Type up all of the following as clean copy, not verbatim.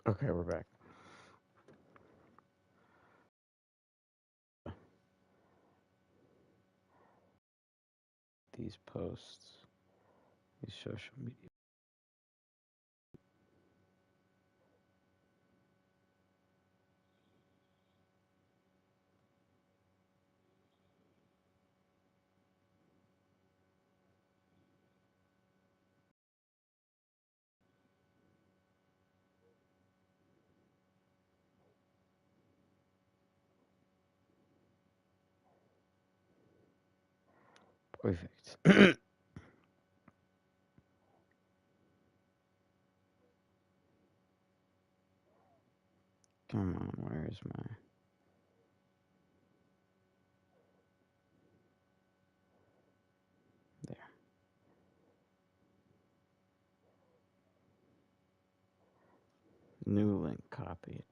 Okay, we're back. These posts, these social media. Perfect. Come on, where's my... There. New link copied.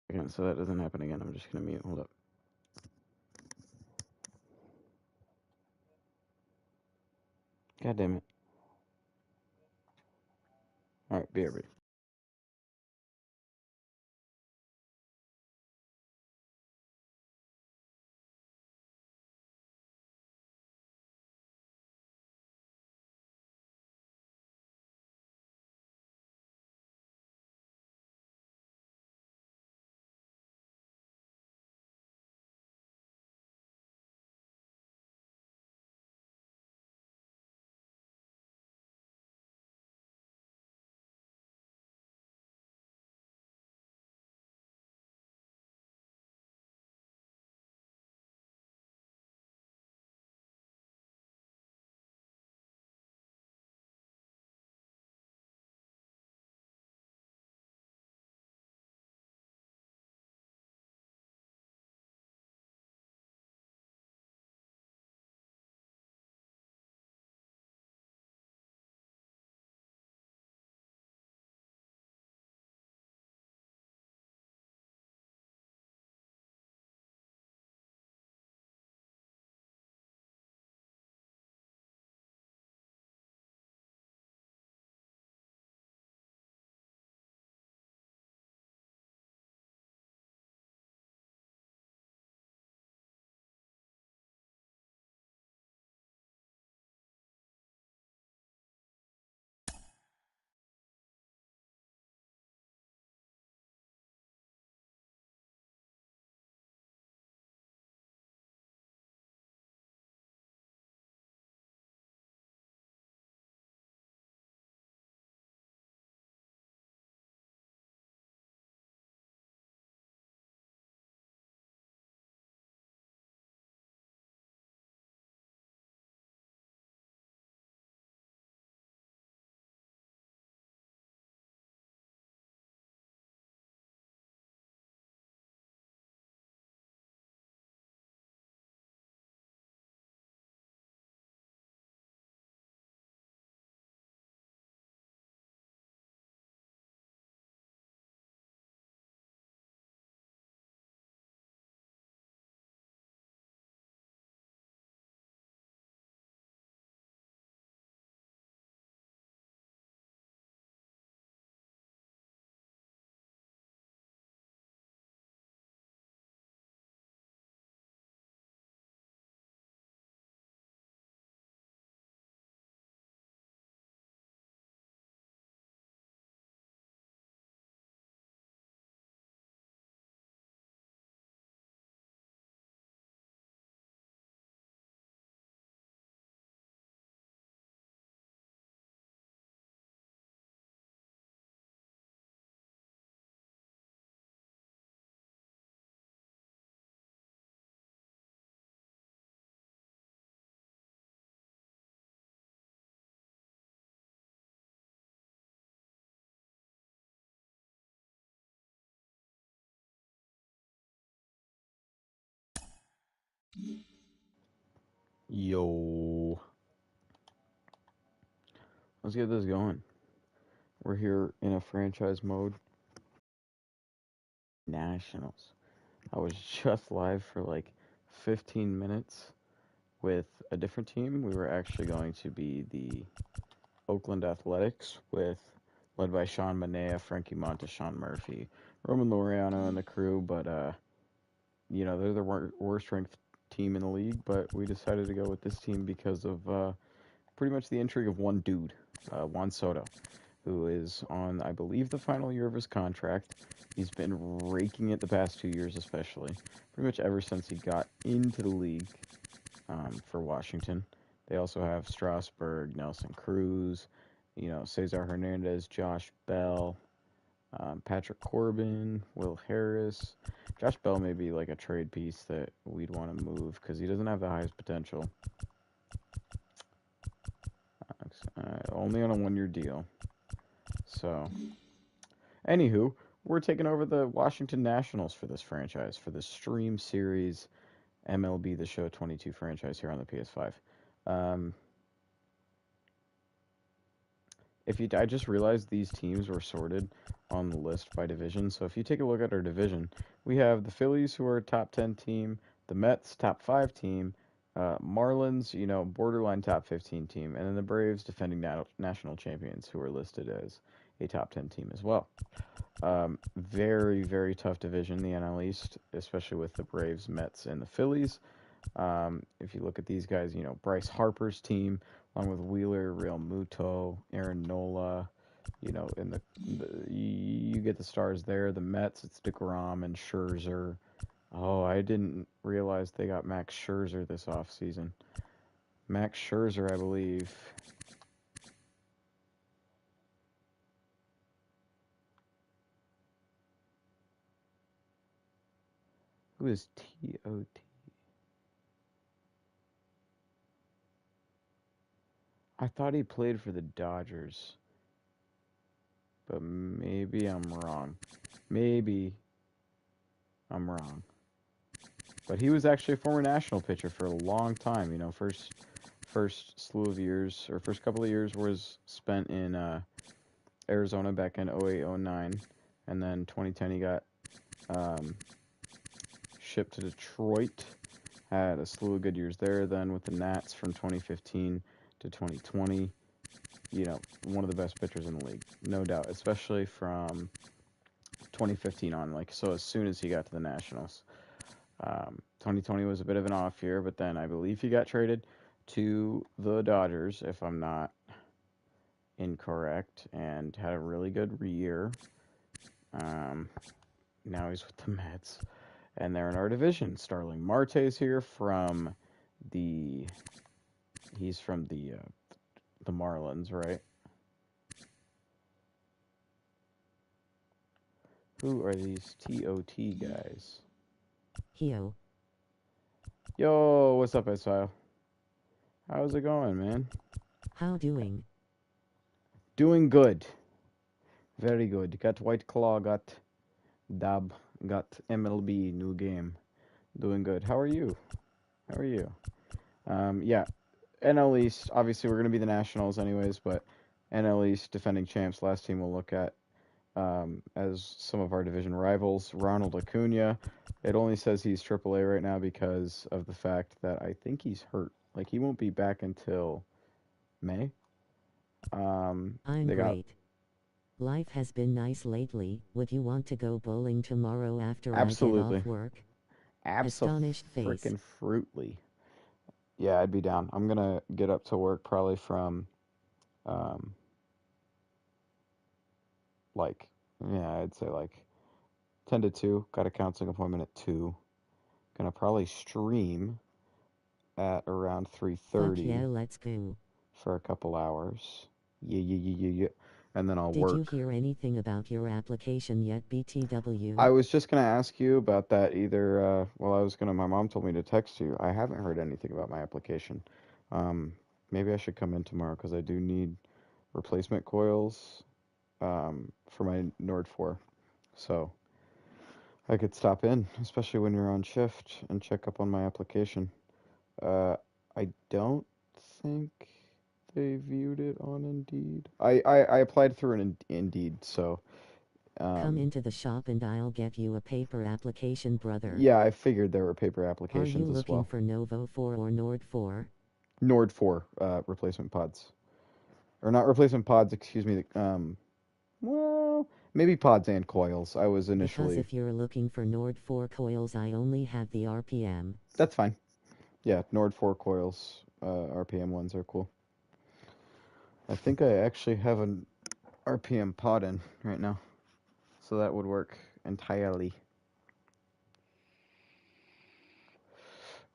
Again, so that doesn't happen again, I'm just gonna mute. Hold up. God damn it. Alright, BRB. Yo. Let's get this going. We're here in a franchise mode. Nationals. I was just live for like 15 minutes. with a different team. We were actually going to be the Oakland Athletics led by Sean Manea, Frankie Montas, Sean Murphy, Roman Laureano, and the crew. But they're the worst ranked team in the league. But we decided to go with this team because of pretty much the intrigue of one dude, Juan Soto, who is on, I believe, the final year of his contract. He's been raking it the past 2 years, especially. Pretty much ever since he got into the league for Washington. They also have Strasburg, Nelson Cruz, Cesar Hernandez, Josh Bell, Patrick Corbin, Will Harris. Josh Bell may be like a trade piece that we'd want to move because he doesn't have the highest potential. Only on a 1-year deal. So, anywho, we're taking over the Washington Nationals for this franchise, for the Stream Series MLB The Show 22 franchise here on the PS5. I just realized these teams were sorted on the list by division. So if you take a look at our division, we have the Phillies, who are a top 10 team, the Mets, top 5 team, Marlins, borderline top 15 team, and then the Braves, defending national champions, who are listed as a top 10 team as well. Very, very tough division, the NL East, especially with the Braves, Mets, and the Phillies. If you look at these guys, Bryce Harper's team, along with Wheeler, Real Muto, Aaron Nola, you get the stars there. The Mets, it's DeGrom and Scherzer. Oh, I didn't realize they got Max Scherzer this offseason. Max Scherzer, I believe. Who is T.O.T.? I thought he played for the Dodgers. But maybe I'm wrong. Maybe I'm wrong. But he was actually a former national pitcher for a long time. First slew of years, or first couple of years, was spent in Arizona back in 08-09. And then 2010 he got shipped to Detroit. Had a slew of good years there. Then with the Nats from 2015 to 2020. One of the best pitchers in the league, no doubt, especially from 2015 on. So as soon as he got to the Nationals. 2020 was a bit of an off year, but then I believe he got traded to the Dodgers, if I'm not incorrect, and had a really good year. Now he's with the Mets, and they're in our division. Starling Marte's here from the Marlins, right? Who are these TOT guys? Yo, what's up, Esfile? How's it going, man? How doing? Doing good. Very good. Got White Claw, got Dab, got MLB, new game. Doing good. How are you? Yeah. NL East, obviously we're going to be the Nationals anyways, but NL East defending champs, last team we'll look at as some of our division rivals. Ronald Acuna. It only says he's AAA right now because of the fact that I think he's hurt. He won't be back until May. I'm great. Life has been nice lately. Would you want to go bowling tomorrow after I get off work? Astonished face. Frickin' fruitly. Yeah, I'd be down. I'm gonna get up to work probably from, I'd say 10 to 2. Got a counseling appointment at 2. Gonna probably stream at around 3:30. Yeah, let's go. For a couple hours. Yeah. And then I'll work. Did you hear anything about your application yet, BTW? I was just gonna ask you about that either, my mom told me to text you. I haven't heard anything about my application. Maybe I should come in tomorrow because I do need replacement coils, for my Nord 4. So I could stop in, especially when you're on shift, and check up on my application. I don't think they viewed it on Indeed. I applied through an Indeed, so Come into the shop and I'll get you a paper application, brother. Yeah, I figured there were paper applications as well. Are you looking for Novo 4 or Nord 4? Nord 4 replacement pods. Or not replacement pods, excuse me. Well, maybe pods and coils. I was initially... Because if you're looking for Nord 4 coils, I only have the RPM. That's fine. Yeah, Nord 4 coils, RPM ones are cool. I think I actually have an RPM pod in right now. So that would work entirely.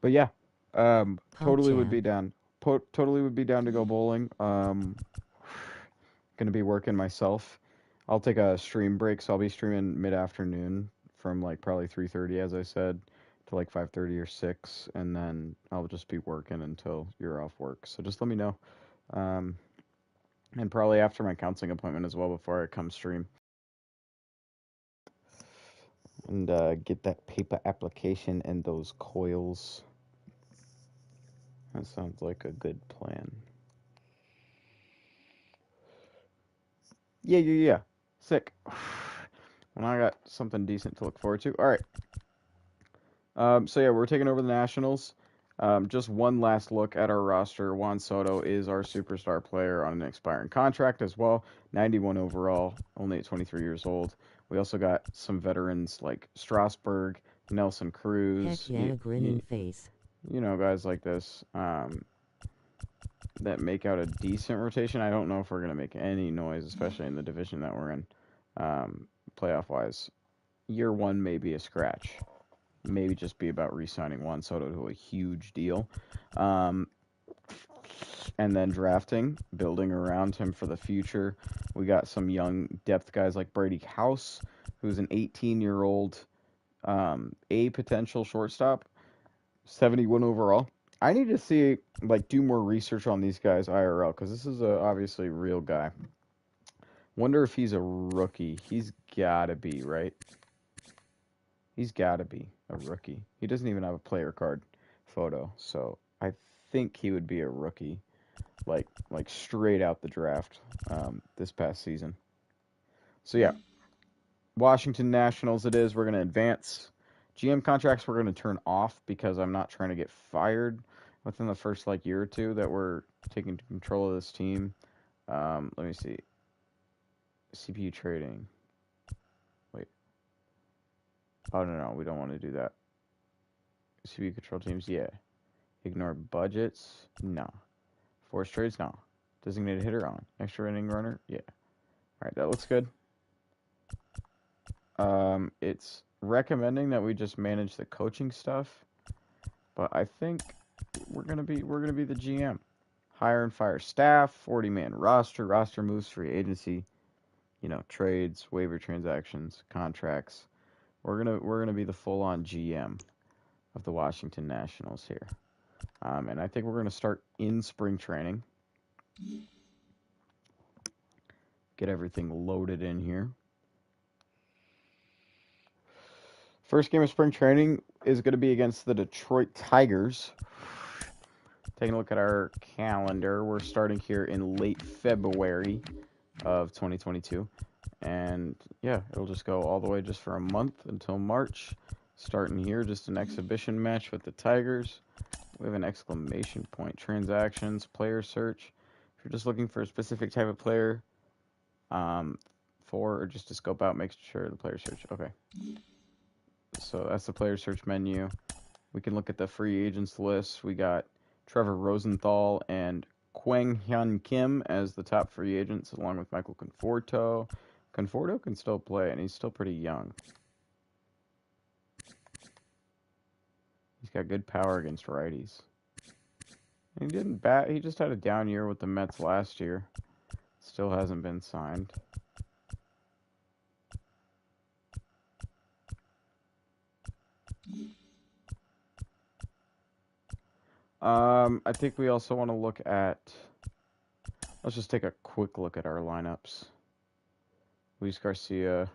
But yeah, totally would be down. Totally would be down to go bowling. Gonna be working myself. I'll take a stream break, so I'll be streaming mid-afternoon from like probably 3:30, as I said, to like 5:30 or 6, and then I'll just be working until you're off work. So just let me know. And probably after my counseling appointment as well before I come stream. And get that paper application and those coils. That sounds like a good plan. Yeah. Sick. When I got something decent to look forward to. All right. So yeah, we're taking over the Nationals. Just one last look at our roster. Juan Soto is our superstar player on an expiring contract as well. 91 overall, only at 23 years old. We also got some veterans like Strasburg, Nelson Cruz. Heck yeah, grinning face. You know, guys like this that make out a decent rotation. I don't know if we're going to make any noise, especially in the division that we're in, playoff-wise. Year one may be a scratch. Maybe just be about re-signing Juan Soto to a huge deal. And then drafting, building around him for the future. We got some young depth guys like Brady House, who's an 18-year-old a potential shortstop, 71 overall. I need to see, do more research on these guys IRL, because this is obviously a real guy. Wonder if he's a rookie. He's gotta be, right? He's gotta be a rookie. He doesn't even have a player card photo, so I think he would be a rookie, like straight out the draft this past season. So yeah, Washington Nationals it is. We're going to advance. GM contracts we're going to turn off because I'm not trying to get fired within the first year or two that we're taking control of this team. Let me see. CPU trading. Wait. Oh, no, we don't want to do that. CPU control teams, yeah. Ignore budgets, no. Force trades, no. Designated hitter on. Extra inning runner, yeah. Alright, that looks good. It's recommending that we just manage the coaching stuff, but I think we're gonna be the GM. Hire and fire staff, 40-man roster moves, free agency, trades, waiver transactions, contracts. We're gonna be the full-on GM of the Washington Nationals here, and I think we're gonna start in spring training. Get everything loaded in here. First game of spring training is going to be against the Detroit Tigers. Taking a look at our calendar, we're starting here in late February of 2022. And yeah, it'll just go all the way just for a month until March. Starting here, just an exhibition match with the Tigers. We have an exclamation point. Transactions, player search. If you're just looking for a specific type of player, or just to scope out, make sure the player search. Okay. So that's the player search menu. We can look at the free agents list. We got Trevor Rosenthal and Kwang Hyun Kim as the top free agents, along with Michael Conforto. Conforto can still play, and he's still pretty young. He's got good power against righties. He didn't bat. He just had a down year with the Mets last year. Still hasn't been signed. I think we also want to look at... Let's just take a quick look at our lineups. Luis Garcia.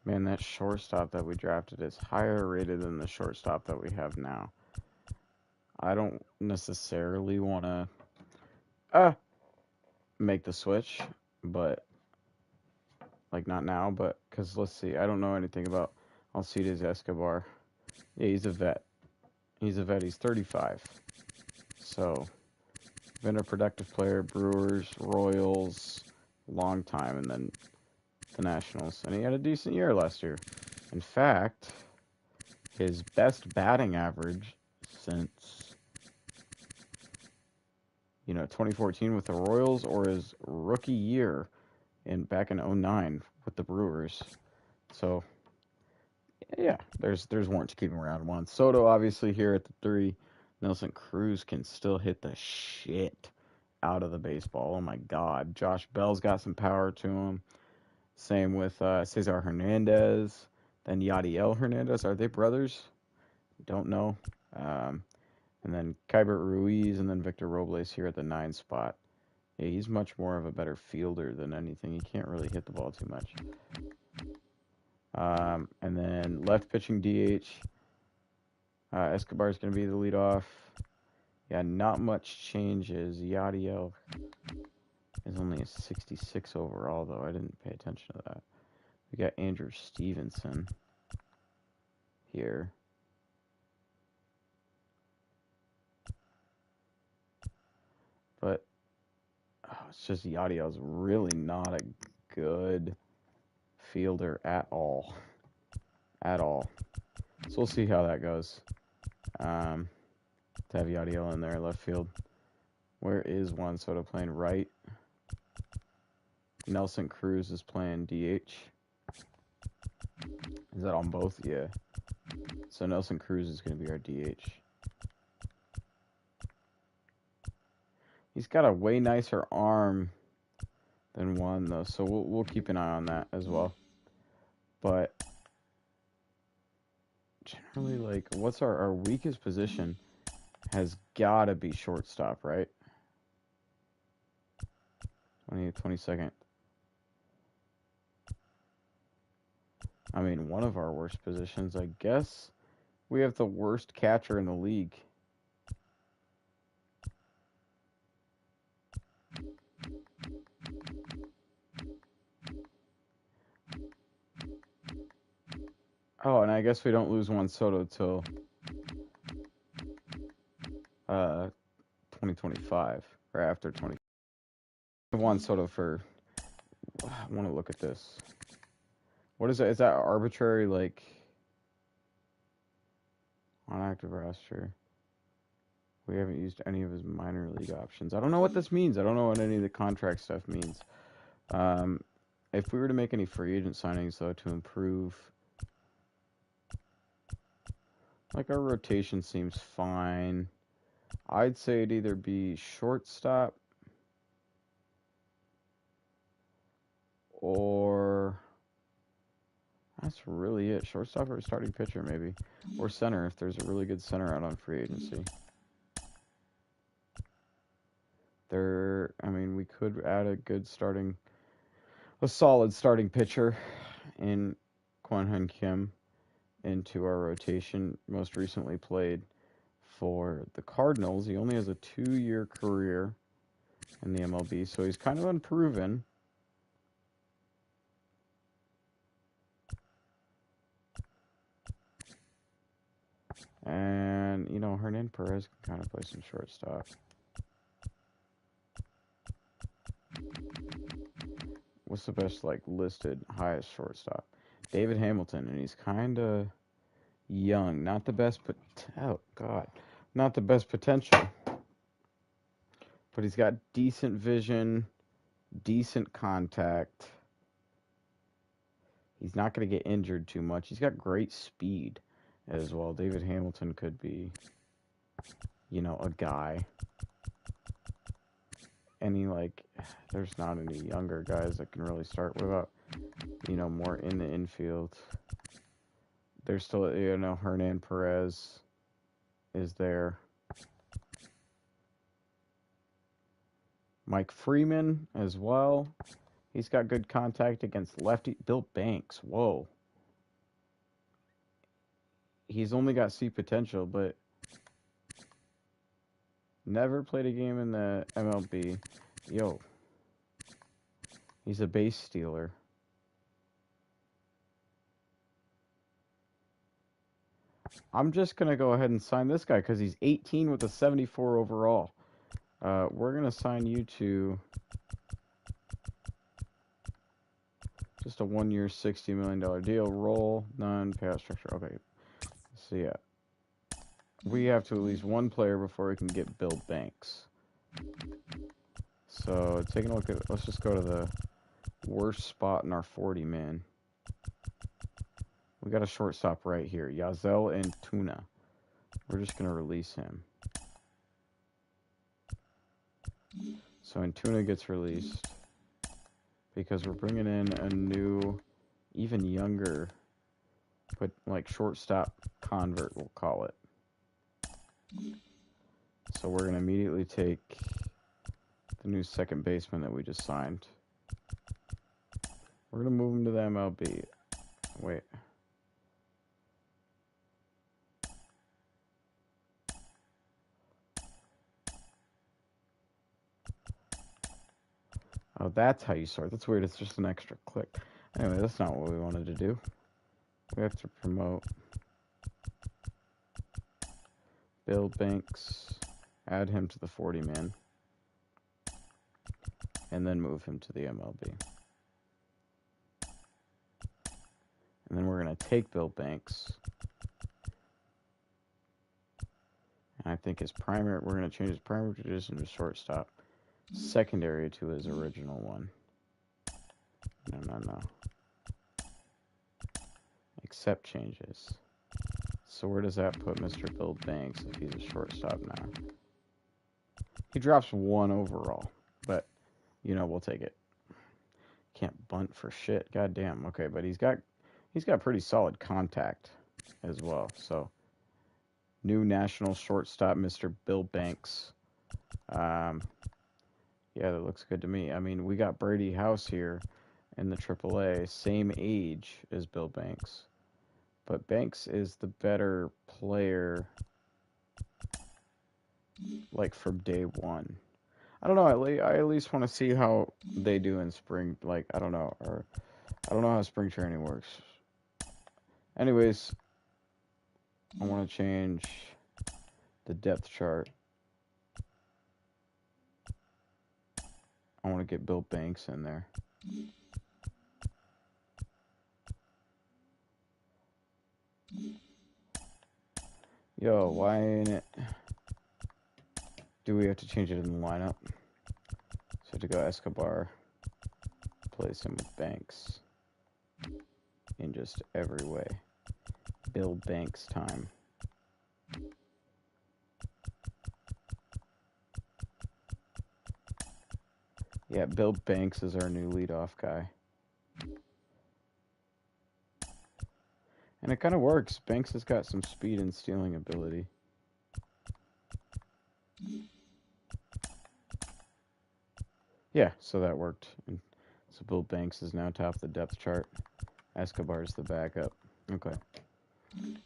Man, that shortstop that we drafted is higher rated than the shortstop that we have now. I don't necessarily want to... make the switch, but like not now. But because let's see, I don't know anything about Alcides Escobar. Yeah, he's a vet. He's 35. So been a productive player, Brewers, Royals, long time, and then the Nationals. And he had a decent year last year. In fact, his best batting average since 2014 with the Royals, or his rookie year back in 2009 with the Brewers. So yeah, there's warrant to keep him around. Juan Soto obviously here at the 3. Nelson Cruz can still hit the shit out of the baseball. Oh my God, Josh Bell's got some power to him. Same with Cesar Hernandez, then Yadiel Hernandez. Are they brothers? Don't know. And then Keibert Ruiz, and then Victor Robles here at the 9 spot. Yeah, he's much more of a better fielder than anything. He can't really hit the ball too much. And then left pitching DH. Escobar is going to be the leadoff. Yeah, not much changes. Yadiel is only a 66 overall, though. I didn't pay attention to that. We got Andrew Stevenson here. But it's just Yadiel's really not a good fielder at all. At all. So we'll see how that goes. To have Yadiel in there, left field. Where is Juan Soto playing? Right. Nelson Cruz is playing DH. Is that on both? Yeah. So Nelson Cruz is going to be our DH. He's got a way nicer arm than Juan, though, so we'll keep an eye on that as well. But generally, like, what's our weakest position? Has got to be shortstop, right? 22nd. I mean, one of our worst positions, I guess. We have the worst catcher in the league. Oh, and I guess we don't lose Juan Soto till 2025 or after 20. Juan Soto for. I want to look at this. What is that? Is that arbitrary, like, on active roster? We haven't used any of his minor league options. I don't know what this means. I don't know what any of the contract stuff means. If we were to make any free agent signings, though, to improve, like, our rotation seems fine. I'd say it'd either be shortstop or that's really it. Shortstop or starting pitcher, maybe. Or center, if there's a really good center out on free agency. I mean, we could add a solid starting pitcher in Kwon Hyun Kim into our rotation. Most recently played for the Cardinals. He only has a 2-year career in the MLB, so he's kind of unproven. And, Hernan Perez can kind of play some shortstop. What's the best, like, listed highest shortstop? David Hamilton, and he's kind of young. Not the best, but not the best potential. But he's got decent vision, decent contact. He's not going to get injured too much. He's got great speed as well. David Hamilton could be, a guy. There's not any younger guys that can really start without, more in the infield. There's still, Hernan Perez is there. Mike Freeman as well. He's got good contact against lefty. Bill Banks, whoa. He's only got C potential, but never played a game in the MLB. Yo, He's a base stealer. I'm just going to go ahead and sign this guy because he's 18 with a 74 overall. We're going to sign you to just a 1 year, $60 million deal. Roll, none, payout structure. Okay. So, yeah. We have to at least one player before we can get Bill Banks. So, taking a look at, let's just go to the worst spot in our 40 man. We got a shortstop right here, Yazel and Tuna. We're just going to release him. So Antuna gets released because we're bringing in a new, even younger, but like shortstop convert, we'll call it. So we're going to immediately take the new second baseman that we just signed. We're going to move him to the MLB. Wait. Oh, that's how you sort. That's weird. It's just an extra click. Anyway, that's not what we wanted to do. We have to promote Bill Banks, add him to the 40 man, and then move him to the MLB. And then we're going to take Bill Banks. And I think his primary, we're going to change his primary position to shortstop. Secondary to his original one. No. Accept changes. So where does that put Mr. Bill Banks if he's a shortstop now? He drops 1 overall, but you know, we'll take it. Can't bunt for shit. God damn. Okay, but he's got pretty solid contact as well. So new national shortstop, Mr. Bill Banks. Yeah, that looks good to me. I mean, we got Brady House here in the AAA, same age as Bill Banks. But Banks is the better player, like, from day one. I don't know, I at least want to see how they do in spring, like, I don't know how spring training works. Anyways, I want to change the depth chart. I want to get Bill Banks in there. Yo, why ain't it? Do we have to change it in the lineup? So to go Escobar, place him with Banks in just every way. Bill Banks time. Yeah, Bill Banks is our new leadoff guy. And it kind of works. Banks has got some speed and stealing ability. Yeah, so that worked. And so Bill Banks is now top of the depth chart. Escobar's the backup. Okay.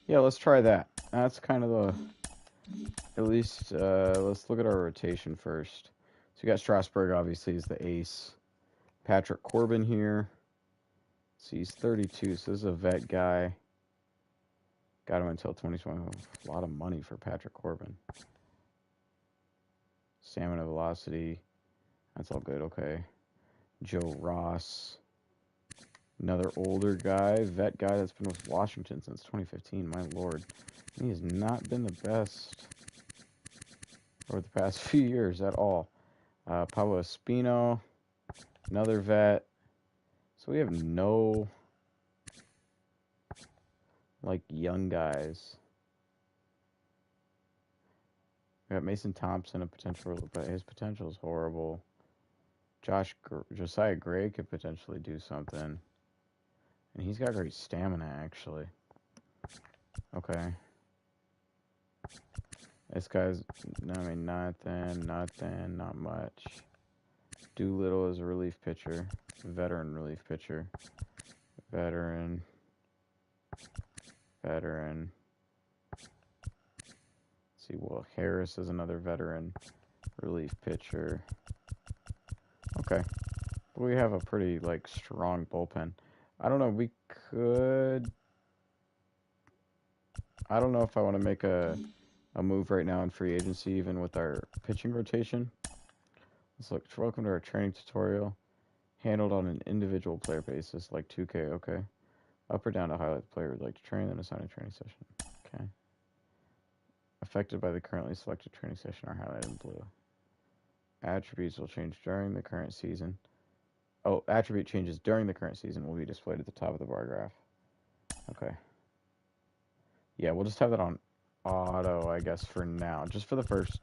Yeah, let's try that. That's kind of the... At least, let's look at our rotation first. So you got Strasburg, obviously, is the ace. Patrick Corbin here. So he's 32, so this is a vet guy. Got him until 2020. A lot of money for Patrick Corbin. Stamina, velocity. That's all good, okay. Joe Ross. Another older guy, vet guy that's been with Washington since 2015. My lord. He has not been the best over the past few years at all. Pablo Espino, another vet. So we have no, like, young guys. We got Mason Thompson, a potential, but his potential is horrible. Josiah Gray could potentially do something. And he's got great stamina, actually. Okay. This guy's, I mean, nothing, not much. Doolittle is a relief pitcher. Veteran relief pitcher. Veteran. Let's see, Will Harris is another veteran relief pitcher. Okay. We have a pretty, like, strong bullpen. I don't know, we could... I don't know if I want to make a move right now in free agency, even with our pitching rotation. Let's look. Welcome to our training tutorial. Handled on an individual player basis, like 2K, okay. Up or down to highlight the player would like to train, then assign a training session. Okay. Affected by the currently selected training session are highlighted in blue. Attributes will change during the current season. Oh, attribute changes during the current season will be displayed at the top of the bar graph. Okay. Yeah, we'll just have that on auto, I guess, for now. Just for the first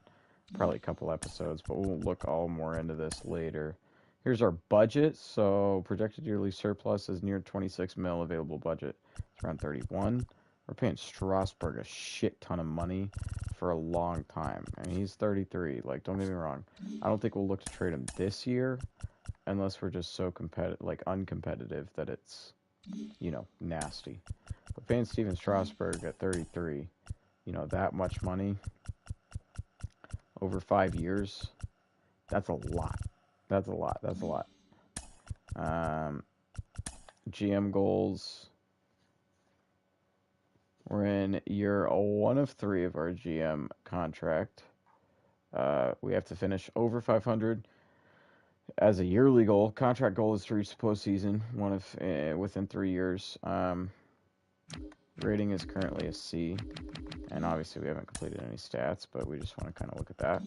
probably couple episodes, but we'll look all more into this later. Here's our budget. So projected yearly surplus is near 26 mil. Available budget it's around 31. We're paying Strasburg a shit ton of money for a long time, and he's 33. Like, don't get me wrong, I don't think we'll look to trade him this year unless we're just so uncompetitive that it's, you know, nasty. But paying Steven Strasburg at 33, you know, that much money over 5 years, that's a lot. That's a lot. That's a lot. GM goals. We're in year 1 of 3 of our GM contract. We have to finish over 500 as a yearly goal. Contract goal is to reach the postseason within 3 years. Rating is currently a C, and obviously we haven't completed any stats, but we just want to kind of look at that.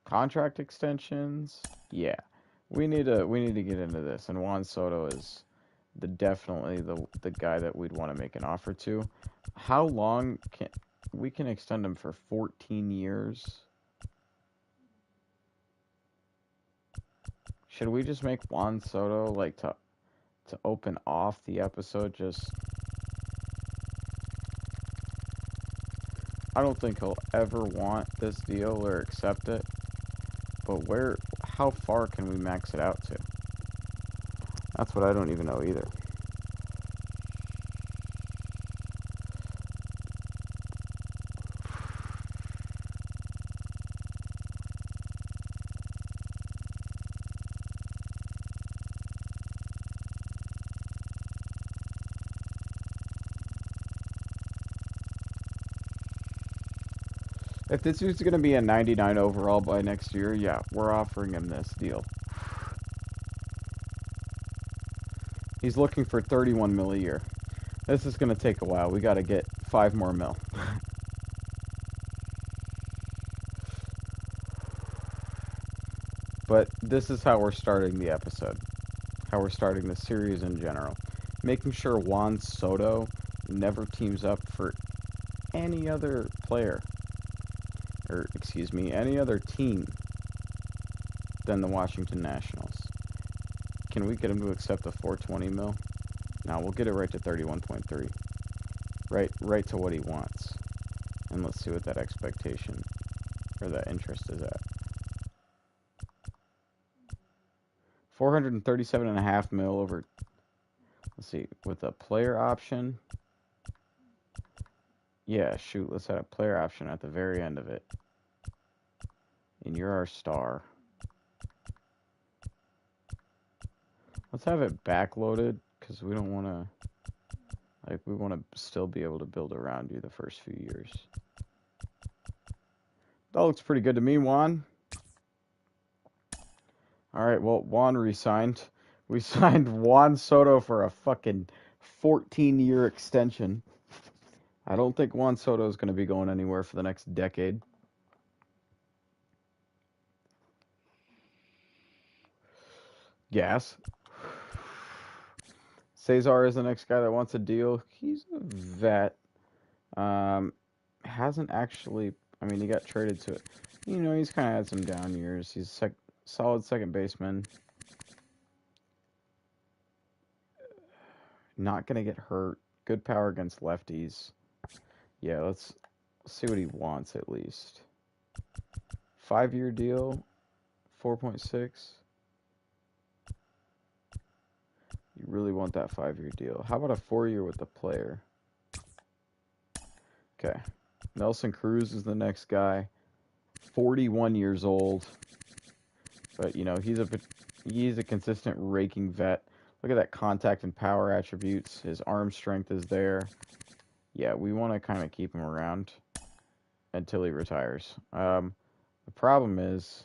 Contract extensions, yeah, we need to get into this, and Juan Soto is definitely the guy that we'd want to make an offer to. How long can we extend him for? 14 years. Should we just make Juan Soto, like, to open off the episode? Just, I don't think he'll ever want this deal or accept it. But how far can we max it out to? That's what I don't even know either. If this dude's going to be a 99 overall by next year, yeah, we're offering him this deal. He's looking for 31 mil a year. This is going to take a while. We got to get 5 more mil. But this is how we're starting the episode. How we're starting the series in general. Making sure Juan Soto never teams up for any other player. Or, excuse me, any other team than the Washington Nationals. Can we get him to accept the 420 mil? No, we'll get it right to 31.3. Right to what he wants. And let's see what that expectation or that interest is at. 437.5 mil over, let's see, with a player option. Yeah, shoot, let's add a player option at the very end of it. And you're our star. Let's have it backloaded, because we don't want to, like, we want to still be able to build around you the first few years. That looks pretty good to me, Juan. Alright, well, Juan re-signed. We signed Juan Soto for a fucking 14-year extension. I don't think Juan Soto is going to be going anywhere for the next decade. Gas. Cesar is the next guy that wants a deal. He's a vet. Hasn't actually, I mean, he got traded to it. You know, he's kind of had some down years. He's solid second baseman. Not going to get hurt. Good power against lefties. Yeah, let's see what he wants at least. 5-year deal, 4.6. You really want that 5-year deal. How about a 4-year with the player? Okay. Nelson Cruz is the next guy. 41 years old. But, you know, he's a consistent raking vet. Look at that contact and power attributes. His arm strength is there. Yeah, we want to kind of keep him around until he retires. The problem is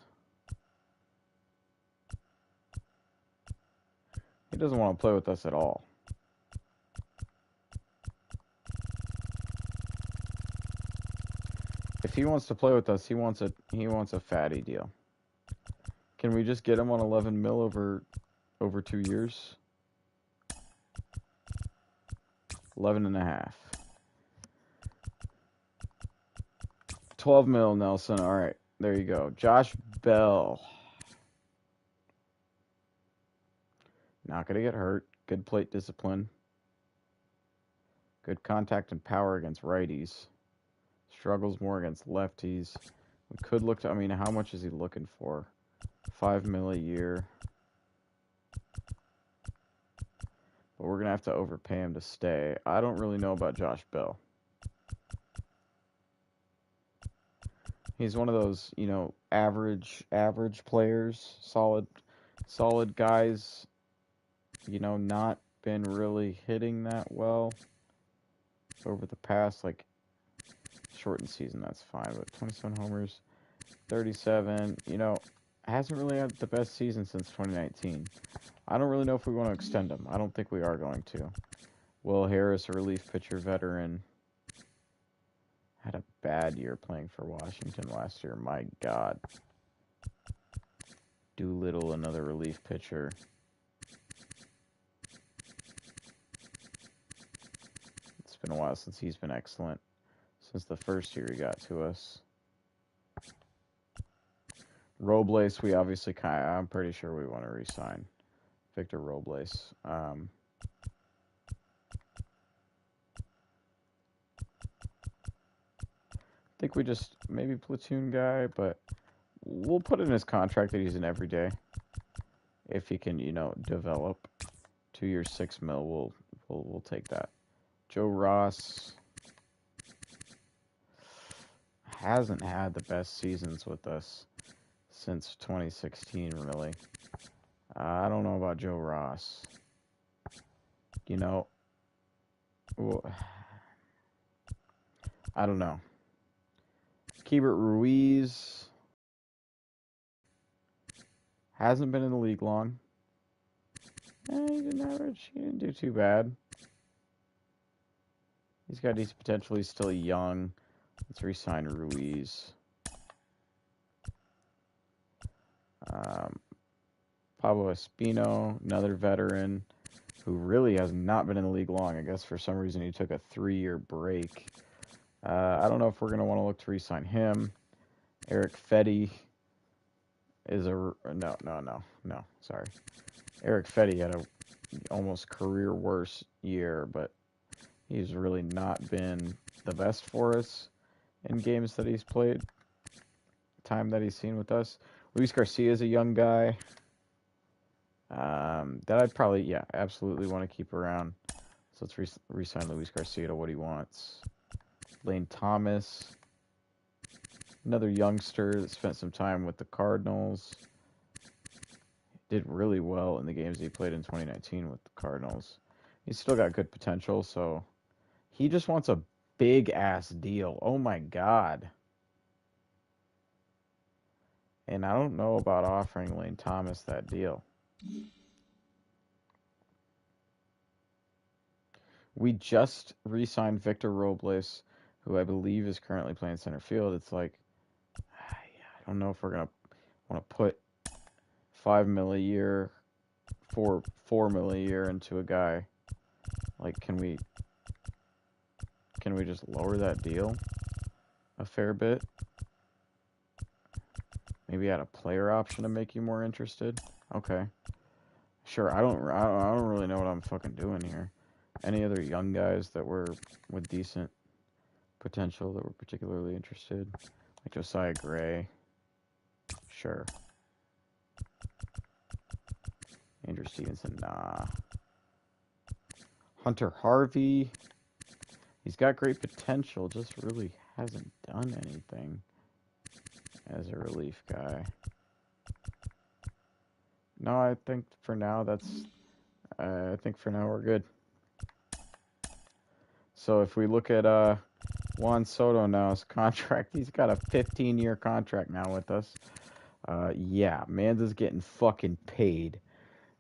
he doesn't want to play with us at all. If he wants to play with us, he wants a Fetty deal. Can we just get him on 11 mil over 2 years? 11 and a half. 12 mil, Nelson. All right, there you go. Josh Bell. Not going to get hurt. Good plate discipline. Good contact and power against righties. Struggles more against lefties. We could look to, I mean, how much is he looking for? 5 mil a year. But we're going to have to overpay him to stay. I don't really know about Josh Bell. He's one of those, you know, average players, solid guys, you know, not been really hitting that well over the past, like, shortened season, that's fine, but 27 homers, 37, you know, hasn't really had the best season since 2019. I don't really know if we want to extend him. I don't think we are going to. Will Harris, a relief pitcher veteran, had a bad year playing for Washington last year. My God. Doolittle, another relief pitcher. It's been a while since he's been excellent. Since the first year he got to us. Robles, we obviously I'm pretty sure we want to re-sign Victor Robles. I think we just maybe platoon guy, but we'll put in his contract that he's an everyday. If he can, you know, develop. 2 years, 6 mil, we'll take that. Joe Ross hasn't had the best seasons with us since 2016, really. I don't know about Joe Ross. You know, well, I don't know. Keibert Ruiz hasn't been in the league long. He didn't average. He didn't do too bad. He's got decent potential. He's still young. Let's re-sign Ruiz. Pablo Espino, another veteran who really has not been in the league long. I guess for some reason he took a 3-year break. I don't know if we're going to want to look to re-sign him. Eric Fetty is a... No, sorry. Eric Fetty had a almost career worst year, but he's really not been the best for us in games that he's played. Time that he's seen with us. Luis Garcia is a young guy that I'd probably, absolutely want to keep around. So let's re-sign Luis Garcia to what he wants. Lane Thomas, another youngster that spent some time with the Cardinals. Did really well in the games he played in 2019 with the Cardinals. He's still got good potential, so he just wants a big-ass deal. Oh, my God. And I don't know about offering Lane Thomas that deal. We just re-signed Victor Robles, who I believe is currently playing center field. It's like, I don't know if we're going to want to put 5 mil a year, 4 mil a year into a guy. Like, can we just lower that deal a fair bit? Maybe add a player option to make you more interested. Okay, sure. I don't really know what I'm fucking doing here. Any other young guys that were with decent potential that were particularly interested, like Josiah Gray? Sure. Andrew Stevenson, nah. Hunter Harvey, he's got great potential, just really hasn't done anything as a relief guy. No, I think for now I think for now we're good. So if we look at Juan Soto now, his contract, he's got a 15-year contract now with us. Yeah, Manza's getting fucking paid.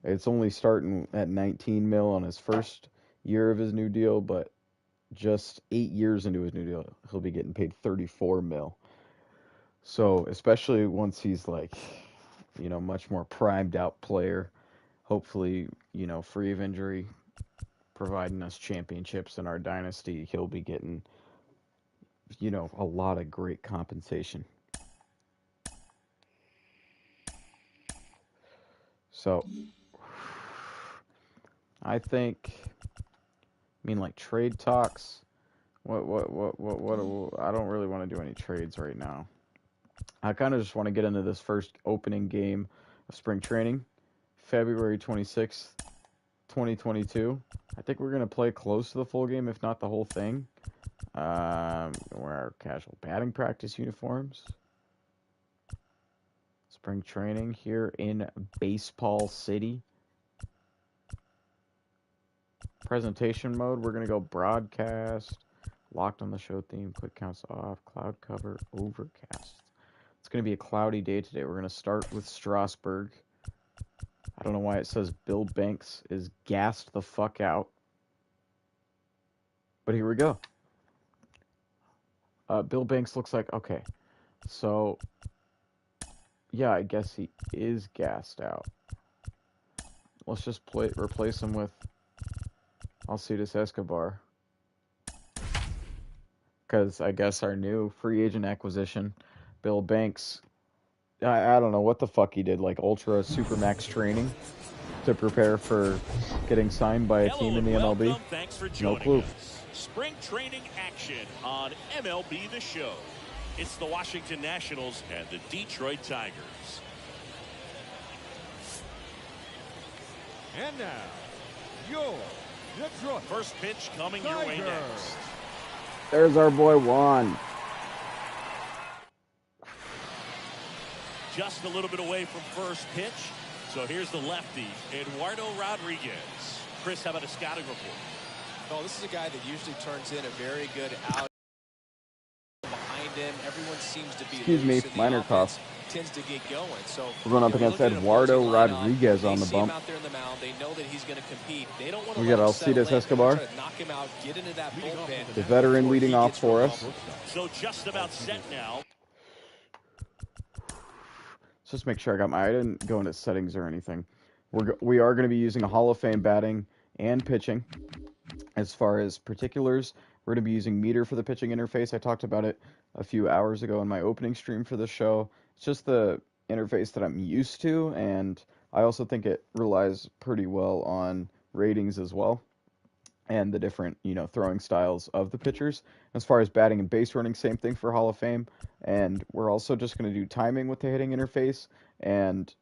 It's only starting at 19 mil on his first year of his new deal, but just 8 years into his new deal, he'll be getting paid 34 mil. So, especially once he's like, much more primed out player, hopefully, free of injury, providing us championships in our dynasty, he'll be getting, a lot of great compensation. So, I think, like trade talks. What? I don't really want to do any trades right now. I kind of just want to get into this first opening game of spring training, February 26th, 2022. I think we're going to play close to the full game, if not the whole thing. Wear our casual batting practice uniforms. Spring training here in Baseball City. Presentation mode, we're going to go broadcast, locked on the show theme, quick counts off, cloud cover, overcast. It's going to be a cloudy day today. We're going to start with Strasburg. I don't know why it says Bill Banks is gassed the fuck out. But here we go. Bill Banks looks like, okay. So, yeah, I guess he is gassed out. Let's just replace him with Alcides Escobar. Because I guess our new free agent acquisition, Bill Banks, I don't know what the fuck he did, like ultra supermax training to prepare for getting signed by a team in the MLB. Thanks for joining no clue. Us. Spring training action on MLB The Show. It's the Washington Nationals and the Detroit Tigers. And now, your Detroit first pitch coming Tigers. Your way next. There's our boy Juan. Just a little bit away from first pitch. So here's the lefty, Eduardo Rodriguez. Chris, how about a scouting report? Oh, this is a guy that usually turns in a very good out behind him. Everyone seems to be excuse me, minor cough. Tends to get going. So we're going up against Eduardo Rodriguez on the bump. Out there in the mound. They know that he's going to compete. They don't want to we got Alcides Escobar. Knock him out, get into that bullpen. The veteran leading off for us. So just about set now. Let's just make sure I didn't go into settings or anything. We are going to be using a Hall of Fame batting and pitching. As far as particulars, we're going to be using meter for the pitching interface. I talked about it a few hours ago in my opening stream for the show. It's just the interface that I'm used to, and I also think it relies pretty well on ratings as well, and the different, throwing styles of the pitchers. As far as batting and base running, same thing for Hall of Fame. And we're also just going to do timing with the hitting interface. And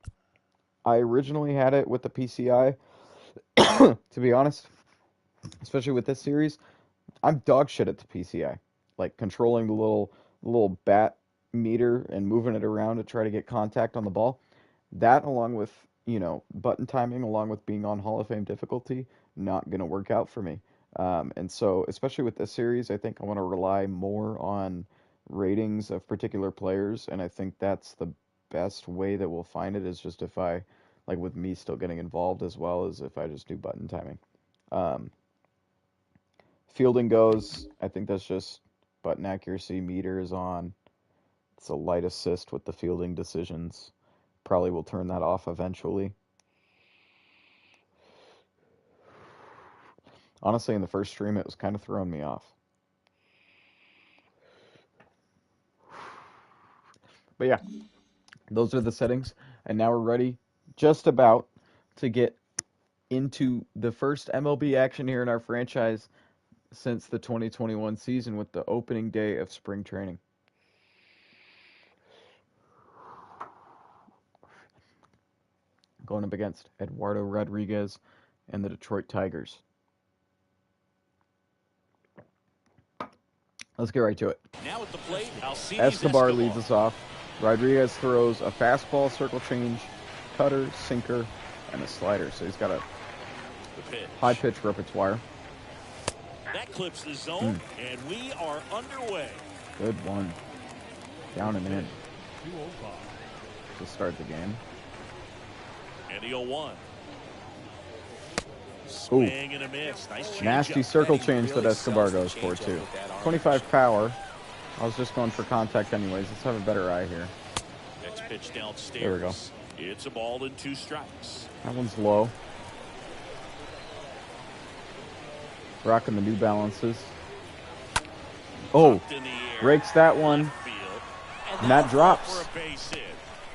I originally had it with the PCI. To be honest, especially with this series, I'm dog shit at the PCI. Like controlling the little bat meter and moving it around to try to get contact on the ball. That, along with, button timing, along with being on Hall of Fame difficulty, not going to work out for me. And so, especially with this series, I think I want to rely more on ratings of particular players, and I think that's the best way that we'll find it, is just if I, like with me still getting involved, as well as if I just do button timing. Fielding goes, I think that's just button accuracy, meter is on. It's a light assist with the fielding decisions. Probably will turn that off eventually. Honestly, in the first stream, it was kind of throwing me off. But yeah, those are the settings. And now we're ready just about to get into the first MLB action here in our franchise since the 2021 season with the opening day of spring training. Going up against Eduardo Rodriguez and the Detroit Tigers. Let's get right to it. Now at the plate, Escobar leads us off. Rodriguez throws a fastball, circle change, cutter, sinker, and a slider. So he's got a high-pitch repertoire. That clips the zone, and we are underway. Good one. Down and in. To start the game. And the 0-1. Swing and a miss. Nice nasty circle change that Escobar goes for, too. 25 power. I was just going for contact anyways. Let's have a better eye here. Next pitch downstairs. There we go. It's a ball and 2 strikes. That one's low. Rocking the New Balances. Oh, breaks that one. And that drops.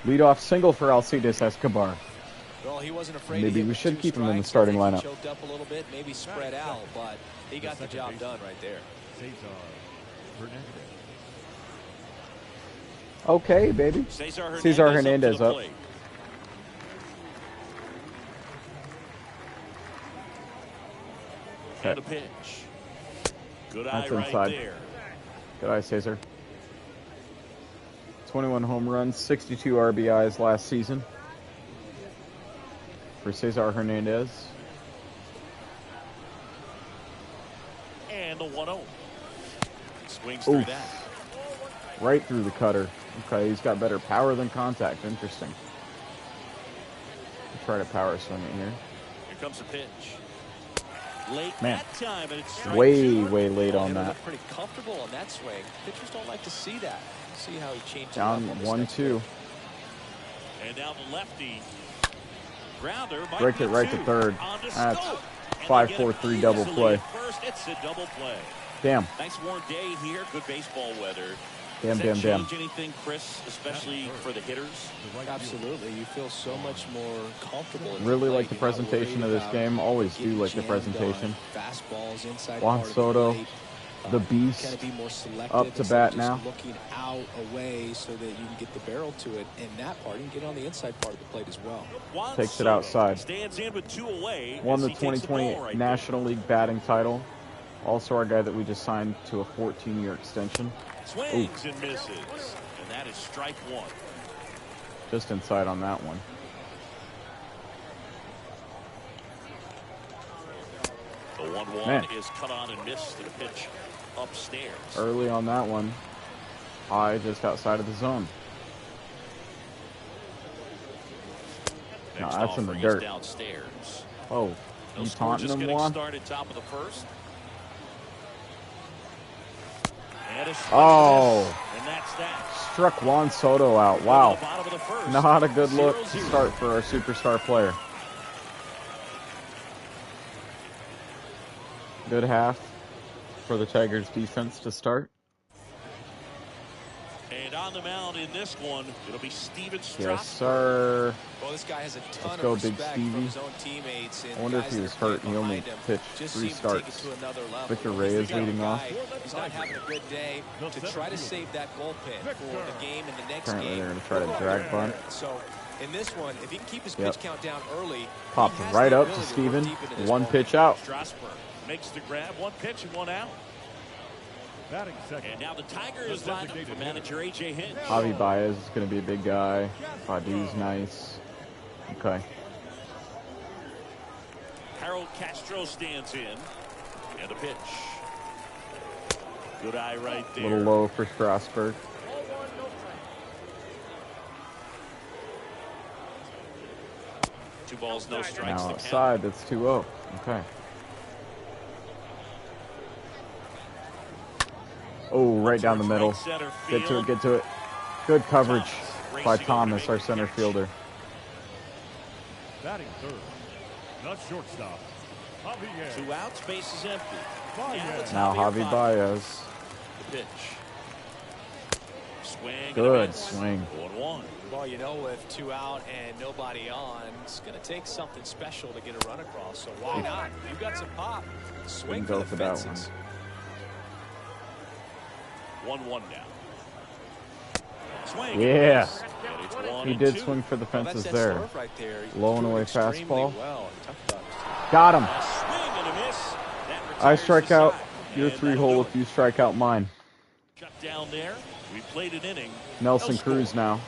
Leadoff single for Alcides Escobar. Well, he wasn't afraid. Maybe we should keep him in the starting lineup. Choked up a little bit, maybe spread out, but he got the job done right there. Okay, baby. Cesar Hernandez up. And a pitch. Good eye right there. Good eye, Cesar. 21 home runs, 62 RBIs last season for Cesar Hernandez. And the 1-0. Swings through that. Right through the cutter. Okay, he's got better power than contact. Interesting. We'll try to power swing it here. Here comes a pitch. Late Man, that time, and it's way late on that. Pretty comfortable on that swing. Pitchers don't like to see that. See how he changed down 1-2. And now the lefty. Grounder. Break it right to third. That's 5-4-3 double play. First, it's a double play. Damn. Nice warm day here. Good baseball weather. Damn. Change anything, Chris, especially for the hitters? Absolutely. You feel so much more comfortable. Really like the presentation of this game. Always do like the presentation. Fastballs inside. Juan Soto, the beast, up to bat now. Looking out away so that you can get the barrel to it. And that part, you can get on the inside part of the plate as well. Takes it outside. Stands in with 2 away. Won the 2020 National League batting title. Also our guy that we just signed to a 14-year extension. Swings and misses. And that is strike 1. Just inside on that one. The 1-1 is cut on and missed to the pitch upstairs. Early on that one. High just outside of the zone. No, that's in the dirt. Downstairs. Oh, you taunting him, Juan? Started top of the first. Oh, and that's that. Struck Juan Soto out. Wow. Not a good look to start for our superstar player. Good half for the Tigers defense to start. And on the mound in this one, it'll be Steven Strasburg. Yes, sir. Well, this guy has a ton Let's go, of Big respect Stevie. from his own teammates. I wonder if he was hurt and he only pitched 3 starts. Victor Reyes leading off. He's not having a good day to try to save that bullpen for the game and the next Apparently game. they're going to try to drag bunt. So in this one, if he can keep his pitch count down early, popped right up to Steven. 1 pitch out. Strasburg makes the grab, 1 pitch and 1 out. And now the Tigers line up for manager A.J. Hinch. Javi Baez is going to be a big guy. Badu's nice. Okay. Harold Castro stands in. And a pitch. Good eye right there. A little low for Strasburg. Two balls, no strikes. Now outside, that's 2-0. Okay. Oh, right down the middle. Get to it. Good coverage by Thomas, our center fielder. Batting third, not shortstop. 2 outs, base is empty. Now Javi Baez. The pitch. Swing. Good swing. 1-1. Well, you know, with 2 out and nobody on, it's going to take something special to get a run across. So why not? You've got some pop. Swing for the fences. 1-1 now. Swing. Yeah. He did 2. swing for the fences there. Right there. Low and away fastball. Well. Got him. Swing and a miss. I strike out your 3-hole if you strike out mine. Shut down there. We played an inning. Nelson Cruz now.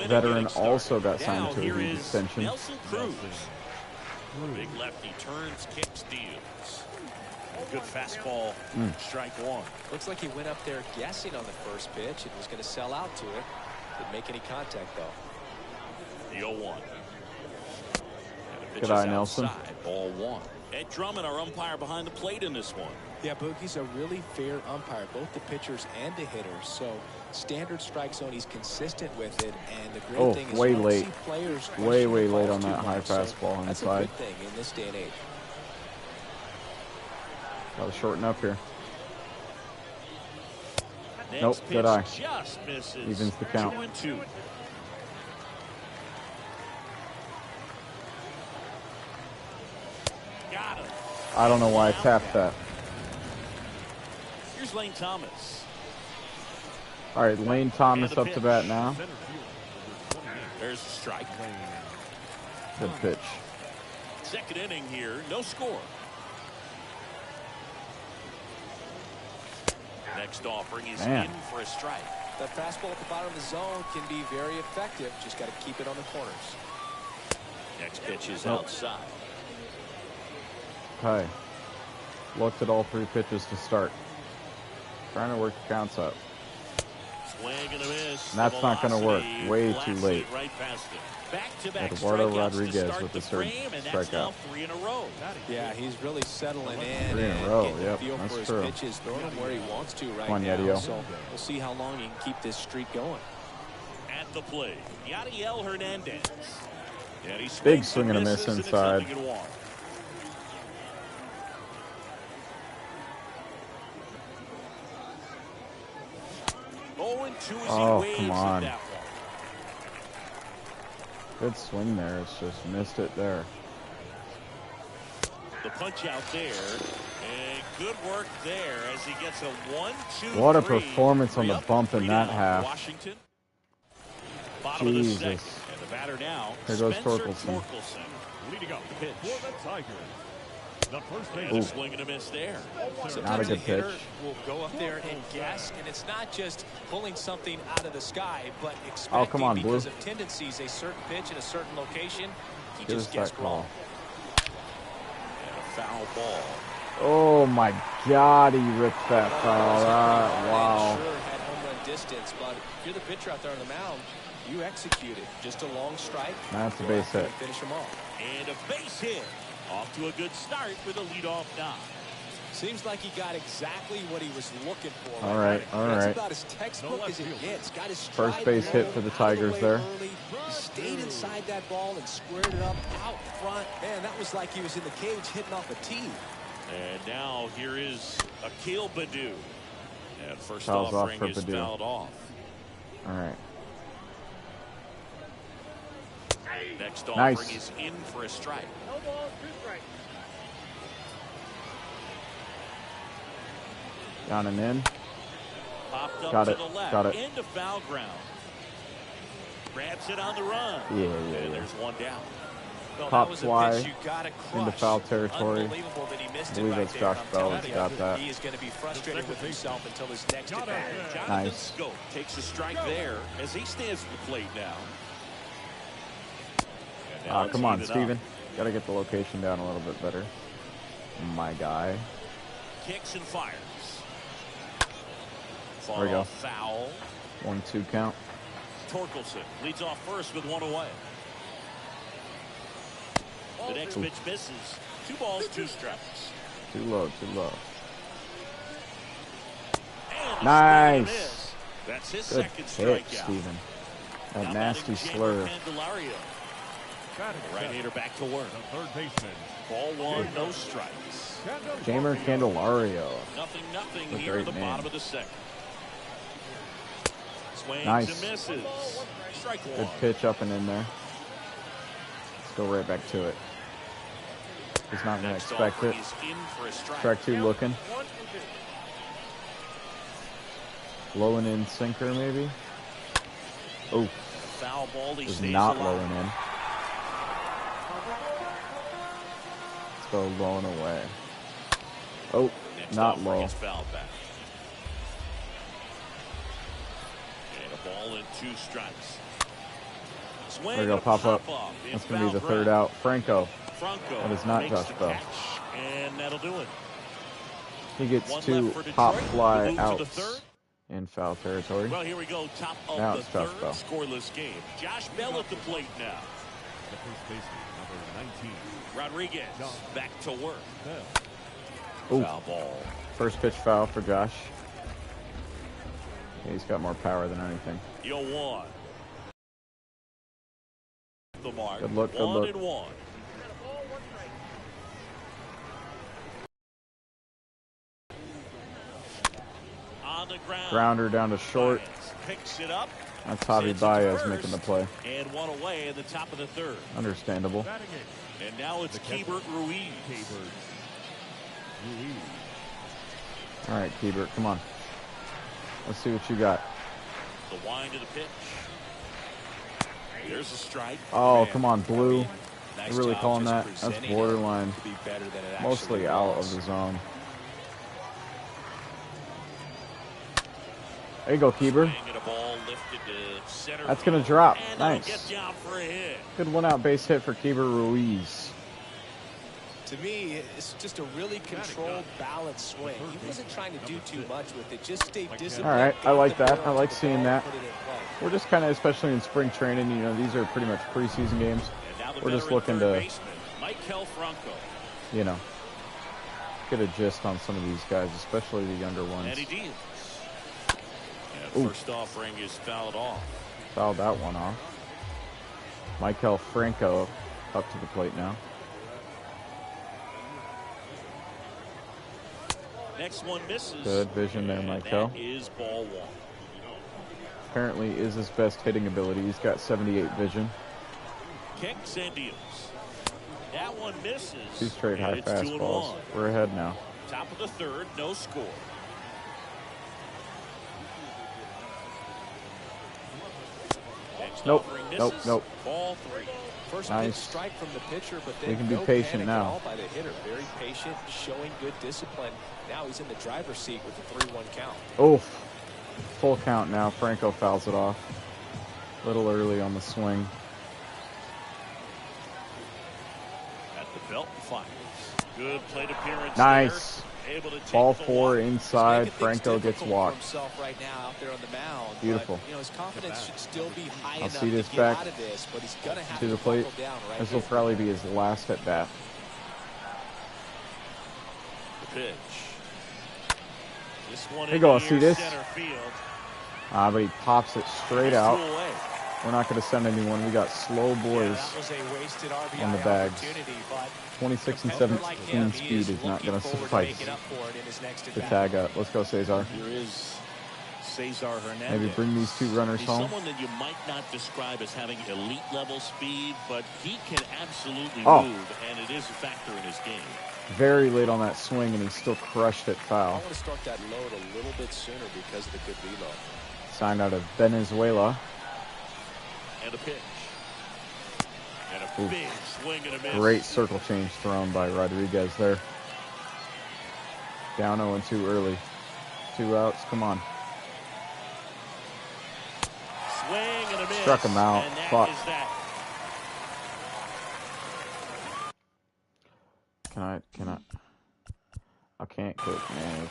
veteran also got signed to a huge extension. Cruz. Big lefty turns, kicks, deals. Good fastball, strike one. Looks like he went up there guessing on the first pitch and was going to sell out to it. Didn't make any contact, though. The 0-1. Good eye, Nelson. Ball one. Ed Drummond, our umpire behind the plate in this one. Yeah, Boogie's a really fair umpire, both the pitchers and the hitters. So standard strike zone, he's consistent with it. And the great thing is way you don't late. see players Way question late balls on too that high much. fastball So that's inside. a good thing in this day and age. Got to shorten up here. Next Nope, good eye. Just misses. Evens the count. 2-2. Got him. I don't know why I tapped that. Here's Lane Thomas. All right, Lane Thomas up to bat now. There's the strike. Good pitch. Second inning here, no score. Next offering is in for a strike. That fastball at the bottom of the zone can be very effective. Just got to keep it on the corners. Next pitch is outside. Okay. Looked at all three pitches to start. Trying to work the counts up. Swing and a miss. And that's not going to work. Way too late. Right past it. Back-to-back Eduardo strikeouts Rodriguez to with the start third frame, and that's now strikeout. 3 in a row. Yeah, he's really settling in. 3 in a and row, getting a yep, feel that's for true. his pitches, throwing them where he wants to right Come on, now. Yadiel. So we'll see how long he can keep this streak going. At the plate, Yadiel Hernandez. And he Big swings swing and a miss misses, inside. And it's 0-1. Oh, come on. Good swing there. It's just missed it there. The punch out there. And good work there as he gets a 1-2. What a performance on the bump in that half. Washington. Bottom of the second. Jesus. And the batter now. Here goes Spencer Torkelson. Leading up Pitch. for the Tigers. The first And a base. swing and a miss there. Not a Sometimes good a hitter pitch. will go up there and guess, and it's not just pulling something out of the sky, but expecting come on, Blue. because of tendencies, a certain pitch in a certain location, he Give us just guessed that wrong. call. And a foul ball. Oh my God, he ripped that foul. Wow. Sure had home run distance, but if you're the pitcher out there on the mound, you execute it. Just a long strike. That's a Go base after it hit. and finish him off. And a base hit. Off to a good start with a leadoff knock. Seems like he got exactly what he was looking for. All right, all That's right. about as textbook as it gets. Got his First stride base hit low, for the out of Tigers way there. early. He stayed inside that ball and squared it up out front. Man, that was like he was in the cage hitting off a tee. And now here is Akil Baddoo. And first Fouls off offering for is Baddoo. fouled off. All right. Next Nice. offering is in for a strike. Down and in. Popped up Got to it, the left. got it. Into foul ground. Grabs it on the run. Yeah. And there's one down. Well, Pop that was a fly pitch you gotta crush. into foul territory. Unbelievable that he missed I believe it right that's there. Josh I'm Bell telling that's you, got that. He is going to be frustrated with himself until his next at bat. Jonathan Nice. Scope takes a strike there as he stands at the plate now. And now it's Come on, even up. Steven. Got to get the location down a little bit better. My guy. Kicks and fires. There we go. Foul. 1-2 count. Torkelson leads off first with one away. The next pitch misses. 2 balls, 2 strikes. Too low, too low. And a Nice. swing and a miss. That's his Good second hit, strikeout. Steven. Now That nasty batting slurve. Candelario. The right-hander back to work. The third baseman. Ball 1, no strikes. Jamer Candelario. Nothing A here great in the name. bottom of the second. Swings Nice. and misses. Strike Good 1. pitch up and in there. Let's go right back to it. He's not going to Next expect it. offering is in for a strike. Strike 2 looking. Low and in sinker maybe. Oh, Foul ball. He is stays not alive. low and in. Let's go low and away. Oh, Next not offering low. is fouled back. And a ball and 2 strikes. There we go, pop up. That's going to be the third out. Franco. That is not Josh Bell. And that'll do it. He gets 2 pop fly outs in foul territory. Well, here we go. Top of now the it's Josh third Bell. Scoreless game. Josh Bell at the plate now. The first baseman, number 19. Rodriguez back to work. Ooh. Foul ball. First pitch foul for Josh. Yeah, he's got more power than anything. 0-1. The mark. Good look, good look. 1-1. On the ground. Grounder down to short. Picks it up. That's Javi Baez making the play. And one away in the top of the third. Understandable. And now it's Keibert Ruiz. All right, Keibert, come on. Let's see what you got. The wind of the pitch. There's a strike. Oh, come on, Blue. Nice You're really job calling just that? That's presenting borderline. it to be better than it Mostly actually out was. of the zone. There you go, Keibert. Swing and a ball lifted to center That's going to field. drop. And that'll Nice. get down for a hit. Good one-out base hit for Keibert Ruiz. To me, it's just a really controlled, balanced swing. He wasn't trying to do too much with it. Just stay disciplined. All right, I like that. I like seeing that. Put it in play. We're just kind of, especially in spring training, you know, these are pretty much preseason games. And now the We're just veteran looking third to, baseman, Michael Franco. you know, get a gist on some of these guys, especially the younger ones. Eddie Diaz. And Ooh. first offering is fouled off. Fouled that one off. Michael Franco up to the plate now. Next one misses. Good vision there, And Michael. that is ball 1. Apparently is his best hitting ability. He's got 78 vision. Kicks and deals. That one misses. 2 straight high And it's fastballs. 2-1. We're ahead now. Top of the third, no score. Next Nope, offering nope, misses. nope. Ball 3. First Nice. pitch strike from the pitcher, but then We can be no patient panic now. at all by the hitter. Very patient, showing good discipline. Now he's in the driver's seat with the 3-1 count. Oof. Full count now. Franco fouls it off. A little early on the swing. At the belt fires. Good plate appearance. Nice. There. Able to take Ball the 4 walk. inside. He's making things Franco gets difficult for walked. himself right now out there on the mound. Beautiful. But, you know, his confidence should still be high I'll enough see to this get back out of this, but he's gonna have to to the plate. buckle down right This will here. probably be his last at bat. The pitch. This one There you in go, the see near this? center field. But he pops it straight out. Threw away. We're not going to send anyone. We got slow Yeah, boys. that was a wasted RBI on the bags. opportunity, but 26 and competitor like 17 him, he speed is not looking going to forward suffice making up for it in his next to at-bat. tag up. Let's go, Cesar. Here is Cesar Hernandez. Maybe bring these 2 runners He's home. someone that you might not describe as having elite level speed, but he can absolutely Oh. move, and it is a factor in his game. Very late on that swing, and he still crushed it I foul. want to start that load a little bit sooner because of the good reload. Signed out of Venezuela. And a pitch. And a Ooh. big swing and a miss. Great circle change thrown by Rodriguez there. Down 0-2 early. 2 outs. Come on. Swing and a miss. Struck him out. And that Fuck. is that. Can I? I can't quick manage.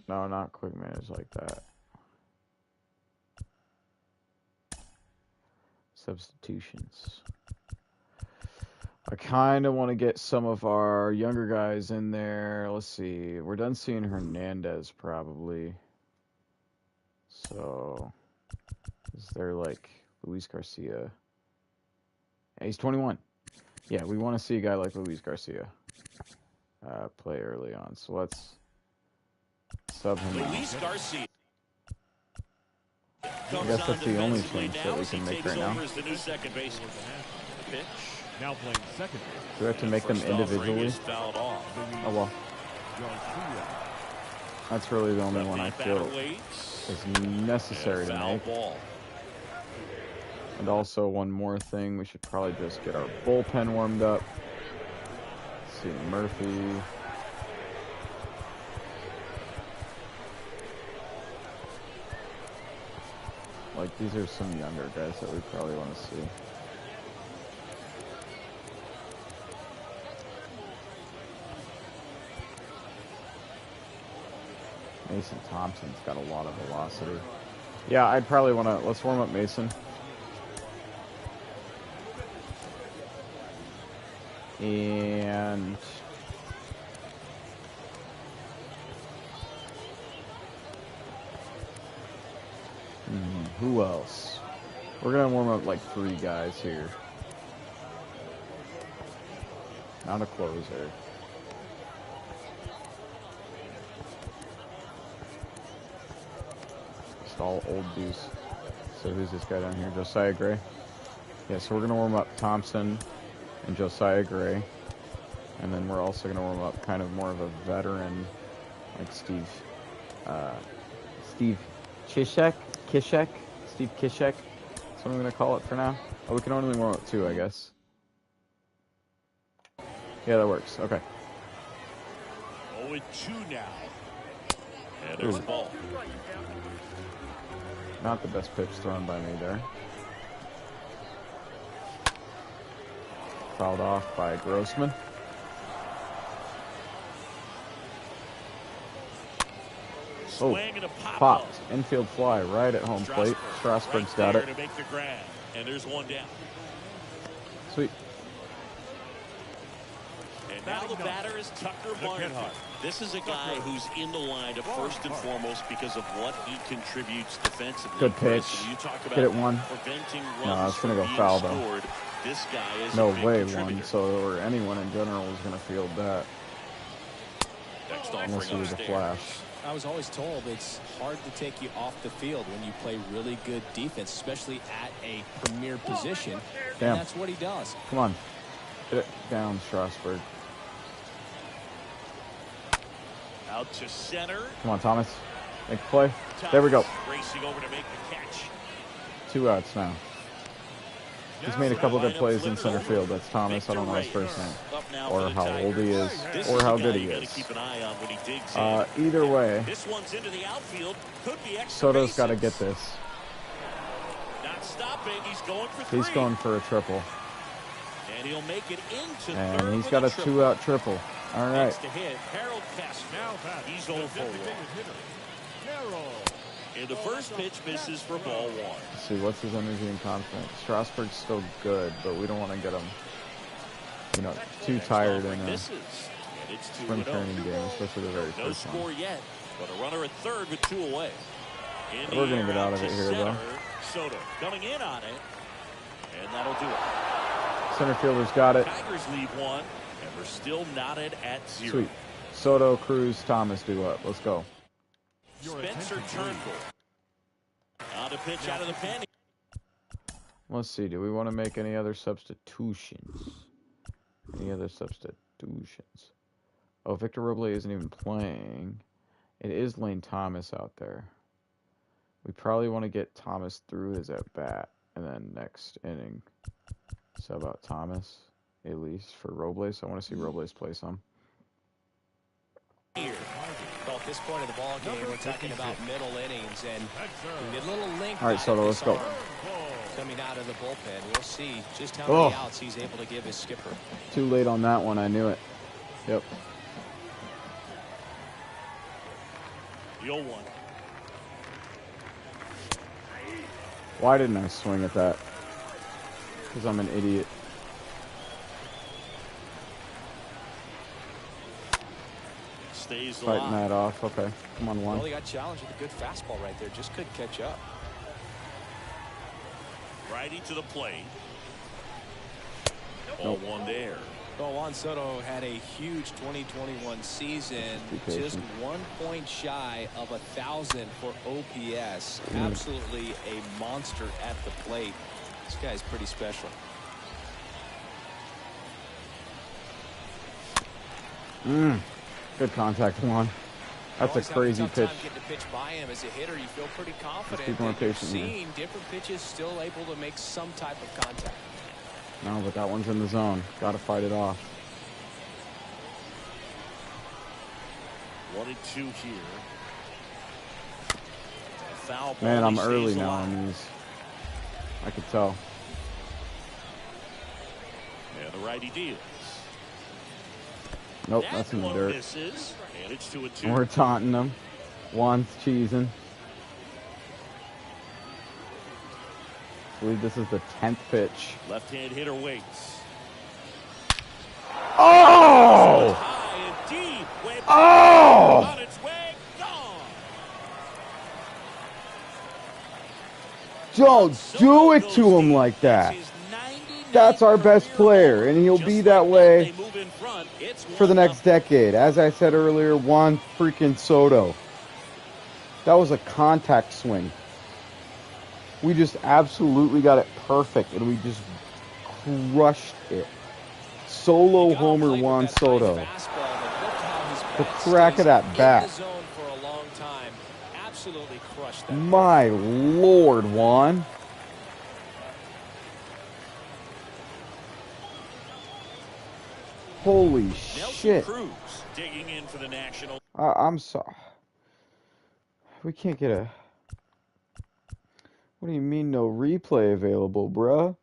No, not quick manage like that. Substitutions. I kind of want to get some of our younger guys in there. Let's see. We're done seeing Hernandez probably. So, is there like Luis Garcia? Yeah, he's 21. Yeah, we want to see a guy like Luis Garcia play early on. So let's sub him out. Luis Garcia. I guess that's the only change that we can make right now. Over as the new second baseman. Pitch. Now playing second base. Do we have to make them First offering individually? is fouled off. Oh well. That's really the only one I Left-hand feel batter waits. is necessary to Foul make. ball. And also one more thing, we should probably just get our bullpen warmed up. Let's see, Murphy. like, these are some younger guys that we probably want to see. Mason Thompson's got a lot of velocity. Yeah, I'd probably want to... Let's warm up Mason. And... who else? We're going to warm up like 3 guys here. Not a closer. Just all old dudes. So who's this guy down here? Josiah Gray? Yeah, so we're going to warm up Thompson and Josiah Gray. And then we're also going to warm up kind of more of a veteran, like Steve Kishek? Steve Kishek? That's what I'm going to call it for now. Oh, we can only warm up 2, I guess. Yeah, that works. Okay. 0-2 now. And there's the ball. Not the best pitch thrown by me there. Fouled off by Grossman. Oh, popped. Infield fly right at home plate. Strasburg's got it. To make the grab. And there's one down. Sweet. And now the batter is Tucker Barnhart. This is a guy who's in the lineup first and foremost because of what he contributes defensively. Good pitch. You talk about get it one. No, it's going to go foul, though. This guy is no way Juan Soto or anyone in general is going to field that. Unless he was a flash. I was always told it's hard to take you off the field when you play really good defense, especially at a premier position. Damn. And that's what he does. Come on. Get it down, Strasburg. Out to center. Come on, Thomas. Make a play. There we go. Racing over to make the catch. 2 outs now. He's made a couple good plays in center field. That's Thomas. I don't know his first name. Or how old he is. Or how good he is. Either way, Soto's got to get this. He's going for a triple. And he'll make it into and he's got a 2-out triple. All right. He's 0 for 1. And the first pitch misses for ball 1. Let's see, what's his energy and confidence? Strasburg's still good, but we don't want to get him, you know, too tired in a spring training game, especially the very first one. No score yet, but a runner at third with 2 away. We're going to get out of it here, though. Soto coming in on it, and that'll do it. Center fielder's got it. Tigers lead 1, and we're still knotted at 0. Sweet. Soto, Cruz, Thomas do up. Let's go. Spencer Turnbull on the pitch out of the pen. Let's see. Do we want to make any other substitutions? Any other substitutions? Oh, Victor Roble isn't even playing. It is Lane Thomas out there. We probably want to get Thomas through his at-bat. And then next inning, sub out Thomas, at least, for Robles. I want to see Robles play some. Here. Well, at this point of the ball game, we're talking about middle innings, and a little link. All right, Soto, let's go. Coming out of the bullpen, we'll see just how many outs he's able to give his skipper. Too late on that one. I knew it. Yep. The 0-1. Why didn't I swing at that? Because I'm an idiot. Stays fighting that off. Okay, come on, Juan. Well, he got challenged with a good fastball right there. Just couldn't catch up. Righty to the plate. Ball 1 there. Well, Juan Soto had a huge 2021 season. Just 1 point shy of 1,000 for OPS. Absolutely a monster at the plate. This guy's pretty special. Good contact, Juan. That's a crazy pitch. Getting the pitch by him as a hitter, you feel pretty confident. Keep more patient. Seeing different pitches, still able to make some type of contact. No, but that one's in the zone. Got to fight it off. 1-2 here. foul ball. Man, I'm early now on these. I could tell. And the righty deals. Nope, that's in the dirt. Misses, and it's 2-2. We're taunting them. Juan's cheesing. I believe this is the 10th pitch. Left-hand hitter waits. Oh! High and deep. Oh! On its way, gone. Don't do it to him like that. That's our best player, and he'll be that way for the next decade. As I said earlier, Juan freaking Soto. That was a contact swing. We just absolutely got it perfect, and we just crushed it. Solo homer Juan Soto. The crack of that bat. My Lord, Juan. Holy shit. Cruz digging in for the Nationals. I'm sorry. We can't get a... What do you mean no replay available, bruh?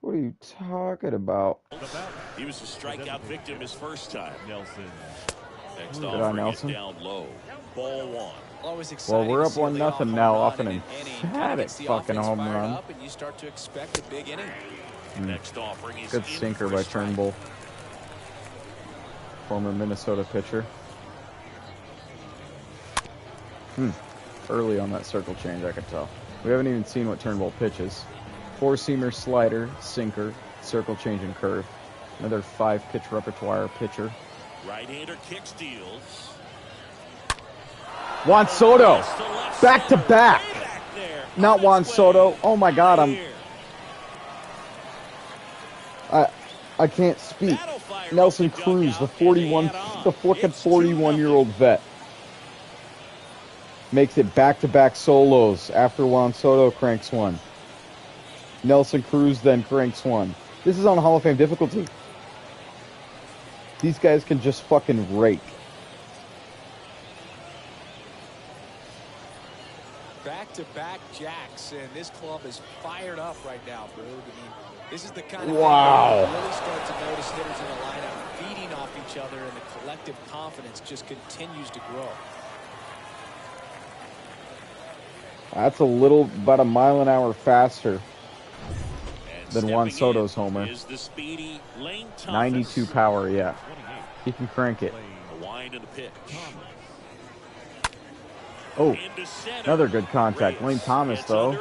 What are you talking about? He was a strikeout victim his first time. Nelson. Next offering is down low. Ball one. Well, we're up 1-0 now off an emphatic fucking home run. And you start to expect a big inning. Next offering is good sinker by Turnbull. Former Minnesota pitcher. Early on that circle change, I could tell. We haven't even seen what Turnbull pitches. Four-seamer, slider, sinker, circle change, and curve. Another 5-pitch repertoire pitcher. Right-hander kicks, deals. Juan Soto, back to back. Not Juan Soto. Oh my God, I can't speak. Nelson Cruz, the 41-year-old vet, makes it back-to-back solos after Juan Soto cranks one. Nelson Cruz then cranks one. This is on Hall of Fame difficulty. These guys can just fucking rake. Back-to-back jacks, and this club is fired up right now, bro. I mean, this is the kind of wow. thing you really start to notice hitters in the lineup feeding off each other, and the collective confidence just continues to grow. That's about a mile an hour faster than Juan Soto's homer. 92 power, yeah. He can crank it. A wind of the pitch. Oh, another good contact. Lane Thomas, though.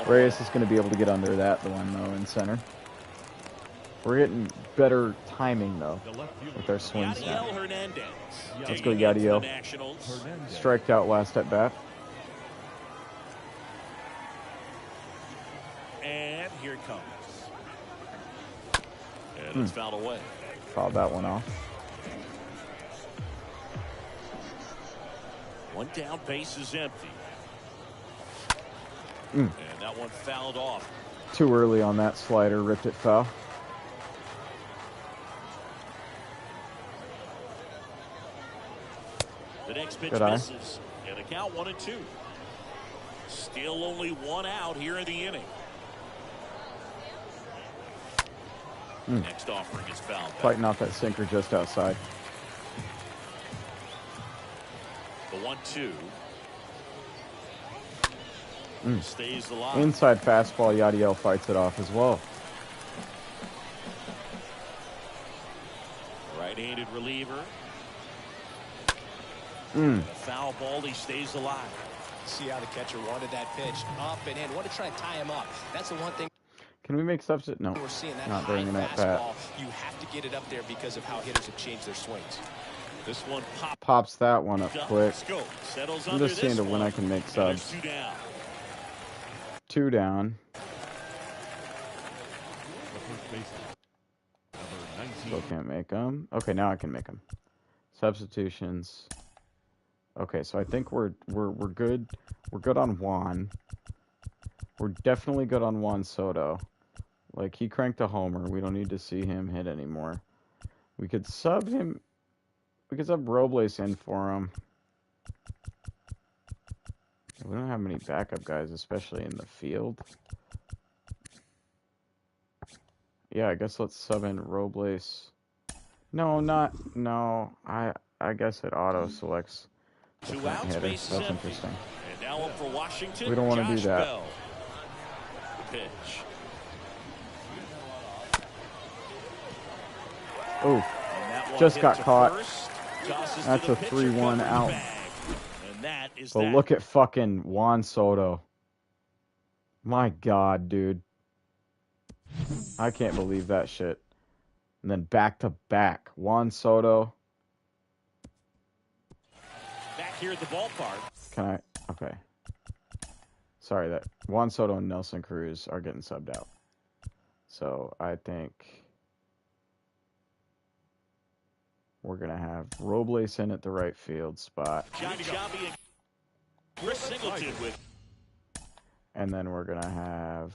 Reyes is going to be able to get under that one, though, in center. We're getting better timing, though, with our swings now. Let's go, Yadiel. Striked out last at bat. And here it comes. And it's fouled away. Fouled that one off. One down, base is empty. And that one fouled off. Too early on that slider, ripped it foul. The next pitch misses. And a count 1-2. Still only one out here in the inning. Next offering is fouled. Fighting off that sinker just outside. The 1-2. Stays alive. Inside fastball, Yadiel fights it off as well. Right-handed reliever. Foul ball, he stays alive. See how the catcher wanted that pitch up and in. Want to try and tie him up. That's the one thing. Can we make substitute? No, we're seeing that not during that bat. You have to get it up there because of how hitters have changed their swings. This one pops that one up quick. I'm just seeing to when I can make subs. Two down. Still can't make them. Okay, now I can make them. Substitutions. Okay, so I think we're good. We're good on Juan. We're definitely good on Juan Soto. Like, he cranked a homer. We don't need to see him hit anymore. We could sub him. We could sub Robles in for him. We don't have many backup guys, especially in the field. Yeah, I guess let's sub in Robles. No, I guess it auto selects the front hitter. That's interesting. And now up for Washington. We don't want to do that. Bell. The pitch. Oh, just got caught. That's a 3-1 out. But look at fucking Juan Soto. My God, dude. I can't believe that shit. And then back to back. Juan Soto. Back here at the ballpark. Can I? Okay. Sorry, that Juan Soto and Nelson Cruz are getting subbed out. So I think we're going to have Robles in at the right field spot. And then we're going to have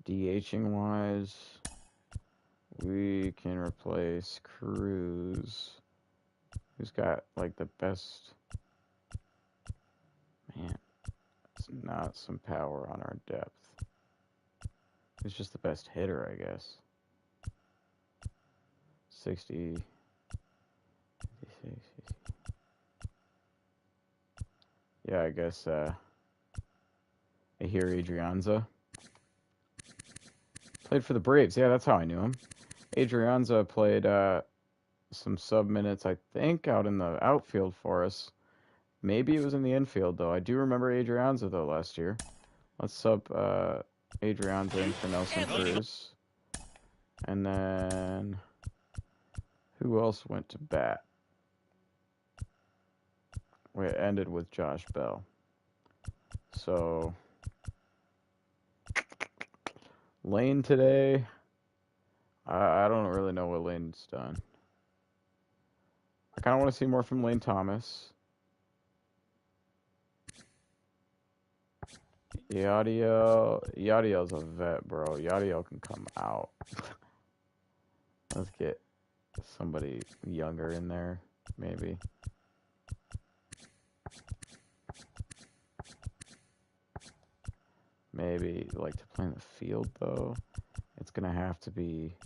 DHing wise, we can replace Cruz, who's got like the best, man, it's not some power on our depth. He's just the best hitter, I guess. 60. Yeah, I guess Ahir Adrianza. Played for the Braves. Yeah, that's how I knew him. Adrianza played some sub minutes, I think, out in the outfield for us. Maybe it was in the infield, though. I do remember Adrianza, though, last year. Let's sub Adrianza in for Nelson Cruz. And then who else went to bat? It ended with Josh Bell. So Lane today, I don't really know what Lane's done. I kind of want to see more from Lane Thomas. Yadiel's a vet, bro. Yadiel can come out. Let's get somebody younger in there, maybe. Maybe like to play in the field, though. It's going to have to be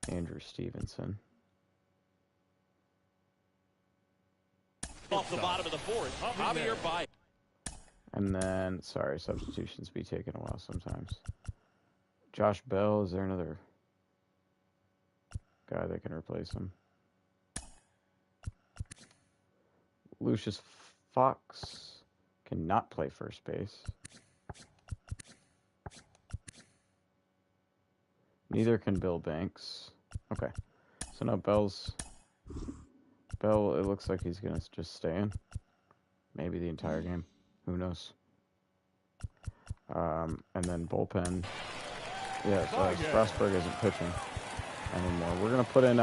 Andrew Stevenson. Off the bottom of the fourth, Javier Baez. And then, sorry, substitutions be taking a while sometimes. Josh Bell, is there another guy that can replace him? Lucius Fox cannot play first base. Neither can Bill Banks. Okay. So now Bell, it looks like he's going to just stay in. Maybe the entire game. Who knows? And then bullpen. Yeah, so Strasburg isn't pitching anymore. We're going to put in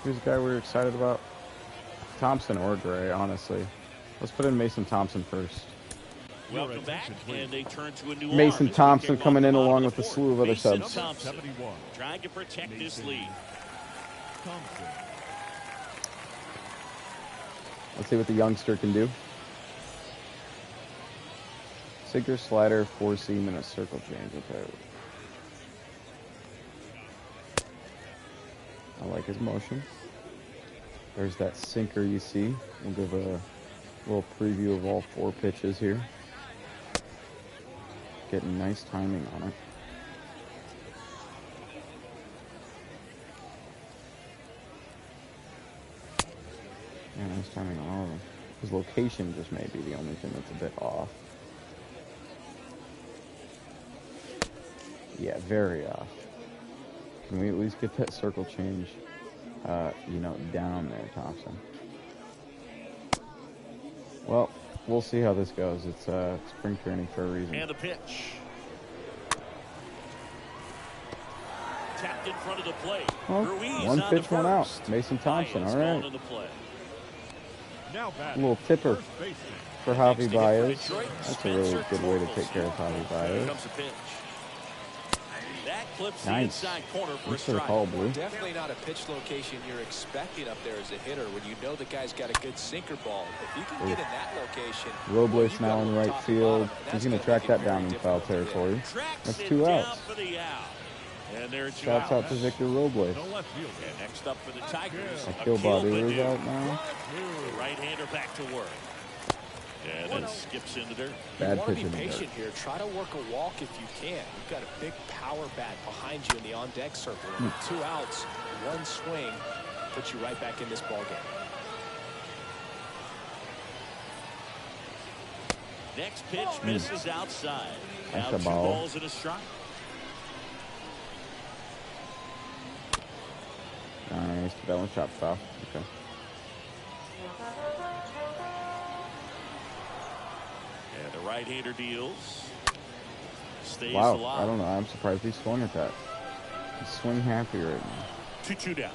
who's the guy we were excited about? Thompson or Gray, honestly. Let's put in Mason Thompson first. Welcome back, and they turn to a new Mason Thompson coming in along with a slew of other subs. Thompson, trying to protect this lead. Let's see what the youngster can do. Sinker, slider, 4-seam, and a circle change. Okay. I like his motion. There's that sinker you see. We'll give a little preview of all 4 pitches here. Getting nice timing on it. Yeah, nice timing on all of them. His location just may be the only thing that's a bit off. Yeah, very off. Can we at least get that circle change, down there, Thompson? Well, we'll see how this goes. It's spring training for a reason. And the pitch. Tapped in front of the plate. Well, one pitch, one out. Mason Thompson, all right. A little tipper for Javi Baez. That's a really good way to take care of Javi Baez. That clips the nice. inside corner for a Thanks for the strike. call, Blue. Definitely not a pitch location you're expecting up there as a hitter when you know the guy's got a good sinker ball. If you can get in that location, Robles now in right field. He's going to track that down in foul territory. That's 2 outs. For the out. And there are 2 Shouts outs. out to Victor Robles. And next up for the Tigers, Akil Badu's out now. The right-hander back to work. And then skips in the dirt. Bad you want pitch to in be the patient dirt. here. Try to work a walk if you can. You've got a big power bat behind you in the on-deck circle. 2 outs, 1 swing, puts you right back in this ball game. Next pitch misses outside. That's Now a 2 ball. balls and a strike. Nice. Balance shot foul. Okay. And the right-hander deals. Stays Wow. alive. I don't know. I'm surprised he swung at that. He's swing happy right now. 2-2 down.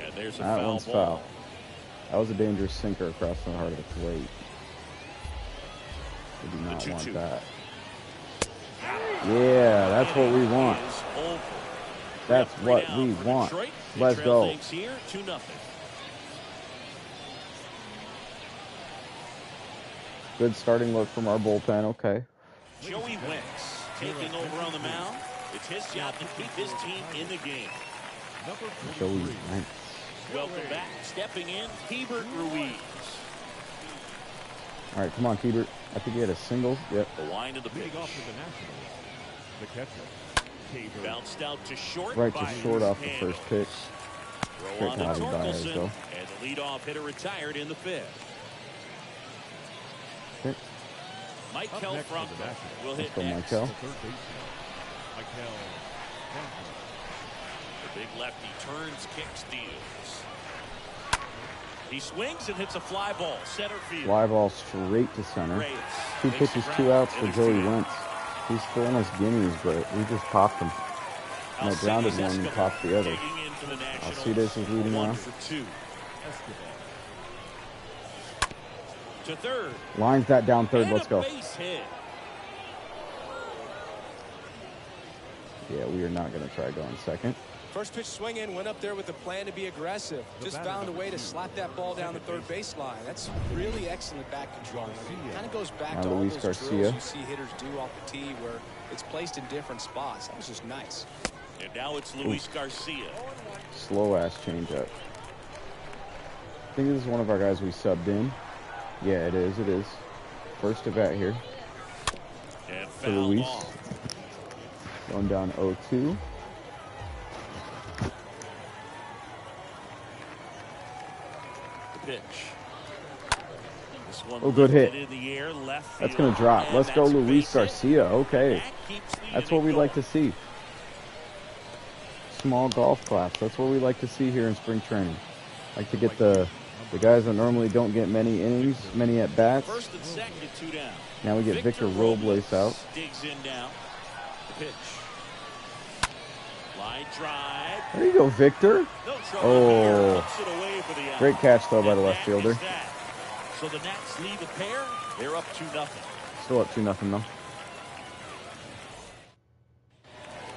And there's a That foul one's ball. foul. That was a dangerous sinker across the heart of the plate. We do not 2-2. want that. Yeah, that's what we want. Is over. That's Three what down we for want. Detroit. They Let's trail go. things here 2-0. Good starting look from our bullpen. Okay. Joey Wentz taking over on the mound. It's his job to keep his team in the game. Joey Wentz. Welcome back. Stepping in, Hebert Ruiz. All right, come on, Hebert. I think he had a single. Yep. The line of the pitch. Leading off for the Nationals, the catcher, Tabor. Bounced out to short. Right to by short off the Handel. first pitch. Throw Great on to Javi Baez, Torkelson, though. and the leadoff hitter retired in the 5th. Okay. Michael Up next for the Franco Nationals. will Let's hit go, next. Michael. The third baseman, Michael Franco. The big lefty turns, kicks, deals. He swings and hits a fly ball, center field. Fly ball straight to center. Reyes 2 makes pitches, the 2 grab outs for in the Joey field. Wentz. He's throwing us gimmies, but we just popped him. And I grounded Alcides one and Escobar popped the other. digging in for the Nationals. Alcides is leading 1 off. for 2. Escobar. To third. Lines that down third. And Let's a go. base hit. Yeah, we are not going to try going second. First pitch swing in, went up there with a plan to be aggressive. Just found a way to slap that ball down the third baseline. That's really excellent back control. Kind of goes back Now to all Luis those Garcia. drills you see hitters do off the tee where it's placed in different spots. That was just nice. And now it's Luis Garcia. Slow ass changeup. I think this is one of our guys we subbed in. Yeah, it is. It is. First at bat here And for foul Luis. ball. Going down 0-2. The pitch. This one Oh, good hit. lifted in the air, left That's field, going to drop. and Let's go, that's a Luis base hit. Garcia. Okay. That keeps the That's inning what we like to going. see. Small golf class. That's what we like to see here in spring training. Like to get the guys that normally don't get many innings, many at bats. First and second, 2 down. Now we get Victor Robles out. Digs in now. The pitch. Line drive. There you go, Victor. No trouble Oh. here. Puts it away for the out. Great catch though by And the left that fielder. is that. So the Nats lead the pair. They're up 2-0. Still up 2-0 though.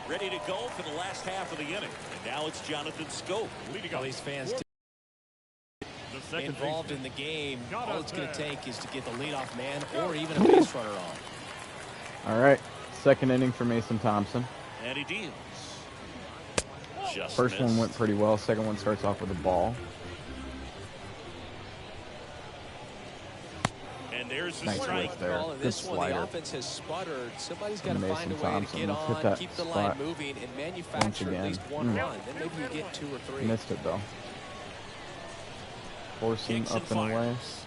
Ready to go for the last half of the inning. And now it's Jonathan Scope. Leading All off these fans the second involved in baseman, the game. Got All us it's going to there. take is to get the leadoff man or even a base runner on. All right. Second inning for Mason Thompson. And he deals. Just First one missed. went pretty well. Second one starts off with a ball. And there's the Nice strike. work there. Well, in Good this one, the slider. offense has sputtered. Somebody's got From to find a Mason way Thompson. to get Let's hit on, that keep the line spot moving, and once manufacture again. at least one run. Then maybe you get 2 or 3. Missed it though. Forcing Kicks up and and away. fires.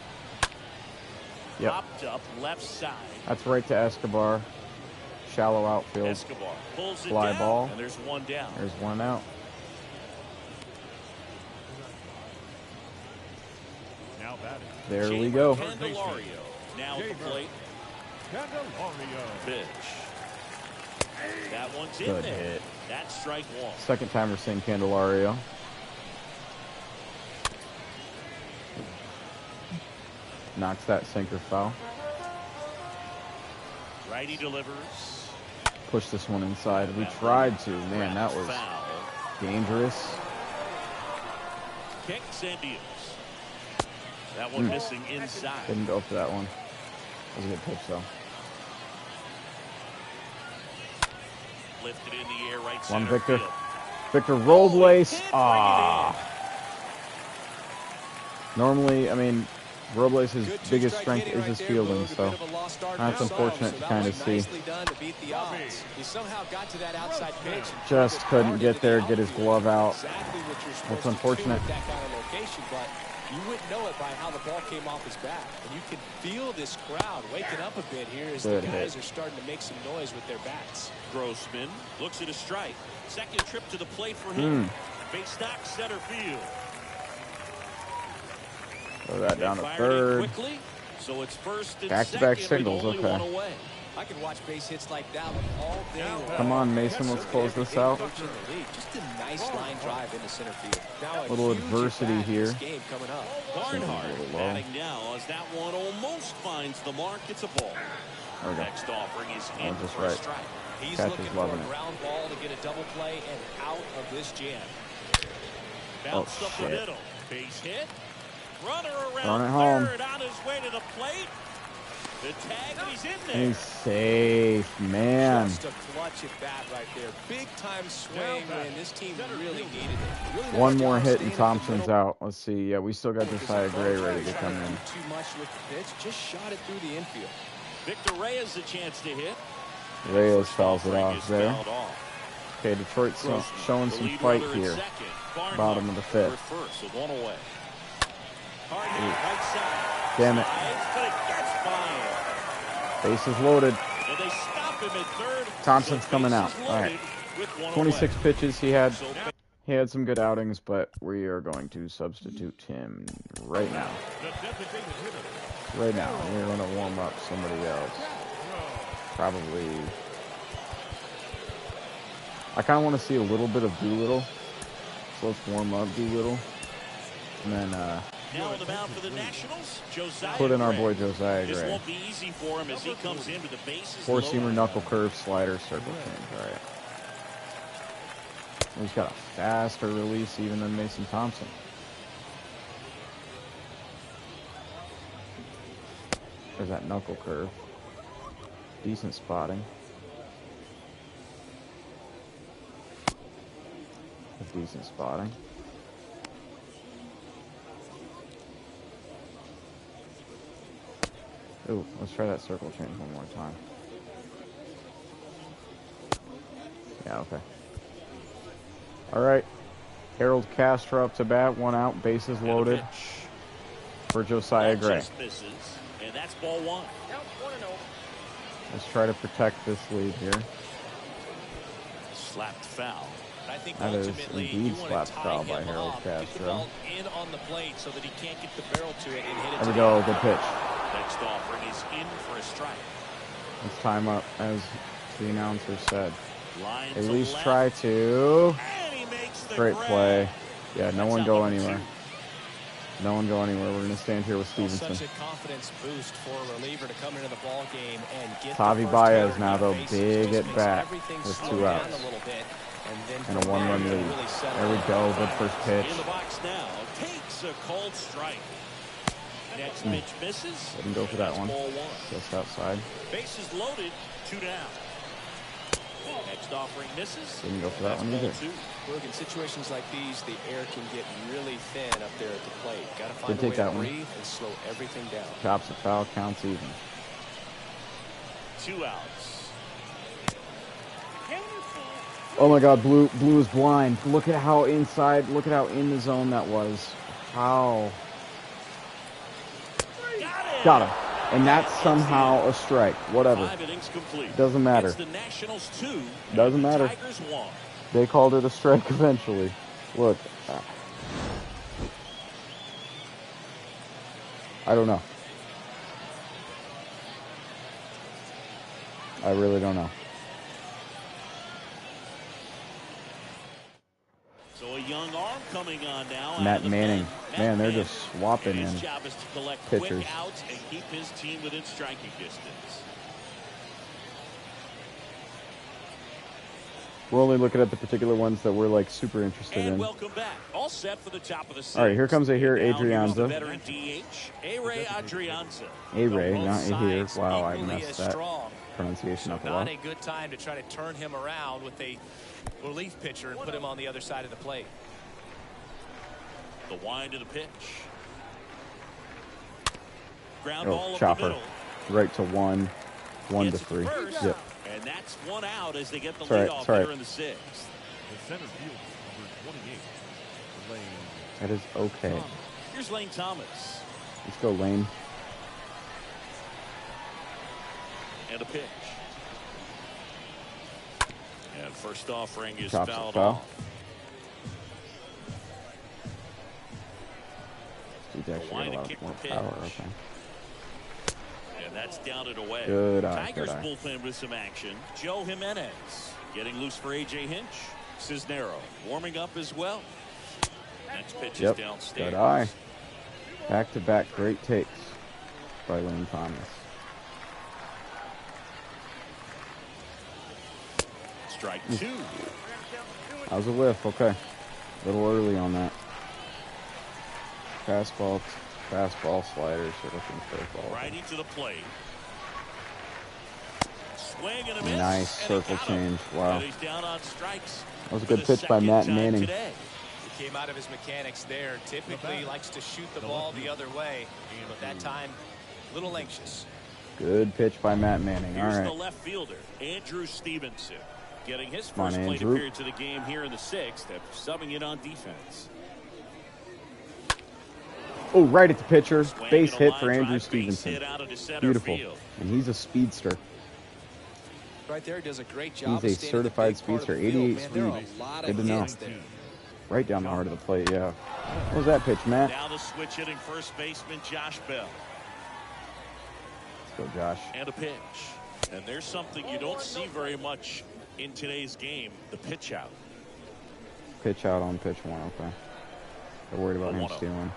Yep. Popped up left side. That's right to Escobar. Shallow outfield. Escobar pulls it Fly down, ball. and there's one down. There's one out. now batting. There we Chamber go. Candelario now at the plate. Candelario. Pitch. That one's in Good there. hit. That's strike 1. Second time we're seeing Candelario. Knocks that sinker foul. Righty delivers. push this one inside. We tried to. Man, that was dangerous. Kicks and deals. That one missing inside. Didn't go for that one. That was a good pitch, though. Lifted in the air, right One, center Victor. field. Victor rolled lace. Normally, I mean, Robles' biggest strength is his fielding, so that's unfortunate to kind of see. Just couldn't get there, get his glove out. That's unfortunate. You wouldn't know it by how the ball came off his bat. And you can feel this crowd waking up a bit here as the guys are starting to make some noise with their bats. Grossman looks at a strike. Second trip to the plate for him. Base knock center field. Throw that down to third. Quickly, so it's first and back-to-back singles, okay. I can watch base hits like that all day long. Come on, Mason, let's close this out. Just a nice line drive into center field. Now, little adversity here. Game coming up. Barnhart batting now as that one almost finds the mark. It's a ball. Next offering is in for a strike. He's looking for a ground ball to get a double play and out of this jam. Bounced up the middle. Base hit. Runner around third on his way to the plate. The tag, and he's in there. He's safe, man. Just a clutch at bat right there. Big time swing when this team really needed it. Really one more hit and Thompson's out. Let's see. Yeah, we still got Josiah Gray ready to come in. Too much with the pitch. Just shot it through the infield. Victor Reyes a chance to hit. Reyes fouls it off there. Okay, Detroit's showing some fight here. Bottom of the fifth. First, so one away. Right side. Damn it. Bases loaded. And they stop him at third. Thompson's coming out. All right. 26 pitches. He had some good outings, but we are going to substitute him right now. Right now. We're going to warm up somebody else. Probably. I kind of want to see a little bit of Doolittle. So let's warm up Doolittle. And then now on the mound for the Nationals, Josiah put in our Gray. boy Josiah Gray. This won't be easy for him as he comes in with the bases Four-seamer, knuckle curve, slider, circle change. All right. He's got a faster release even than Mason Thompson. There's that knuckle curve. Decent spotting. Decent spotting. Ooh, let's try that circle change one more time. Yeah, okay. All right. Harold Castro up to bat, one out, bases loaded for Josiah Gray. Misses, and that's ball one. Let's try to protect this lead here. Slapped foul. I think that is indeed slapped foul by Harold Castro. In on the plate so that he can't get the barrel to it and hit it. There we go, good pitch. Next offering is in for a strike. Let's time up, as the announcer said. Line At least try to. Great play. Yeah, no one go anywhere. No one go anywhere. We're going to stand here with Stevenson. Such a confidence boost for a reliever to come into the ball game and get Tavi Baez now, though, big at bat with 2 outs. And a 1-run lead. There we go. Good first pitch. In the box now. Takes a cold strike. Next pitch misses. Didn't go for that one. Just outside. Bases loaded. 2 down. Next offering misses. Didn't go for that one either. Look, in situations like these, the air can get really thin up there at the plate. Got to find a way to breathe and slow everything down. Chops a foul, counts even. 2 outs. Oh my God, Blue is blind. Look at how inside, look at how in the zone that was. How. Got him. And that's somehow a strike. Whatever. 5 innings complete. Doesn't matter. It's the Nationals 2. Doesn't matter. Tigers 1. They called it a strike eventually. Look. I don't know. I really don't know. So a young arm coming on now. Matt Manning. Man, they're just swapping in his job is to collect pitchers. Quick outs and keep his team within striking distance. We're only looking at the particular ones that we're like super interested in. Welcome back. All set for the top of the sixth. All right, here comes Adrianza. Veteran DH, A-Ray Adrianza. A-Ray, not A-here. Wow, I messed that pronunciation up a lot. Not a good time to try to turn him around with a relief pitcher and put him on the other side of the plate. The wind of the pitch. Ground ball chopper. Up the middle. Right to 1 to 3. Yep. And that's 1 out as they get the leadoff hitter in the 6th. The center field, number 28, Lane. That is okay. Here's Lane Thomas. Let's go, Lane. And a pitch. And first offering is Chops fouled foul. off. He's actually got a lot more power. Okay. And that's down and away. Good eye. Tigers bullpen with some action. Joe Jimenez getting loose for A.J. Hinch. Cisnero warming up as well. Next pitch is downstairs. Good eye. Back-to-back great takes by Lane Thomas. Strike 2. That was a whiff. Okay. A little early on that. Fastball, sliders, or looking curveball. Righty to the plate. Swing and a miss. Nice circle change. Wow. And he's down on strikes. That was a good pitch by Matt Manning. Today. He came out of his mechanics there. Typically likes to shoot the ball the other way, but that time a little anxious. Good pitch by Matt Manning. Here's all right. the left fielder, Andrew Stevenson, getting his first plate appearance of the game here in the 6th after subbing in on defense. Oh, right at the pitcher. Base hit for Andrew Stevenson. Beautiful. And he's a speedster. Right there, does a great job. He's a certified speedster. 88 speed. Good to know. Right down the heart of the plate, yeah. What was that pitch, Matt? Now the switch hitting first baseman Josh Bell. Let's go, Josh. And a pitch. And there's something you don't see very much in today's game, the pitch out. Pitch out on pitch 1, okay. They're worried about him stealing.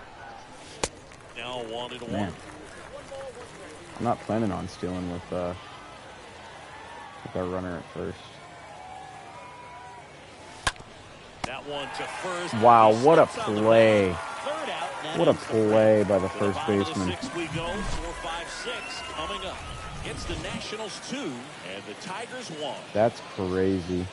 Now 1-1. Man. I'm not planning on stealing with our runner at first. That one to first. Wow, what a play. What a play by the first baseman. We go 4-5-6 coming up. It's the Nationals 2 and the Tigers 1. That's crazy.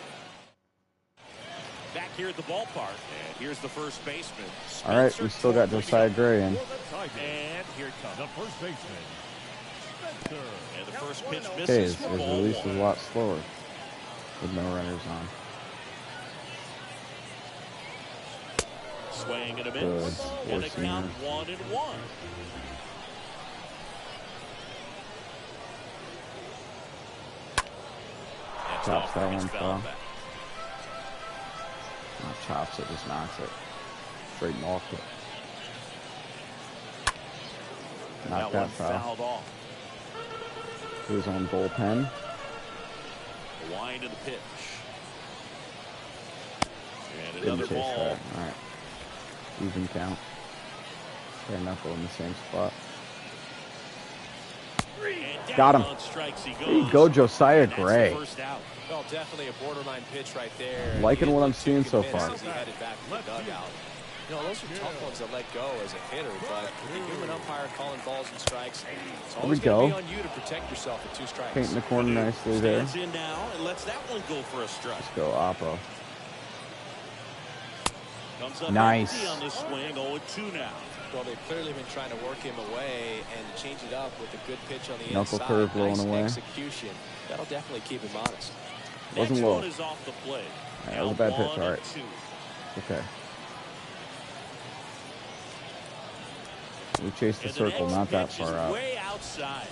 Back here at the ballpark, and here's the first baseman. All right, we still got Josiah Gray in. And here it comes. The first baseman. And the first pitch misses. Okay, his release is a lot slower with no runners on. Swing and a miss. And a count 1-1. Chops that one foul. Not chops it, just knocks it. Straight and off it. Knock that foul. His own bullpen. The wind of the pitch. And Didn't another chase ball. that. All right. Even count. Fair knuckle in the same spot. Got him. There you go, Josiah Gray. Well, definitely a borderline pitch right there. Liking what I'm seeing so far. He headed back to the dugout. You know, those are tough ones to let go as a hitter, but with the human umpire calling balls and strikes, it's always going to be on you to protect yourself with 2 strikes. Painting the corner nicely there. Stands in now and lets that one go for a strike. Let's go, Oppo. Comes up nice. On this swing, 0-2 now. Well, they've clearly been trying to work him away and change it up with a good pitch on the knuckle inside. curve rolling away. Execution. That'll definitely keep him honest. Wasn't Next low. one is off the plate. Right, that was a bad pitch. All right. Okay. We chased the circle, not that far out. Way outside.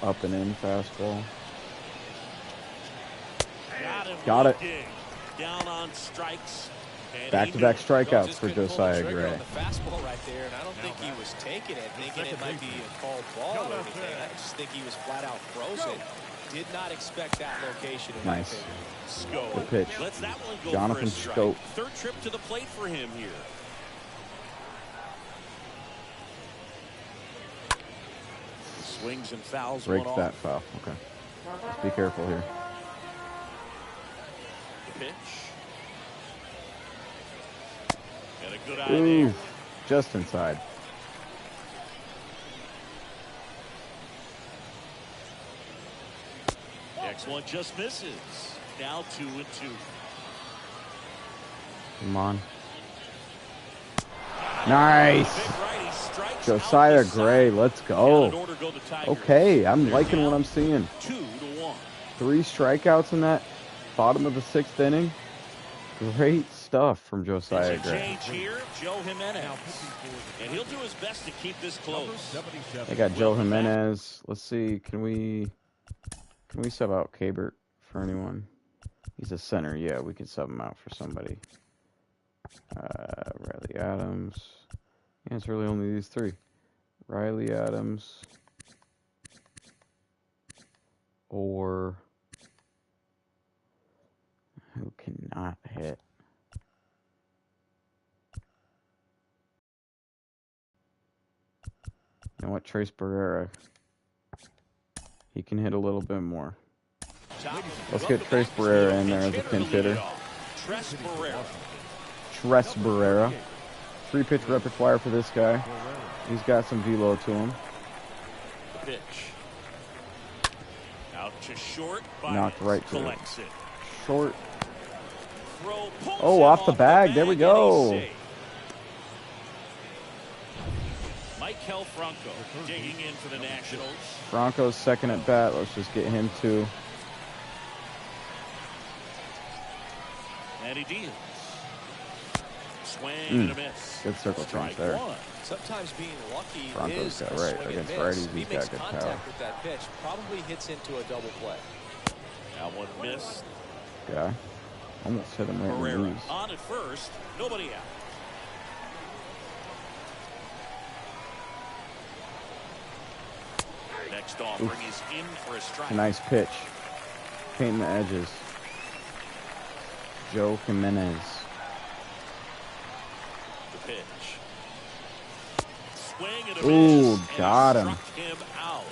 Up and in fastball. Got it. Down on strikes. Back-to-back strikeouts for Josiah Gray. On the fastball right there, and I don't think he was taking it, thinking it might be a called ball or anything. I just think he was flat out frozen. Did not expect that location. Nice. Scope. Good pitch. Lets that one go Jonathan for a Scope. Third trip to the plate for him here. Swings and fouls. Breaks that foul. Okay. Be careful here. pitch. Got a good eye there. Just inside. Next one just misses. Now 2-2. Come on. Nice. Josiah Gray, let's go. Okay, I'm liking what I'm seeing. 2-1. 3 strikeouts in that bottom of the 6th inning. Great stuff from Josiah Gray. Change here, Joe Jimenez. And he'll do his best to keep this close. They got Joe Jimenez. Let's see, can we sub out Kabert for anyone? He's a center. Yeah, we can sub him out for somebody. Riley Adams. Yeah, it's really only these 3. Riley Adams. Or who cannot hit? You know what? Trace Barrera. He can hit a little bit more. Let's get Trace Barrera in there as a pinch hitter. Tres Barrera. 3-pitch repertoire for this guy. He's got some velo to him. Pitch. Out to short. Knocked right to it. Short. Throw, oh, off the bag. There we go. Michael Franco digging in for the Nationals. Franco's second at bat. Let's just get him too. And he deals. Swing and a miss. Good circle change there. Sometimes being lucky Franco's got right against righties. He's got good power. With that pitch, probably hits into a double play. Now one missed. Guy almost hit him right in the knees. On at first, nobody out. Next offering is in for a strike. A nice pitch. Painting the edges. Joe Jimenez. The pitch. Swing and a ooh, miss, got him. Him out.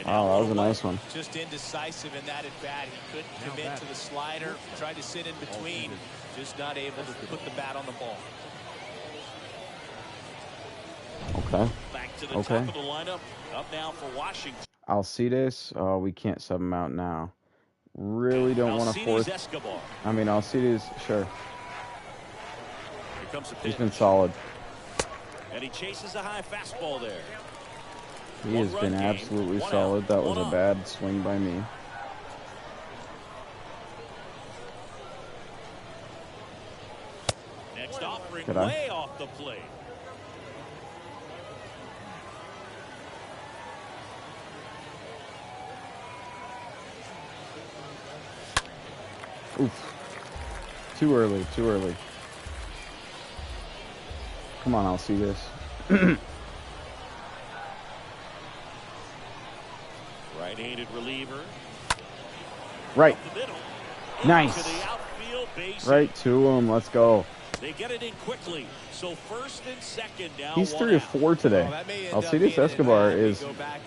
Wow, that was a nice one. Just indecisive in that at bat. He couldn't commit to the slider. Tried to sit in between. Just not able to put the bat on the ball. Okay. Back to the top of the lineup. Up now for Washington. Alcides, we can't sub him out now. Really don't want to force. Escobar. I mean, Alcides, sure. Here comes the pitch. He's been solid. And he chases a high fastball there. He has been absolutely solid. That was a bad swing by me. Next offering way off the plate. Oof. Too early, too early. Come on, I'll see this. Right-handed reliever. Right. Middle, nice. Right to him. Let's go. They get it in quickly. So first and second now. He's 3 of 4 today. Alcides Escobar is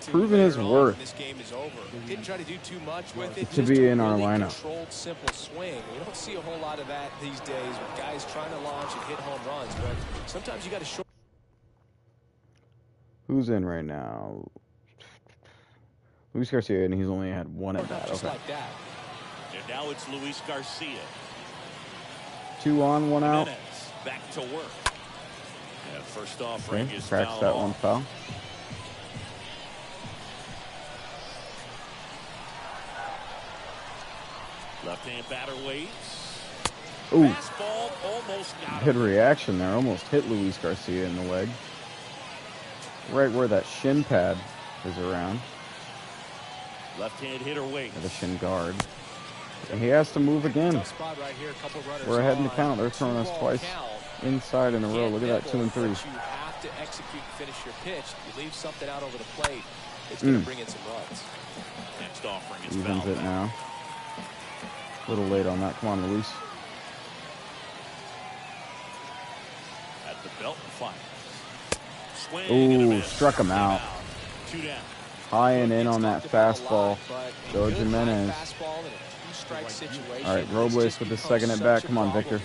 proving his worth. This game is over. Didn't try to do too much with it. To be in our lineup. Controlled, simple swing. We don't see a whole lot of that these days with guys trying to launch and hit home runs. But sometimes you got to short. Who's in right now? Luis Garcia, and he's only had 1 at bat. Just like that. And now it's Luis Garcia. 2 on, 1 out. Back to work. And first offering is cracks that one foul. Left-hand batter waits. Ooh. Fastball almost got Good reaction there. Almost hit Luis Garcia in the leg. Right where that shin pad is around. Left-hand hitter waits. The shin guard. And he has to move again. We're ahead in the count. They're throwing us twice inside in a row. Look at that, 2 and 3. You have to execute and finish your pitch. You leave something out over the plate, it's going to bring in some runs. Next offering is evens it now. A little late on that. Come on, Luis. At the belt and fire. Swing. Ooh, struck him out. 2 down. High and in on that fastball. Joe Jimenez. strike situation. All right, Robles with the second at bat. Come on, Victor.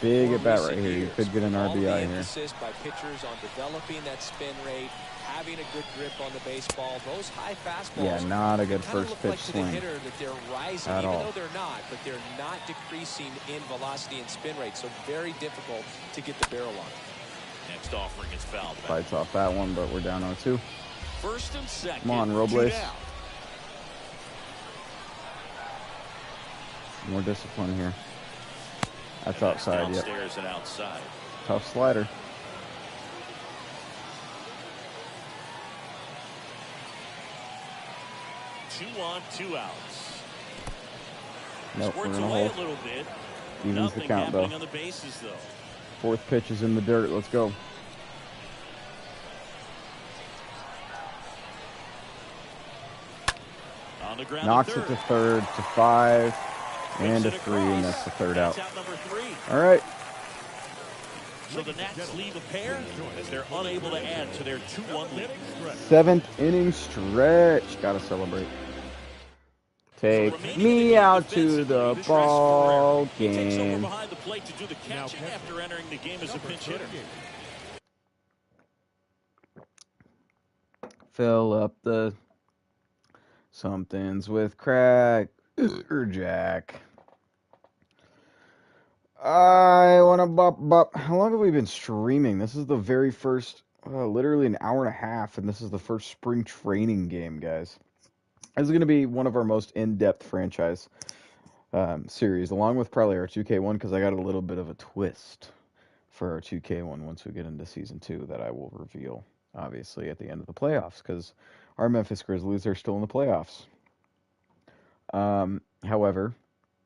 Big at bat right here. You could get an RBI here. Emphasis by pitchers on developing that spin rate, having a good grip on the baseball. Those high fastballs. Yeah, not a good first pitch swing hitter that they're rising, at even all. though they're not, but they're not decreasing in velocity and spin rate. So very difficult to get the barrel on. Next offering is fouled. Bites off that one, but we're down 0-2. First and second. Come on, Robles. More discipline here. That's outside, yep. Downstairs and outside. Tough slider. Two on, 2 outs. Nope, we're Squirts gonna away hold. a little bit. Evens the count, though. On the bases, though. Fourth pitch is in the dirt. Let's go. On the ground. Knocks it to third, to 5, and to 3, and that's the third out. Number 3. All right. So the Nats leave a pair as they're unable to add to their 2-1 lead. 7th inning stretch. Gotta celebrate. Take me out to the ball game. He takes over behind the plate to do the catching after entering the game as a pinch hitter. Fill up the somethings with crack or Jack. I want to bop. How long have we been streaming? This is the very first, literally an hour and a half, and this is the first spring training game, guys. This is going to be one of our most in-depth franchise series, along with probably our 2K1, because I got a little bit of a twist for our 2K1 once we get into Season 2 that I will reveal, obviously, at the end of the playoffs, because our Memphis Grizzlies are still in the playoffs. However,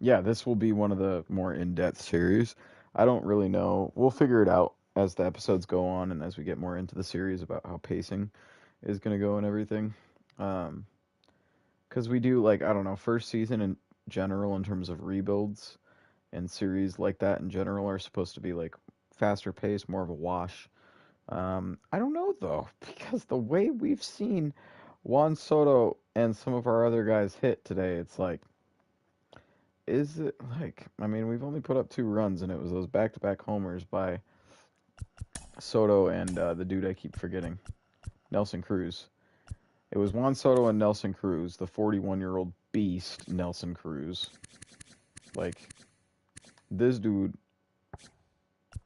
yeah, this will be one of the more in-depth series. I don't really know. We'll figure it out as the episodes go on and as we get more into the series about how pacing is going to go and everything. Because we do, like, I don't know, first season in general in terms of rebuilds and series like that in general are supposed to be, like, faster pace, more of a wash. I don't know, though, because the way we've seen Juan Soto and some of our other guys hit today, it's like, is it like, I mean, we've only put up 2 runs, and it was those back-to-back homers by Soto and the dude I keep forgetting, Nelson Cruz. It was Juan Soto and Nelson Cruz, the 41-year-old beast, Nelson Cruz. Like, this dude,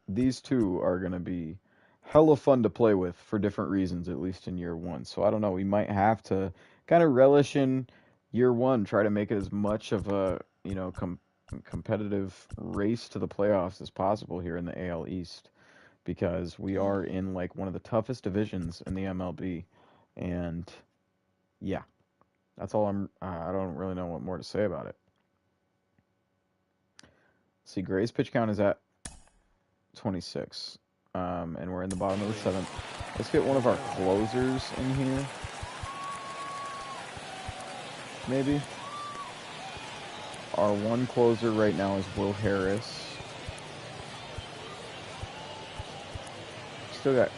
these two are going to be hella fun to play with for different reasons, at least in year 1. So I don't know, we might have to kind of relish in year 1, try to make it as much of a, you know, competitive race to the playoffs as possible here in the AL East, because we are in, like, one of the toughest divisions in the MLB, and yeah, that's all I don't really know what more to say about it. See, Gray's pitch count is at 26, and we're in the bottom of the 7th. Let's get one of our closers in here, maybe. Our one closer right now is Will Harris. Still got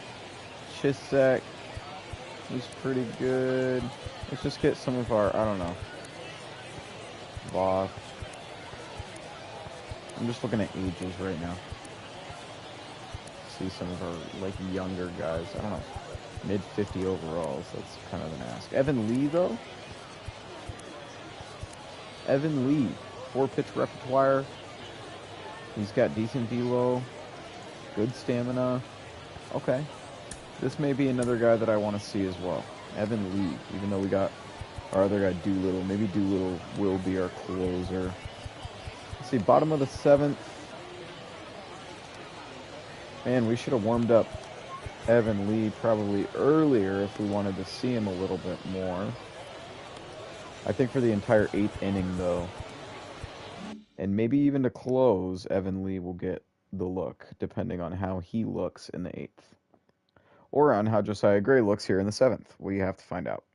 Chisek, who's pretty good. Let's just get some of our, I don't know, Voth. I'm just looking at ages right now. See some of our, like, younger guys. I don't know, mid-50 overalls. That's kind of an ask. Evan Lee, though. Evan Lee, 4-pitch repertoire. He's got decent velo, good stamina. Okay. This may be another guy that I want to see as well. Evan Lee, even though we got our other guy Doolittle. Maybe Doolittle will be our closer. Let's see, bottom of the 7th. Man, we should have warmed up Evan Lee probably earlier if we wanted to see him a little bit more. I think for the entire 8th inning, though, and maybe even to close, Evan Lee will get the look, depending on how he looks in the 8th. Or on how Josiah Gray looks here in the 7th. We have to find out.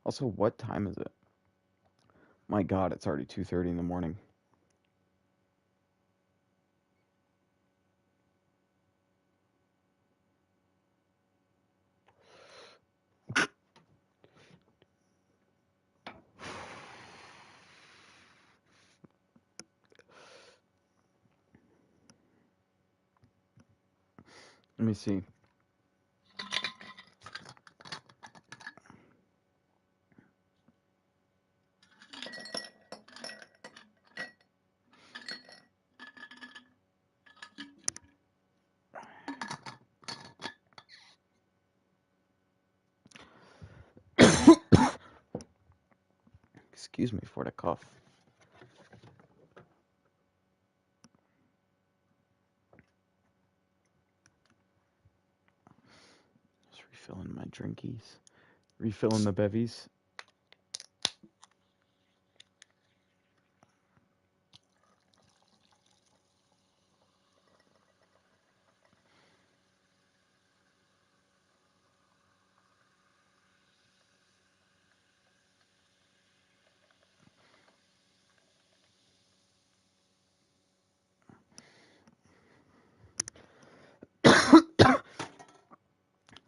Also, what time is it? My God, it's already 2:30 in the morning. Let me see. Excuse me for the cough. Just refilling my drinkies. Refilling the bevies.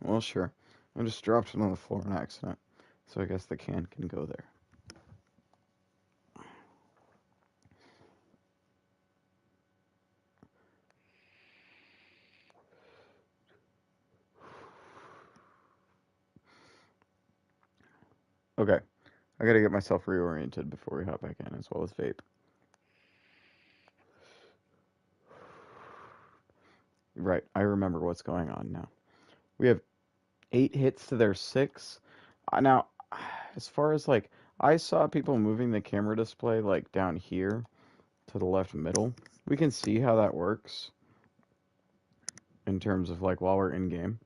Well, sure. I just dropped it on the floor on accident. So I guess the can go there. Okay. I gotta get myself reoriented before we hop back in, as well as vape. Right. I remember what's going on now. We have 8 hits to their 6. Now, as far as, like, I saw people moving the camera display, like, down here to the left middle. We can see how that works in terms of, like, while we're in game.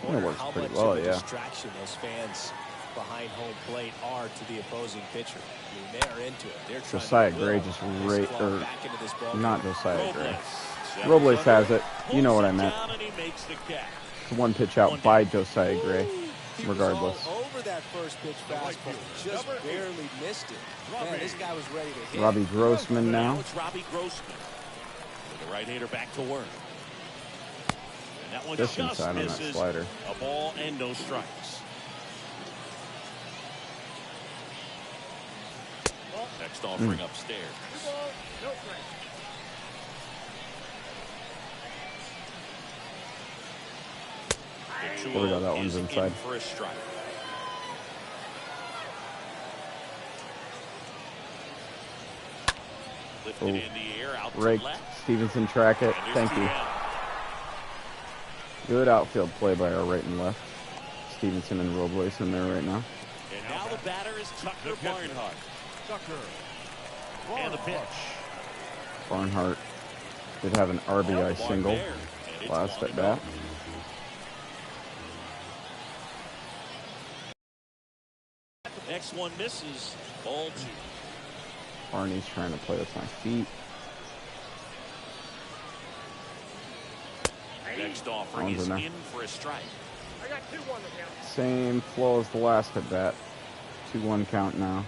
It works pretty well, yeah. Distraction those fans behind home plate are to the opposing pitcher. I mean, they're into it. They're trying Josiah Gray just not Josiah Gray. Robles has it. You know what I meant. It's one pitch out by Josiah Gray, regardless. Over that first pitch fastball, just barely missed it. Man, this guy was ready to hit. Robbie Grossman now. It's Robbie Grossman. With the right-hander back to work. And that one just misses inside on that slider. A ball and no strikes. Next offering upstairs. There we go, that one's inside. For a strike. Lifted in the air, out Rake. Stevenson track it. Thank you. Good outfield play by our right and left. Stevenson and Robles in there right now. And now the batter is Tucker Barnhart. And the pitch. Barnhart did have an RBI single last at bat. Next one misses. Ball 2. Barney's trying to play with my feet. Next offering is in for a strike. I got 2-1 count. Same flow as the last at bat. 2-1 count now.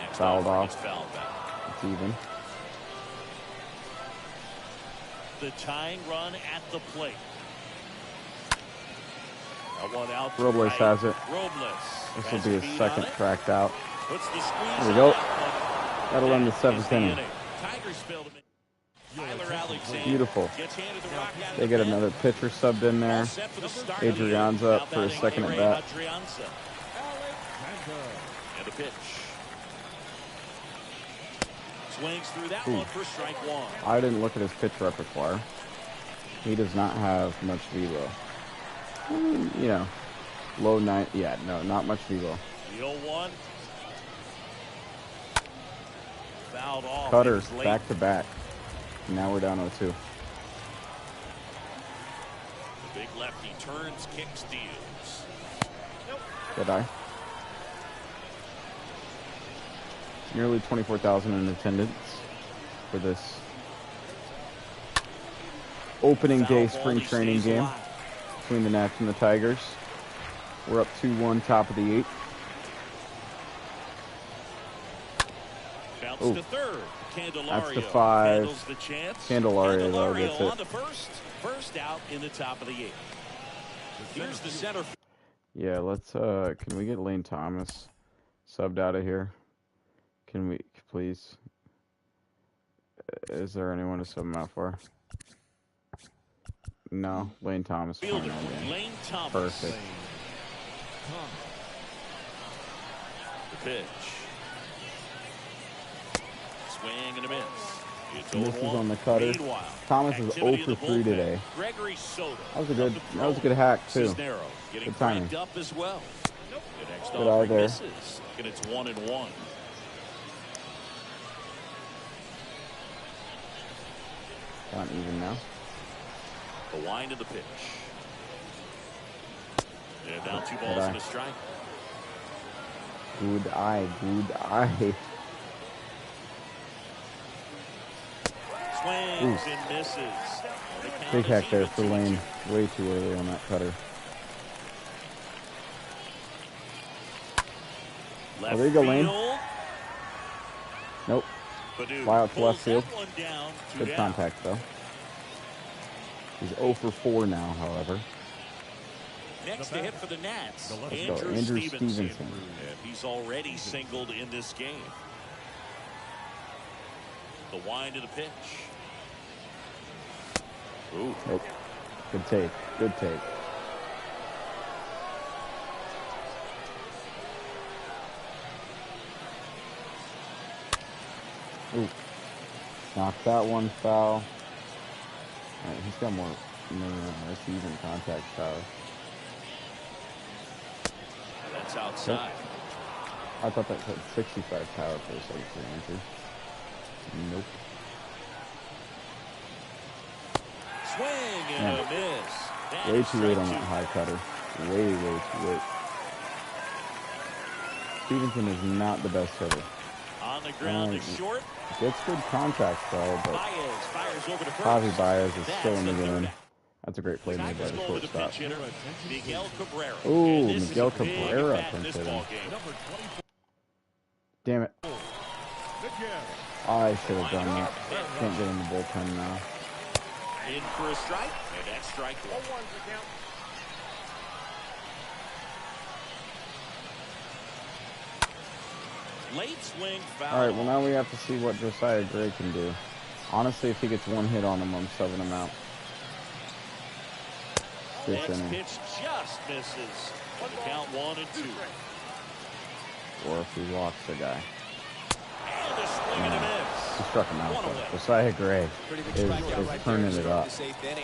Next fouled off. It's even. The tying run at the plate. One out. Robles has it. This will be his second tracked out. There we go. That'll end the 7th inning. Beautiful. They get another pitcher subbed in there. Adrian's up for his second at bat. And a pitch. Swings through that one for strike 1. I didn't look at his pitch repertoire. He does not have much velo. You know, low 9. Yeah, no, not much velo. The 0-1. Fouled off. Cutters back to back. Now we're down 0-2. The big lefty turns, kicks, steals. Good eye. Nearly 24,000 in attendance for this opening day spring training game between the Nats and the Tigers. We're up 2-1, top of the 8th. Bounce to third. That's the 5. Candelario, though, gets it. On to first out in the top of the 8th. Here's the center. Yeah, let's, can we get Lane Thomas subbed out of here? Can we, please? Is there anyone to sub him out for? No, Lane Thomas. Lane Thomas. Perfect. The pitch. Swing and a miss. This is on the cutter. Thomas is 0 for 3 today. Gregory Soto. That was a good hack too. Good timing. Up as well. Get out of there. And it's 1-1. Not even now. The wind of the pitch. And down 2 balls and a strike. Good eye, good eye. Swings and misses. Big hack there for Lane. Way too early on that cutter. Oh, there you go, Lane. Nope. Fly out to left field. Good contact, though. He's 0 for 4 now, however. Next to hit for the Nats, Andrew Stevenson. And he's already singled in this game. The wind of the pitch. Ooh. Nope. Good take. Good take. Ooh. Knocked that one foul. Right, he's got more receiving contact power. That's outside. I thought that had 65 power for a second for Andrew. Nope. Swing and a miss. Way too late on that high cutter. Way too late. Stevenson is not the best hitter. On the ground is short. Gets good contact though, but fires over to first. Javi Baez is still in the game. That's a great play made by the shortstop. Ooh, Miguel Cabrera punched it in. Damn it. I should have done that. Can't get in the bullpen now. In for a strike, and that's strike 1. Late swing foul. All right, well now we have to see what Josiah Gray can do. Honestly, if he gets one hit on him, I'm subbing him out. Next pitch just misses. On the count 1-2. Or if he walks the guy. And a swing and a miss. He struck him out. Josiah Gray is turning it up. Down 1,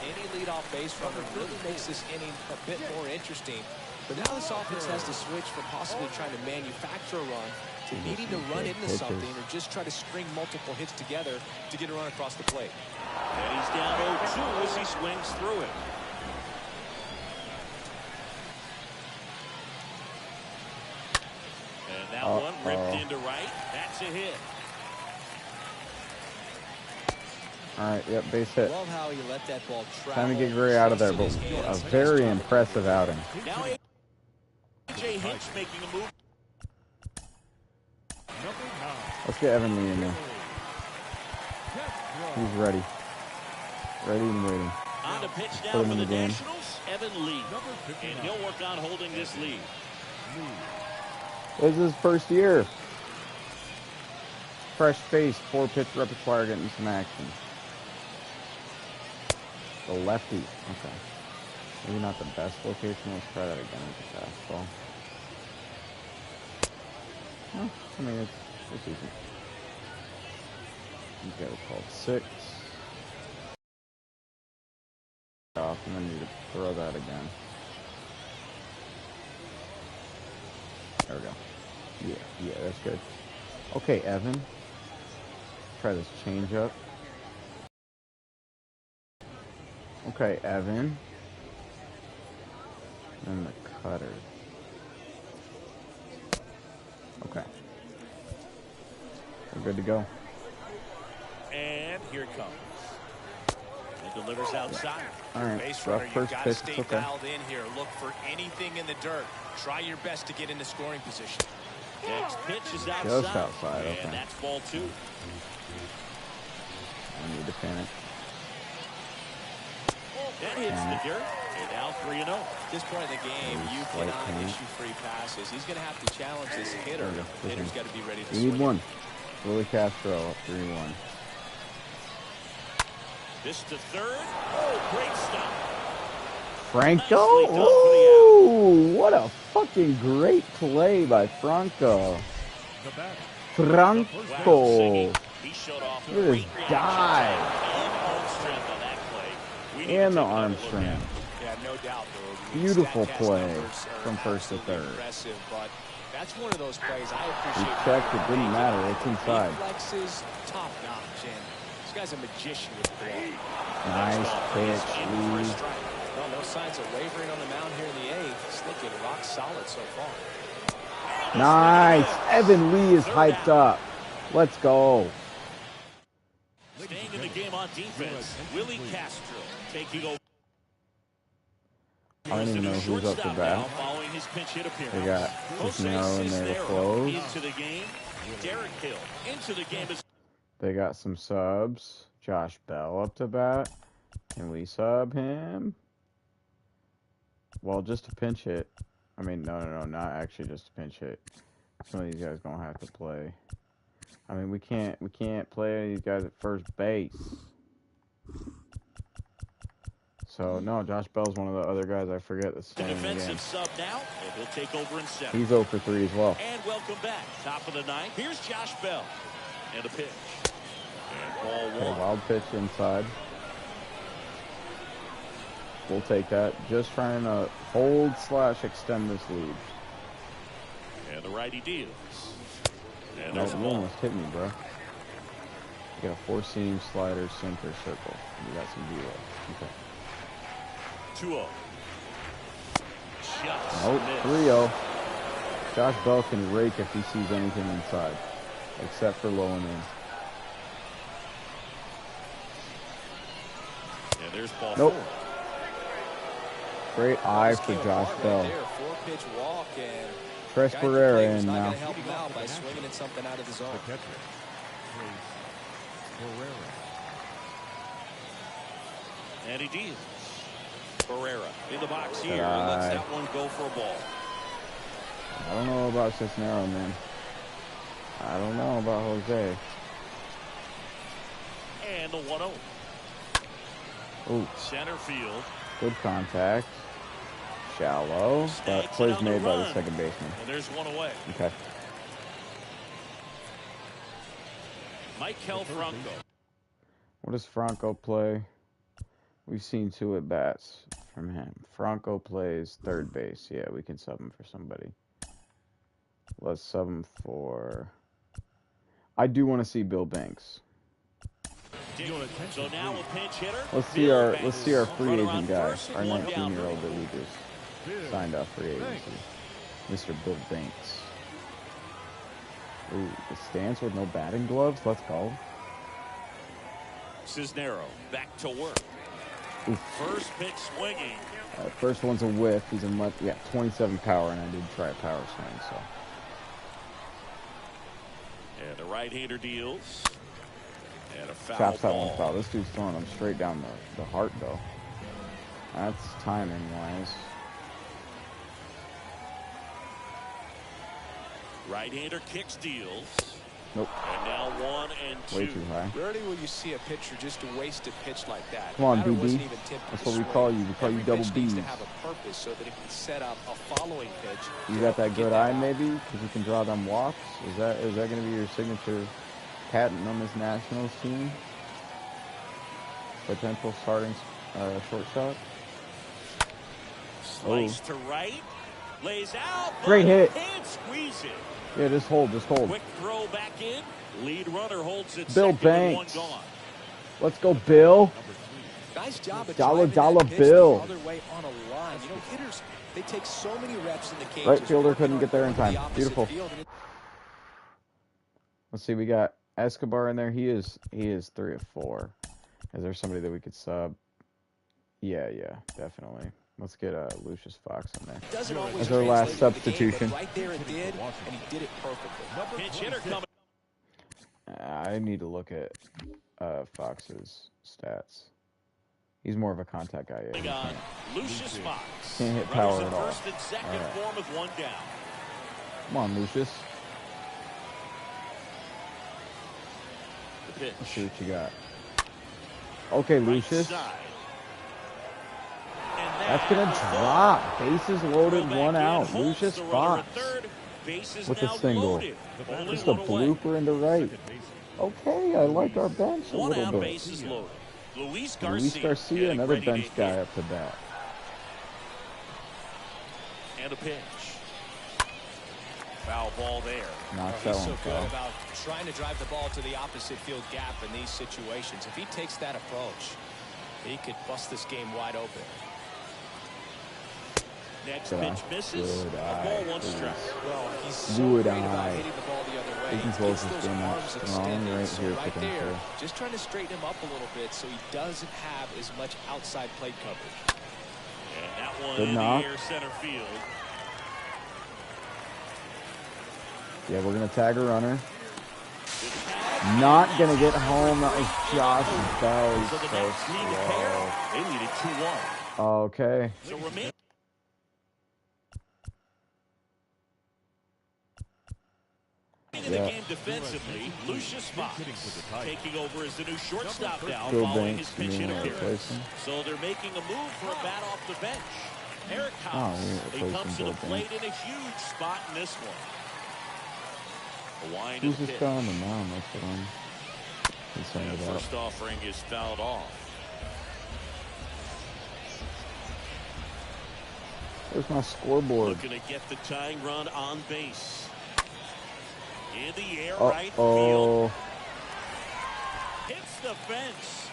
any leadoff base runner really makes this inning a bit more interesting. But now this offense has to switch from possibly trying to manufacture a run to needing to run into something or just try to string multiple hits together to get a run across the plate. And he's down 0-2 as he swings through it. And that one ripped into right. That's a hit. All right, yep, base hit. Love how he let that ball travel. Time to get Gray out of there, but a very impressive outing. Now A.J. Hinch making a move. Let's get Evan Lee in there. He's ready. Ready and waiting. On to pitch now for the Nationals, Evan Lee. And he'll work on holding this lead. This is his first year. Fresh face, 4-pitch repertoire, getting some action. The lefty. Okay. Maybe not the best location. Let's try that again with the fastball. Well, I mean, it's easy. You got it called 6. Off, and then you to throw that again. There we go. Yeah, that's good. Okay, Evan. Try this changeup. Okay, Evan. And the cutter. Okay. We're good to go. And here it comes. Delivers outside. All right. Base runner, you've got to stay dialed in here. Look for anything in the dirt. Try your best to get into scoring position. Next pitch is outside. Just outside. Okay. And that's ball 2. I need to panic. That hits the dirt. And now 3-0. At this point in the game, you cannot issue free passes. He's going to have to challenge this hitter. The hitter's got to be ready to swing. We need one. Willie Castro up 3-1. This to third. Oh, great stop. Franco? Oh, what a fucking great play by Franco. Franco. He showed off look at his dive. And the arm strength. Yeah, no doubt. Beautiful play from first to third. But that's one of those plays I appreciate. He checked, it didn't matter. It's inside. Reflexes, top notch, and this guy's a magician with the ball. Nice pitch, Lee. Well, no signs of wavering on the mound here in the 8th. It's looking rock solid so far. Nice. Evan Lee is hyped up. Let's go. Staying in the game on defense, Willie Castro taking over. I don't even know who's up to bat. They got Cisnero in there to close. They got some subs. Josh Bell up to bat. Can we sub him? Well, just to pinch hit. I mean, no, not actually just to pinch hit. Some of these guys gonna have to play. I mean, we can't play any of these guys at first base. So no, Josh Bell's one of the other guys I forget that's staying in the game. Sub now, and he'll take over in center. He's 0 for 3 as well. And welcome back, top of the 9th. Here's Josh Bell, and a pitch. And ball 1. Okay, wild pitch inside. We'll take that. Just trying to hold/extend this lead. And the righty deals. And no, you almost hit me, bro. You got a 4-seam slider, sinker, circle. You got some velo. Okay. 2-0. Nope, 3-0. Josh Bell can rake if he sees anything inside, except for low and in. And there's ball 4. Great eye for Josh Bell. 4-pitch walk and Tres Barrera in now. Help him out by swinging at something out of the zone. And he deals. Barrera in the box here and lets that one go for a ball. I don't know about Cisnero, man. I don't know about Jose. And the 1-0. Ooh. Center field. Good contact. Shallow. That play's made by the second baseman. And there's one away. Okay. Michael Franco. What does Franco play? We've seen 2 at-bats from him. Franco plays third base. Yeah, we can sub him for somebody. Let's sub him for... I do want to see Bill Banks. So now a pinch hitter. Let's see our free agent guy, our 19-year-old that we just signed off free agency, Mr. Bill Banks. Ooh, the stance with no batting gloves. Let's go. Cisnero back to work. Oof. First pitch swinging. First one's a whiff. He's a 27 power, and I did try a power swing. So. And the right-hander deals. And a foul Chops that ball. one foul. This dude's throwing him straight down the heart, though. That's timing-wise. Right-hander kicks, deals. Nope. And now 1 and 2. Way too high. Rarely will you see a pitcher just waste a pitch like that. Come on, BB. That's what we call you. We call you double B's. To have a purpose so that it can set up a following pitch. You got that good eye, maybe, because you can draw them walks. Is that going to be your signature patent on this Nationals team? Potential starting shortstop. Slice to right. Lays out. Great hit. Can't squeeze it. Yeah, just hold. Quick throw back in. Lead runner holds it. Bill second Banks. And 1 gone. Let's go, Bill. Nice job at Dollar driving that Bill. pitch the other way on a line. You know, hitters, they take so many reps in the cage. Right fielder couldn't get there in time. Beautiful. Let's see. We got Escobar in there. He is 3 of 4. Is there somebody that we could sub? Yeah, definitely. Let's get Lucius Fox in there. Doesn't always That's our last substitution. Game, right there it did, and he did it perfectly. Pinch hitter coming. I need to look at Fox's stats. He's more of a contact guy. Yeah, Lucius Fox can't hit power at all. First and second form with one down. Come on, Lucius. The pitch. Let's see what you got. Okay, Lucius. That's going to drop. Bases loaded, one out. Lucius Fox with a single. Just a blooper in the right. Okay, I like our bench a little bit. Luis Garcia, another bench guy up to bat. And a pitch. Foul ball there. Not He's so good about trying to drive the ball to the opposite field gap in these situations. If he takes that approach, he could bust this game wide open. Next pitch misses. A ball, one strike. Well, he's so great about hitting the ball the other way. He can close this game out strong right here. Right there, just trying to straighten him up a little bit so he doesn't have as much outside plate coverage. And that one good in knock. The air center field. Yeah, we're going to tag a runner. Not going to get home. That was Josh's bell. He's so slow. They needed 2-1. Okay. So remain. In the game defensively, Lucius Fox taking over as the new shortstop now following his pinch hit appearance. So they're making a move for a bat off the bench. Eric House, he comes to the plate in a huge spot in this one. Who's this guy on the mound? That's what I'm concerned about. First offering is fouled off. Where's my scoreboard? Looking to get the tying run on base. In the air, right field. Hits the fence.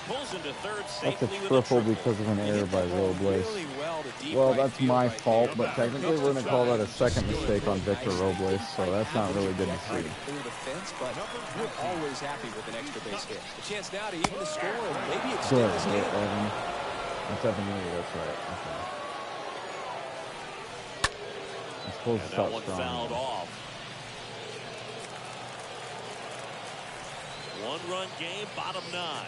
Pulls into third safely. That's a triple because of an error by Robles. Well, that's my fault, but technically we're going to call that a second mistake on Victor Robles, so that's not really good to see. But we're always happy with an extra base hit. A chance now to even the score and maybe Good. extend this game. That's Evan Lee, that's right. Okay. Let's close this out strong. Fouled off. One-run game, bottom 9.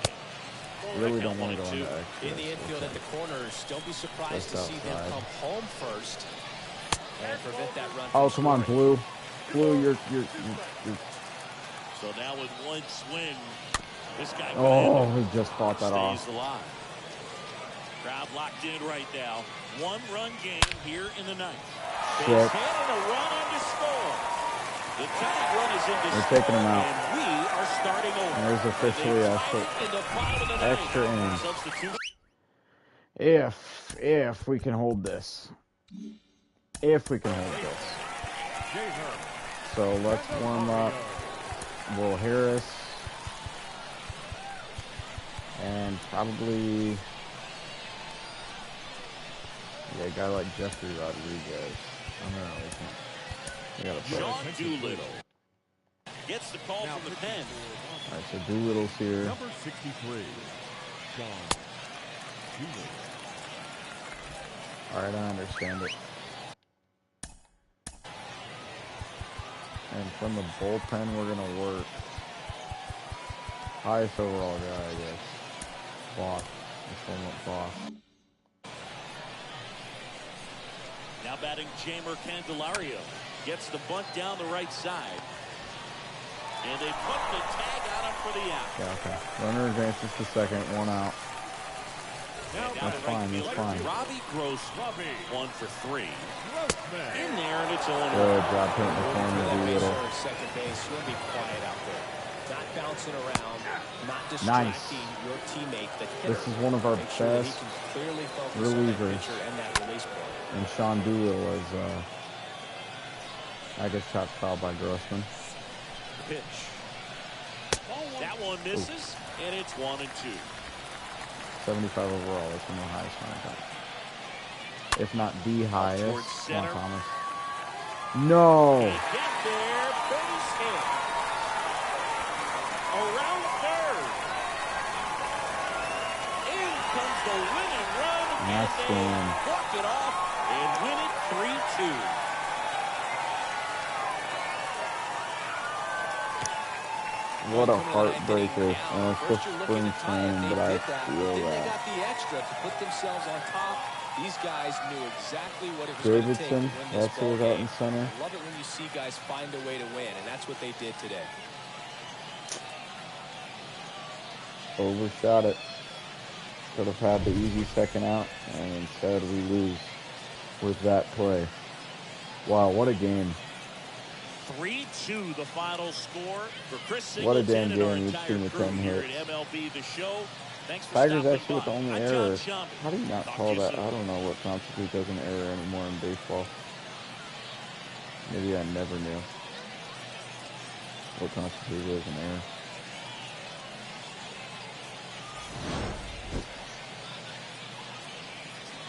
Really don't want to go into extra. In the infield at the corners, don't be surprised to see them come home first and prevent that run. Oh, come on, Blue. Blue, you're. So now with one swing, this guy. Oh, he just fought that off. Alive. Crowd locked in right now. One-run game here in the ninth. Shit. And a run in to score. The tag run is in to They're taking him out. And we are starting over. And there's officially extra innings. If we can hold this. If we can hold this. So let's warm up Will Harris. And probably a guy like Jeffrey Rodriguez. I don't know. We got to Sean Doolittle gets the call from the pen. All right, so Doolittle's here. Number 63, Sean Doolittle. All right, I understand it. And from the bullpen, we're going to work. Highest overall guy, I guess. Boss. Boss. Now batting Jamer Candelario. Gets the bunt down the right side. And they put the tag on him for the out. Yeah, okay. Runner advances to second, one out. That's fine, that's fine. Robbie Grossman, 1 for 3. In there, and it's on. Good job hitting the corner, Doolittle. Second base, you'll be quiet out there. Not bouncing around, not distracting your teammate. This is one of our best relievers. And Sean Doolittle is, I guess, chopped foul by Grossman. Pitch. That one misses, and it's 1-2. 75 overall. That's one of the highest one. If not the highest. Come on, Thomas. No. around third. In comes the winning run, and they walk it off and win it 3-2. What a heartbreaker. And it's just spring training, but I feel They that. got the extra to put themselves on top. These guys knew exactly what it was Davidson, going to take to win this that's ball who's out game. in center. I love it when you see guys find a way to win, and that's what they did today. Overshot it. Could have had the easy second out, and instead we lose with that play. Wow, what a game. 3-2 the final score for Chris What a Singleton damn and our game. We've entire seen the crew 10 here hits. at MLB The Show. Thanks for Tigers stopping actually with the by. only I'm error. John Shump. How do you not Talk call to you that? soon. I don't know what constitutes as an error anymore in baseball. Maybe I never knew what constitutes as an error.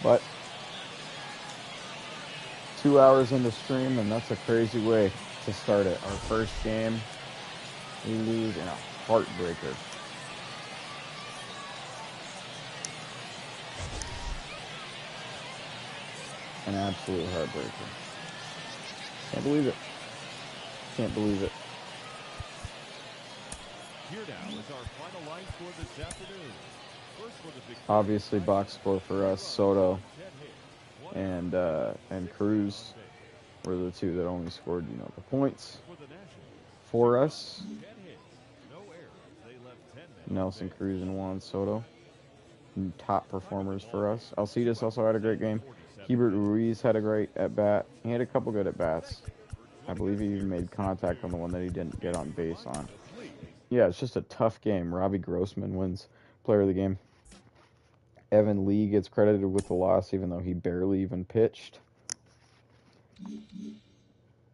But 2 hours into stream, and that's a crazy way to start it. Our first game, we lose in a heartbreaker. An absolute heartbreaker. Can't believe it. Can't believe it. Here now is our final line score this afternoon. First for the victory. Obviously, box score for us, Soto and Cruz were the two that only scored, the points for us. Nelson Cruz and Juan Soto, top performers for us. Alcides also had a great game. Hebert Ruiz had a great at-bat. He had a couple good at-bats. I believe he even made contact on the one that he didn't get on base on. Yeah, it's just a tough game. Robbie Grossman wins player of the game. Evan Lee gets credited with the loss, even though he barely even pitched. It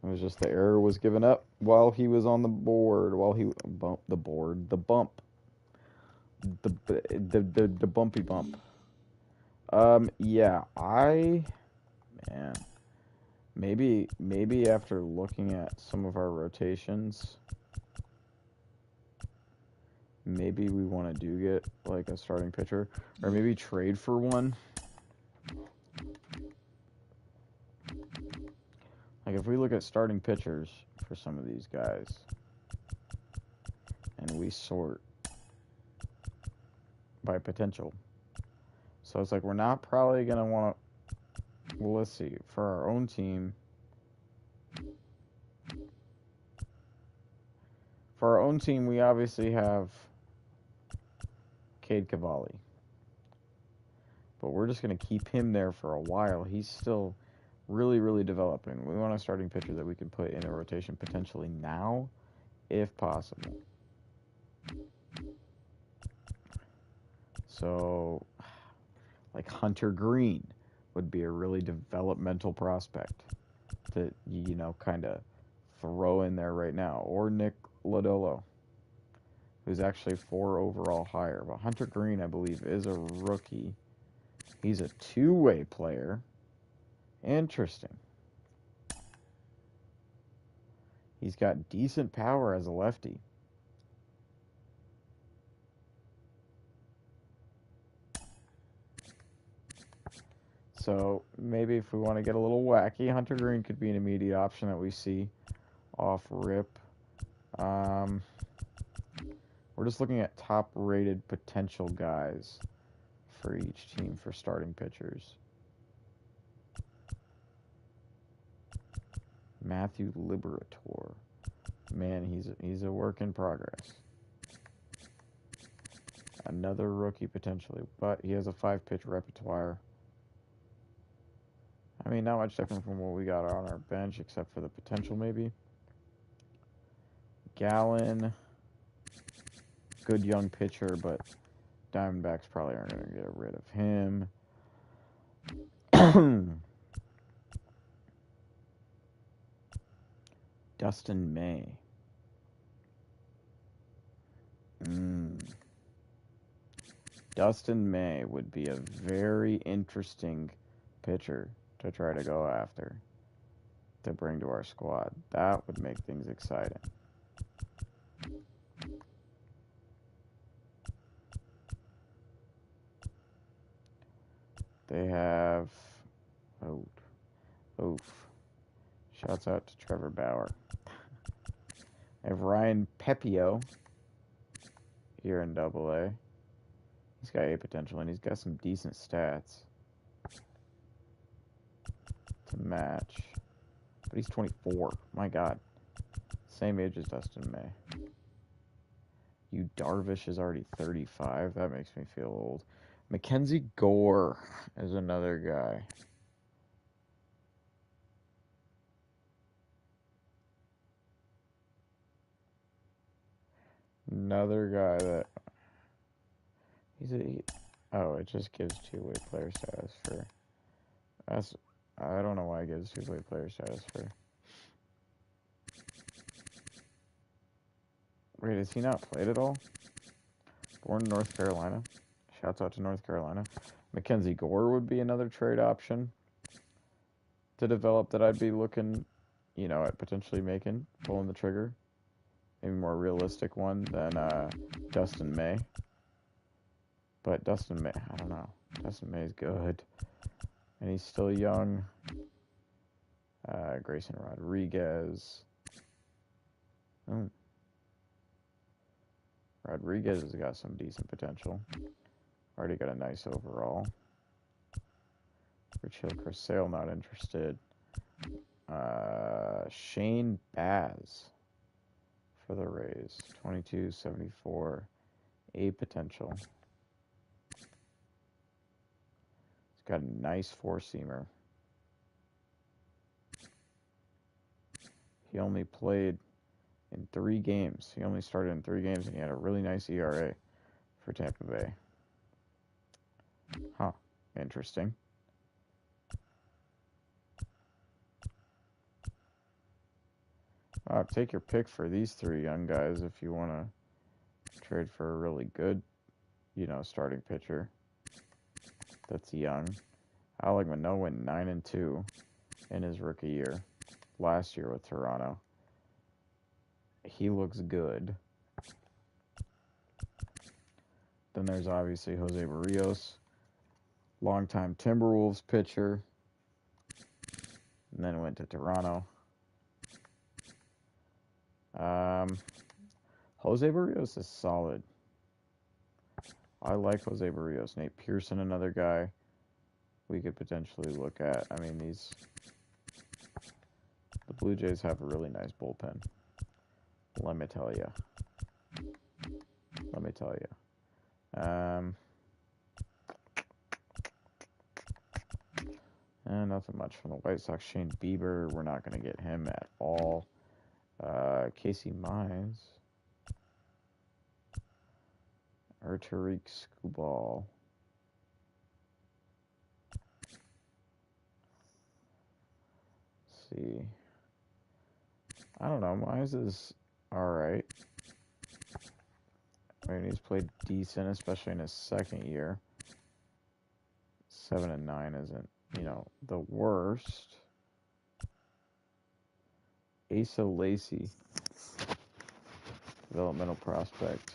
was just the error was given up while he was on the board, the bumpy bump. Yeah, maybe after looking at some of our rotations, maybe we want to get like a starting pitcher, or maybe trade for one. Like if we look at starting pitchers for some of these guys, and we sort by potential. So it's like we're not probably going to want to... Well, let's see. For our own team... For our own team, we obviously have Cade Cavalli. But we're just going to keep him there for a while. He's still really, really developing. We want a starting pitcher that we can put in a rotation potentially now, if possible. So, like Hunter Green would be a really developmental prospect that, kind of throw in there right now. Or Nick Lodolo, who's actually 4 overall higher. But Hunter Green, I believe, is a rookie. He's a two-way player. Interesting. He's got decent power as a lefty. So maybe if we want to get a little wacky, Hunter Green could be an immediate option that we see off rip. We're just looking at top-rated potential guys for each team for starting pitchers. Matthew Liberator. Man, he's a work in progress. Another rookie potentially, but he has a 5-pitch repertoire. I mean, not much different from what we got on our bench, except for the potential, maybe. Gallen, good young pitcher, but Diamondbacks probably aren't going to get rid of him. Dustin May. Dustin May would be a very interesting pitcher to try to go after, to bring to our squad. That would make things exciting. They have... Oof. Shouts out to Trevor Bauer. They have Ryan Pepio here in AA. He's got A potential, and he's got some decent stats to match. But he's 24. My God. Same age as Dustin May. Yu Darvish is already 35. That makes me feel old. Mackenzie Gore is another guy. Another guy that... Oh, it just gives two-way player status for... I don't know why it gives two-way player status for... Wait, is he not played at all? Born in North Carolina. Shouts out to North Carolina. Mackenzie Gore would be another trade option to develop that I'd be looking, at potentially pulling the trigger. Maybe more realistic one than Dustin May. But Dustin May, I don't know. Dustin May's good. And he's still young. Grayson Rodriguez. Rodriguez has got some decent potential. Already got a nice overall. Rich Hill Crisale, not interested. Shane Baz for the Rays. 22-74. A potential. He's got a nice four-seamer. He only played in 3 games. He only started in 3 games, and he had a really nice ERA for Tampa Bay. Huh. Interesting. Take your pick for these 3 young guys if you want to trade for a really good, starting pitcher that's young. Alec Manoah went 9-2 in his rookie year last year with Toronto. He looks good. Then there's obviously Jose Barrios, longtime Timberwolves pitcher, and then went to Toronto. Jose Barrios is solid. I like Jose Barrios. Nate Pearson, another guy we could potentially look at. I mean, the Blue Jays have a really nice bullpen. Let me tell you. And nothing much from the White Sox. Shane Bieber, we're not going to get him at all. Casey Mize. Tariq Skubal. Let's see. I don't know. Mize is alright. I mean, he's played decent, especially in his second year. 7-9 isn't, the worst. Asa Lacy, developmental prospect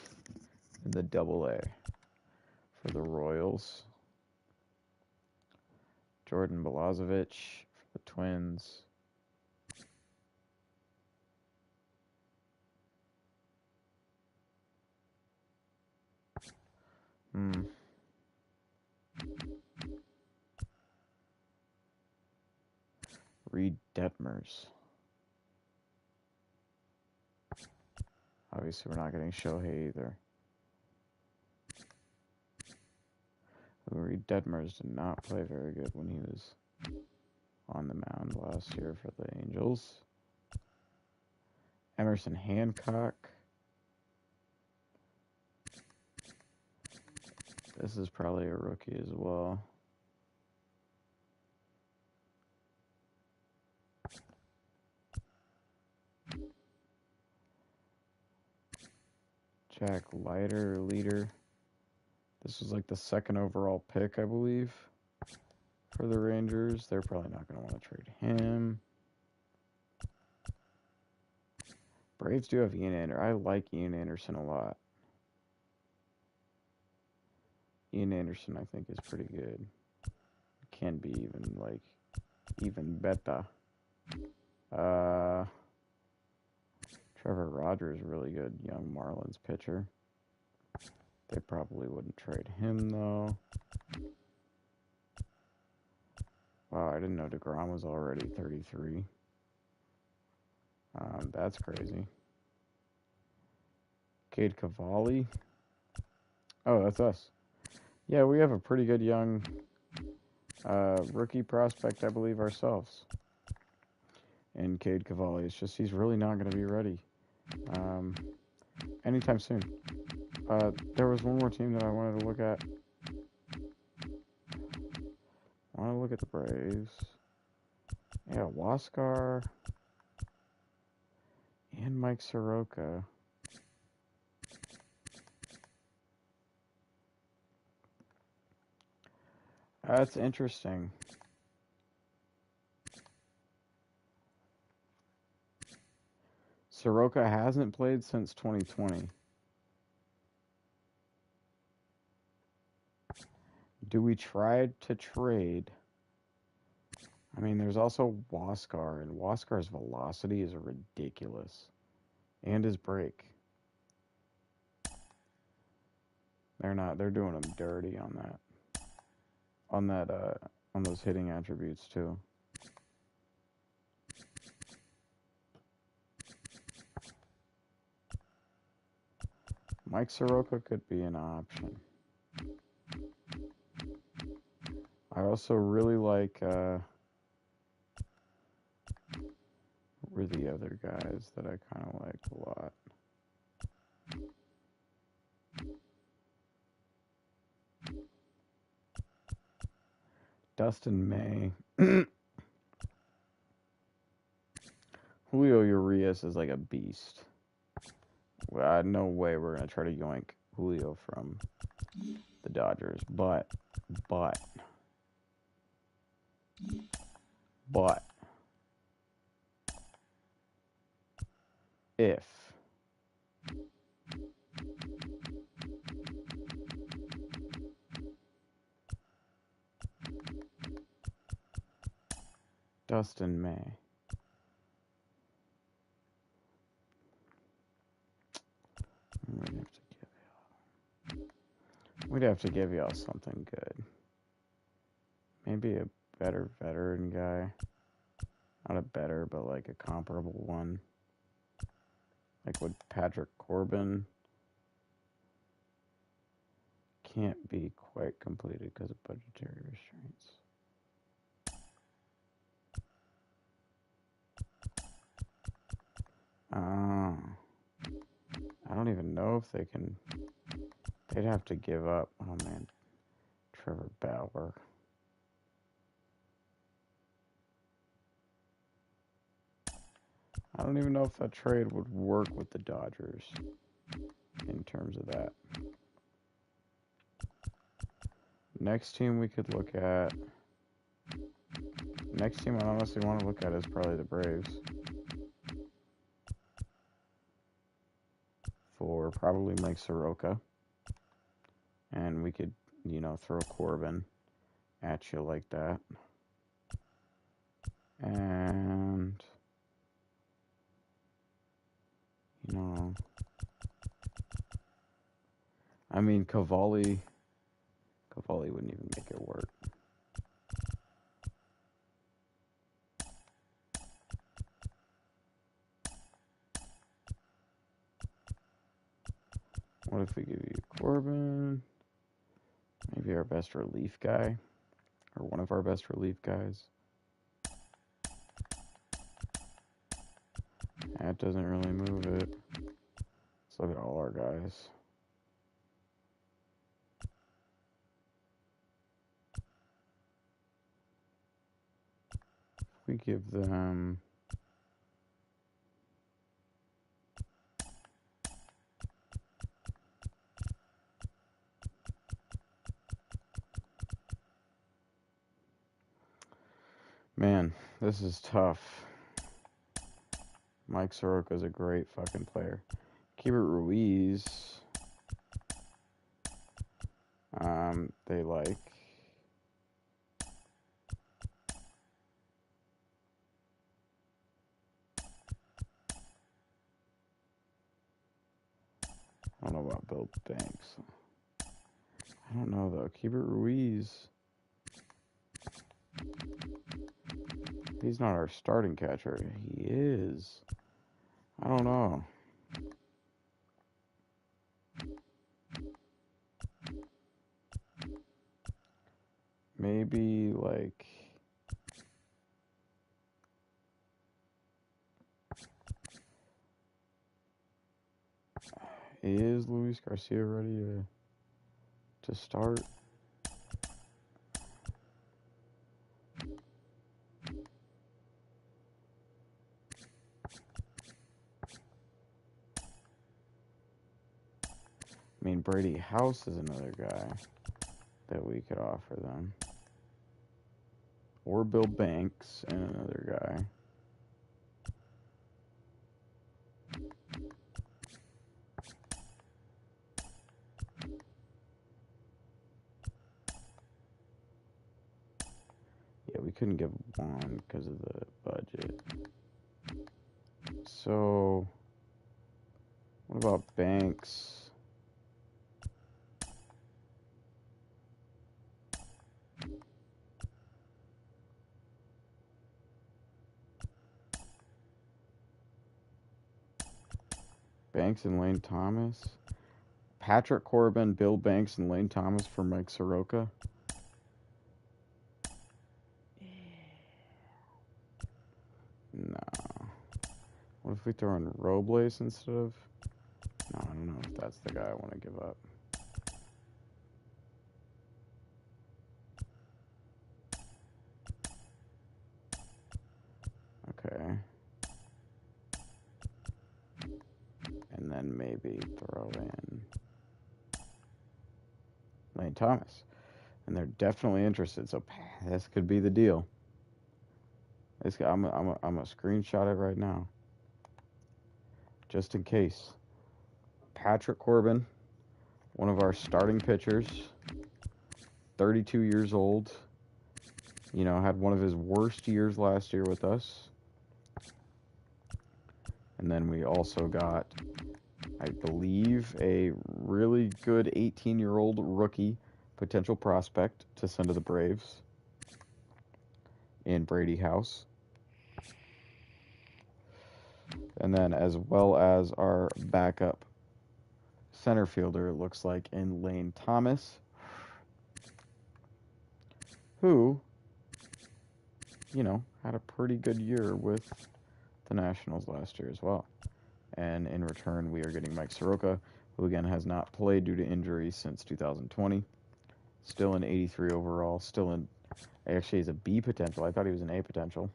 in the AA for the Royals. Jordan Balazovic for the Twins. Reed Detmers. Obviously, we're not getting Shohei either. Reed Detmers did not play very good when he was on the mound last year for the Angels. Emerson Hancock. This is probably a rookie as well. Jack Leader. This was like the 2nd overall pick, I believe, for the Rangers. They're probably not going to want to trade him. Braves do have Ian Anderson. I like Ian Anderson a lot. Ian Anderson, I think, is pretty good. can be even better. Trevor Rogers, really good young Marlins pitcher. They probably wouldn't trade him, though. Wow, I didn't know DeGrom was already 33. That's crazy. Cade Cavalli. Oh, that's us. Yeah, we have a pretty good young rookie prospect, I believe, ourselves. And Cade Cavalli. It's just he's really not going to be ready anytime soon. There was one more team that I wanted to look at. I want to look at the Braves. Yeah, Waskar and Mike Soroka. That's interesting. Soroka hasn't played since 2020. Do we try to trade? I mean, there's also Waskar, and Waskar's velocity is ridiculous. And his break. They're doing him dirty on that. On those hitting attributes, too. Mike Soroka could be an option. I also really like, what were the other guys that I kind of liked a lot? Dustin May. Julio Urias is like a beast. Well, no way we're going to try to yoink Julio from the Dodgers. But, if Dustin May we'd have to give y'all something good. Maybe a better veteran guy. Not a better, but like a comparable one. Like with Patrick Corbin. Can't be quite completed because of budgetary restraints. I don't even know if they can. They'd have to give up. Oh man, Trevor Bauer. I don't even know if that trade would work with the Dodgers in terms of that. Next team we could look at. Next team I honestly want to look at is probably the Braves. For probably Mike Soroka. And we could, throw Corbin at you like that. And, I mean, Cavalli wouldn't even make it work. What if we give you Corbin? Maybe our best relief guy. Or one of our best relief guys. That doesn't really move it. Let's look at all our guys. If we give them... Man, this is tough. Mike Soroka's a great fucking player. Keibert Ruiz. They like. don't know about Bill Banks. I don't know, though. Keibert Ruiz. He's not our starting catcher. He is. I don't know. Maybe, like... Is Luis Garcia ready to start? I mean, Brady House is another guy that we could offer them. Or Bill Banks and another guy. Yeah, we couldn't give Juan because of the budget. So, what about Banks? Banks and Lane Thomas? Patrick Corbin, Bill Banks, and Lane Thomas for Mike Soroka? No. What if we throw in Robles instead of... No, I don't know if that's the guy I want to give up. Okay. And then maybe throw in Lane Thomas. And they're definitely interested, so this could be the deal. I'm a screenshot it right now. Just in case. Patrick Corbin, one of our starting pitchers, 32 years old. You know, had one of his worst years last year with us. And then we also got, I believe, a really good 18-year-old rookie potential prospect to send to the Braves in Brady House. And then as well as our backup center fielder, it looks like, in Lane Thomas, who, you know, had a pretty good year with the Nationals last year as well. And in return, we are getting Mike Soroka, who again has not played due to injury since 2020. Still an 83 overall. Still in, actually, he's a B potential. I thought he was an A potential.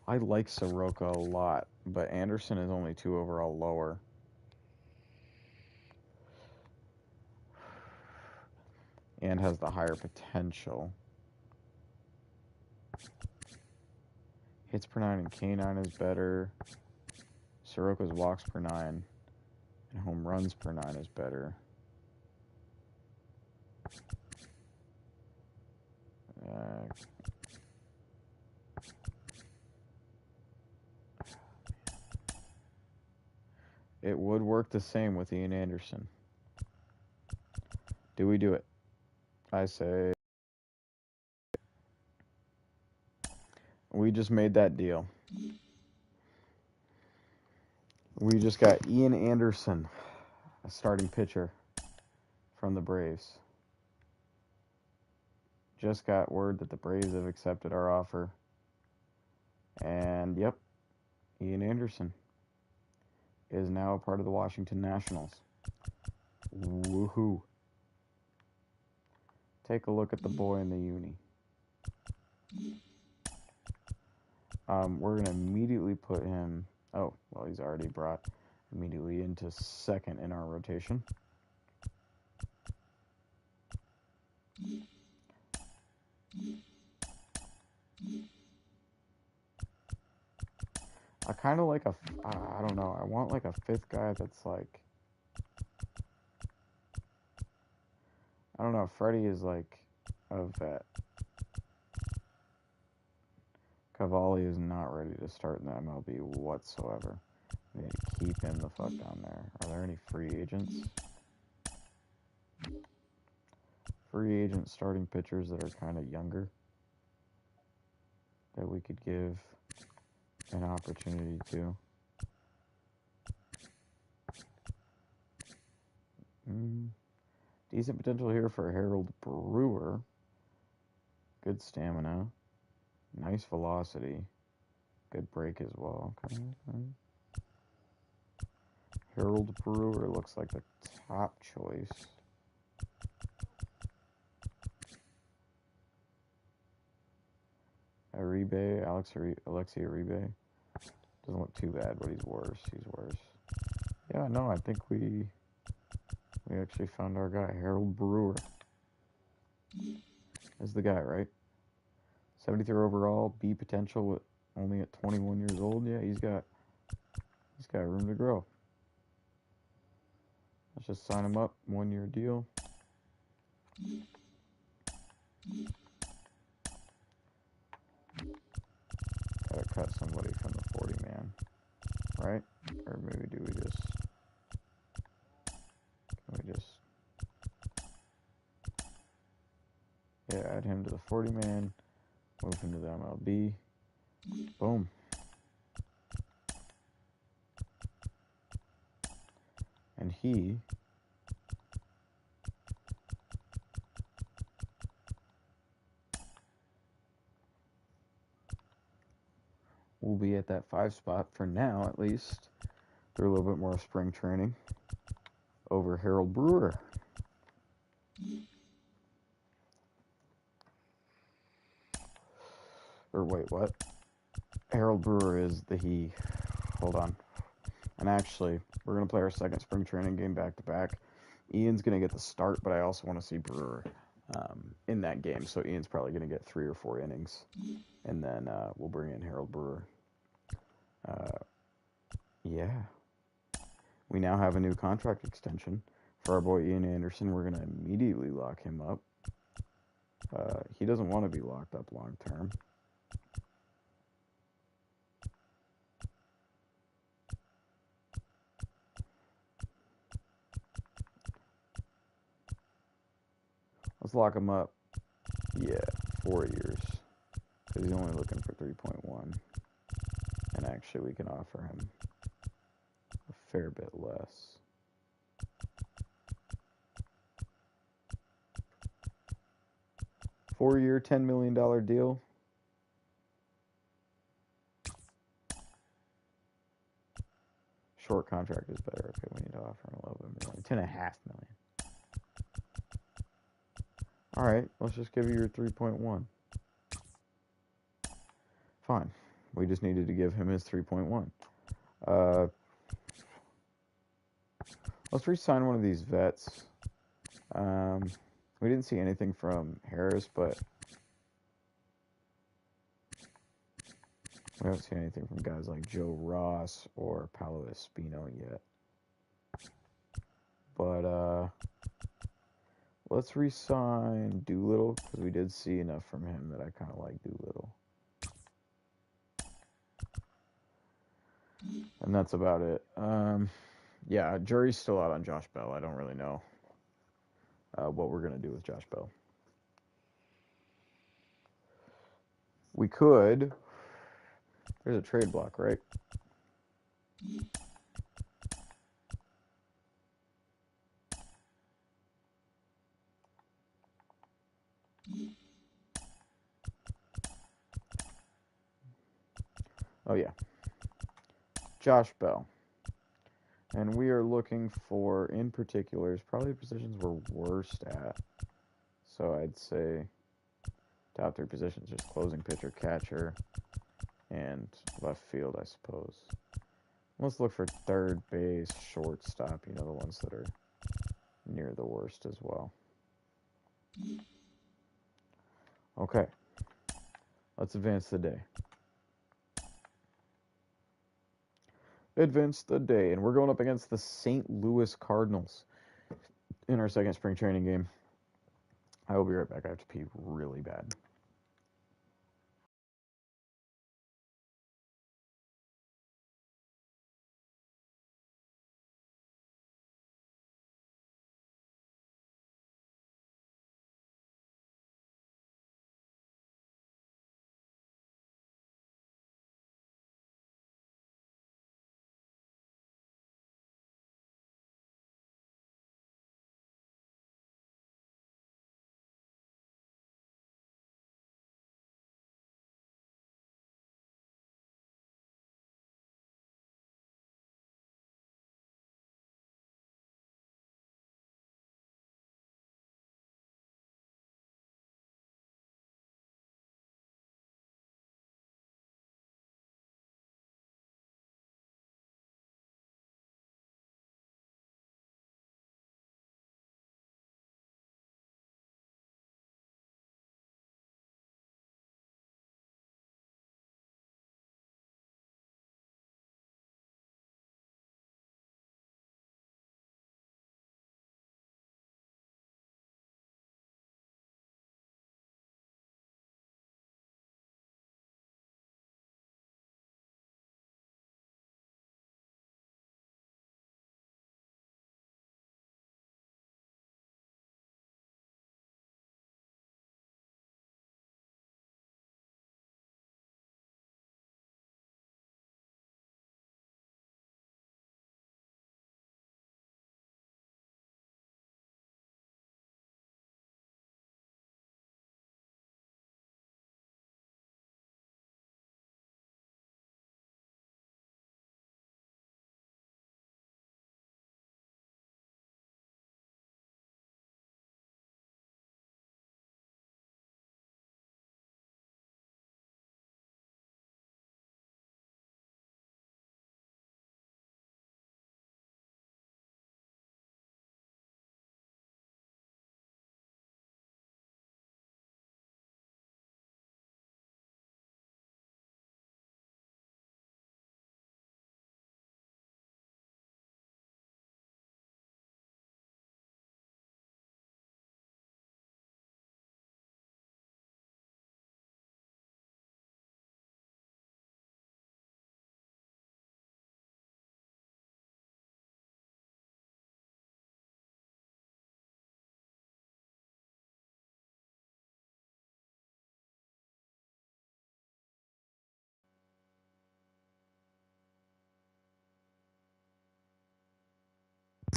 I like Soroka a lot, but Anderson is only 2 overall lower. And has the higher potential. Hits per 9 and K9 is better. Soroka's walks per 9 and home runs per 9 is better. It would work the same with Ian Anderson. Do we do it? I say we just made that deal. We just got Ian Anderson, a starting pitcher from the Braves. Just got word that the Braves have accepted our offer. And, yep, Ian Anderson is now a part of the Washington Nationals. Woohoo. Take a look at the boy in the uni. We're going to immediately put him... Oh, well, he's already brought immediately into second in our rotation. I kind of like I don't know, I want like a 5th guy that's like... I don't know, Fetty is like a vet. Cavalli is not ready to start in the MLB whatsoever. We need to keep him the fuck down there. Are there any free agents? Free agent starting pitchers that are kind of younger that we could give an opportunity to. Decent potential here for Harold Brewer. Good stamina. Nice velocity. Good break as well. Okay. Harold Brewer looks like the top choice. Alexi Uribe. Doesn't look too bad, but he's worse. Yeah, no, I think we actually found our guy, Harold Brewer. That's the guy, right? 73 overall, B potential, only at 21 years old. Yeah, he's got room to grow. Let's just sign him up, 1-year deal. Gotta cut somebody from the 40-man, right? Or maybe can we just add him to the 40-man, move him to the MLB. Boom. And he will be at that 5 spot for now, at least, through a little bit more spring training over Harold Brewer. Or wait, what? Harold Brewer is the hold on. And actually, we're going to play our second spring training game back-to-back. Ian's going to get the start, but I also want to see Brewer in that game. So Ian's probably going to get 3 or 4 innings. And then we'll bring in Harold Brewer. Yeah. We now have a new contract extension for our boy Ian Anderson. We're going to immediately lock him up. He doesn't want to be locked up long term. Let's lock him up. Yeah, 4 years. Because he's only looking for 3.1. And actually, we can offer him a fair bit less. Four-year, $10 million deal. Short contract is better. Okay, we need to offer him a little bit more. $10.5 million. All right, let's just give you your 3.1. Fine. We just needed to give him his 3.1. Let's re-sign one of these vets. We didn't see anything from Harris, but we haven't seen anything from guys like Joe Ross or Paolo Espino yet. But let's re-sign Doolittle, because we did see enough from him that I kind of like Doolittle. And that's about it. Yeah, jury's still out on Josh Bell. I don't really know what we're going to do with Josh Bell. We could. There's a trade block, right? Oh, yeah. Josh Bell. And we are looking for, in particular, probably the positions we're worst at. So I'd say top 3 positions, just closing pitcher, catcher, and left field, I suppose. Let's look for third base, shortstop, the ones that are near the worst as well. Okay. Let's advance the day. Advance the day. And we're going up against the St. Louis Cardinals in our second spring training game. I will be right back. I have to pee really bad.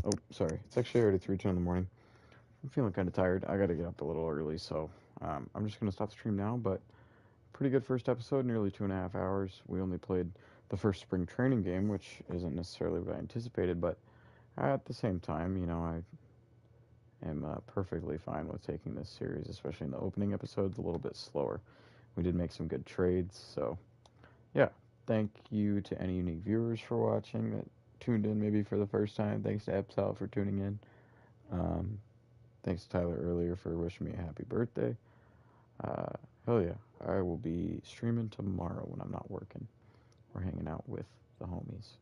Oh, sorry. It's actually already 3:02 in the morning. I'm feeling kind of tired. I got to get up a little early, so I'm just going to stop the stream now. But pretty good first episode, nearly 2.5 hours. We only played the first spring training game, which isn't necessarily what I anticipated, but at the same time, you know, I am perfectly fine with taking this series, especially in the opening episodes, a little bit slower. We did make some good trades, so yeah. Thank you to any unique viewers for watching that tuned in maybe for the first time. Thanks to Epsal for tuning in. Thanks to Tyler earlier for wishing me a happy birthday. Hell yeah, I will be streaming tomorrow when I'm not working or hanging out with the homies.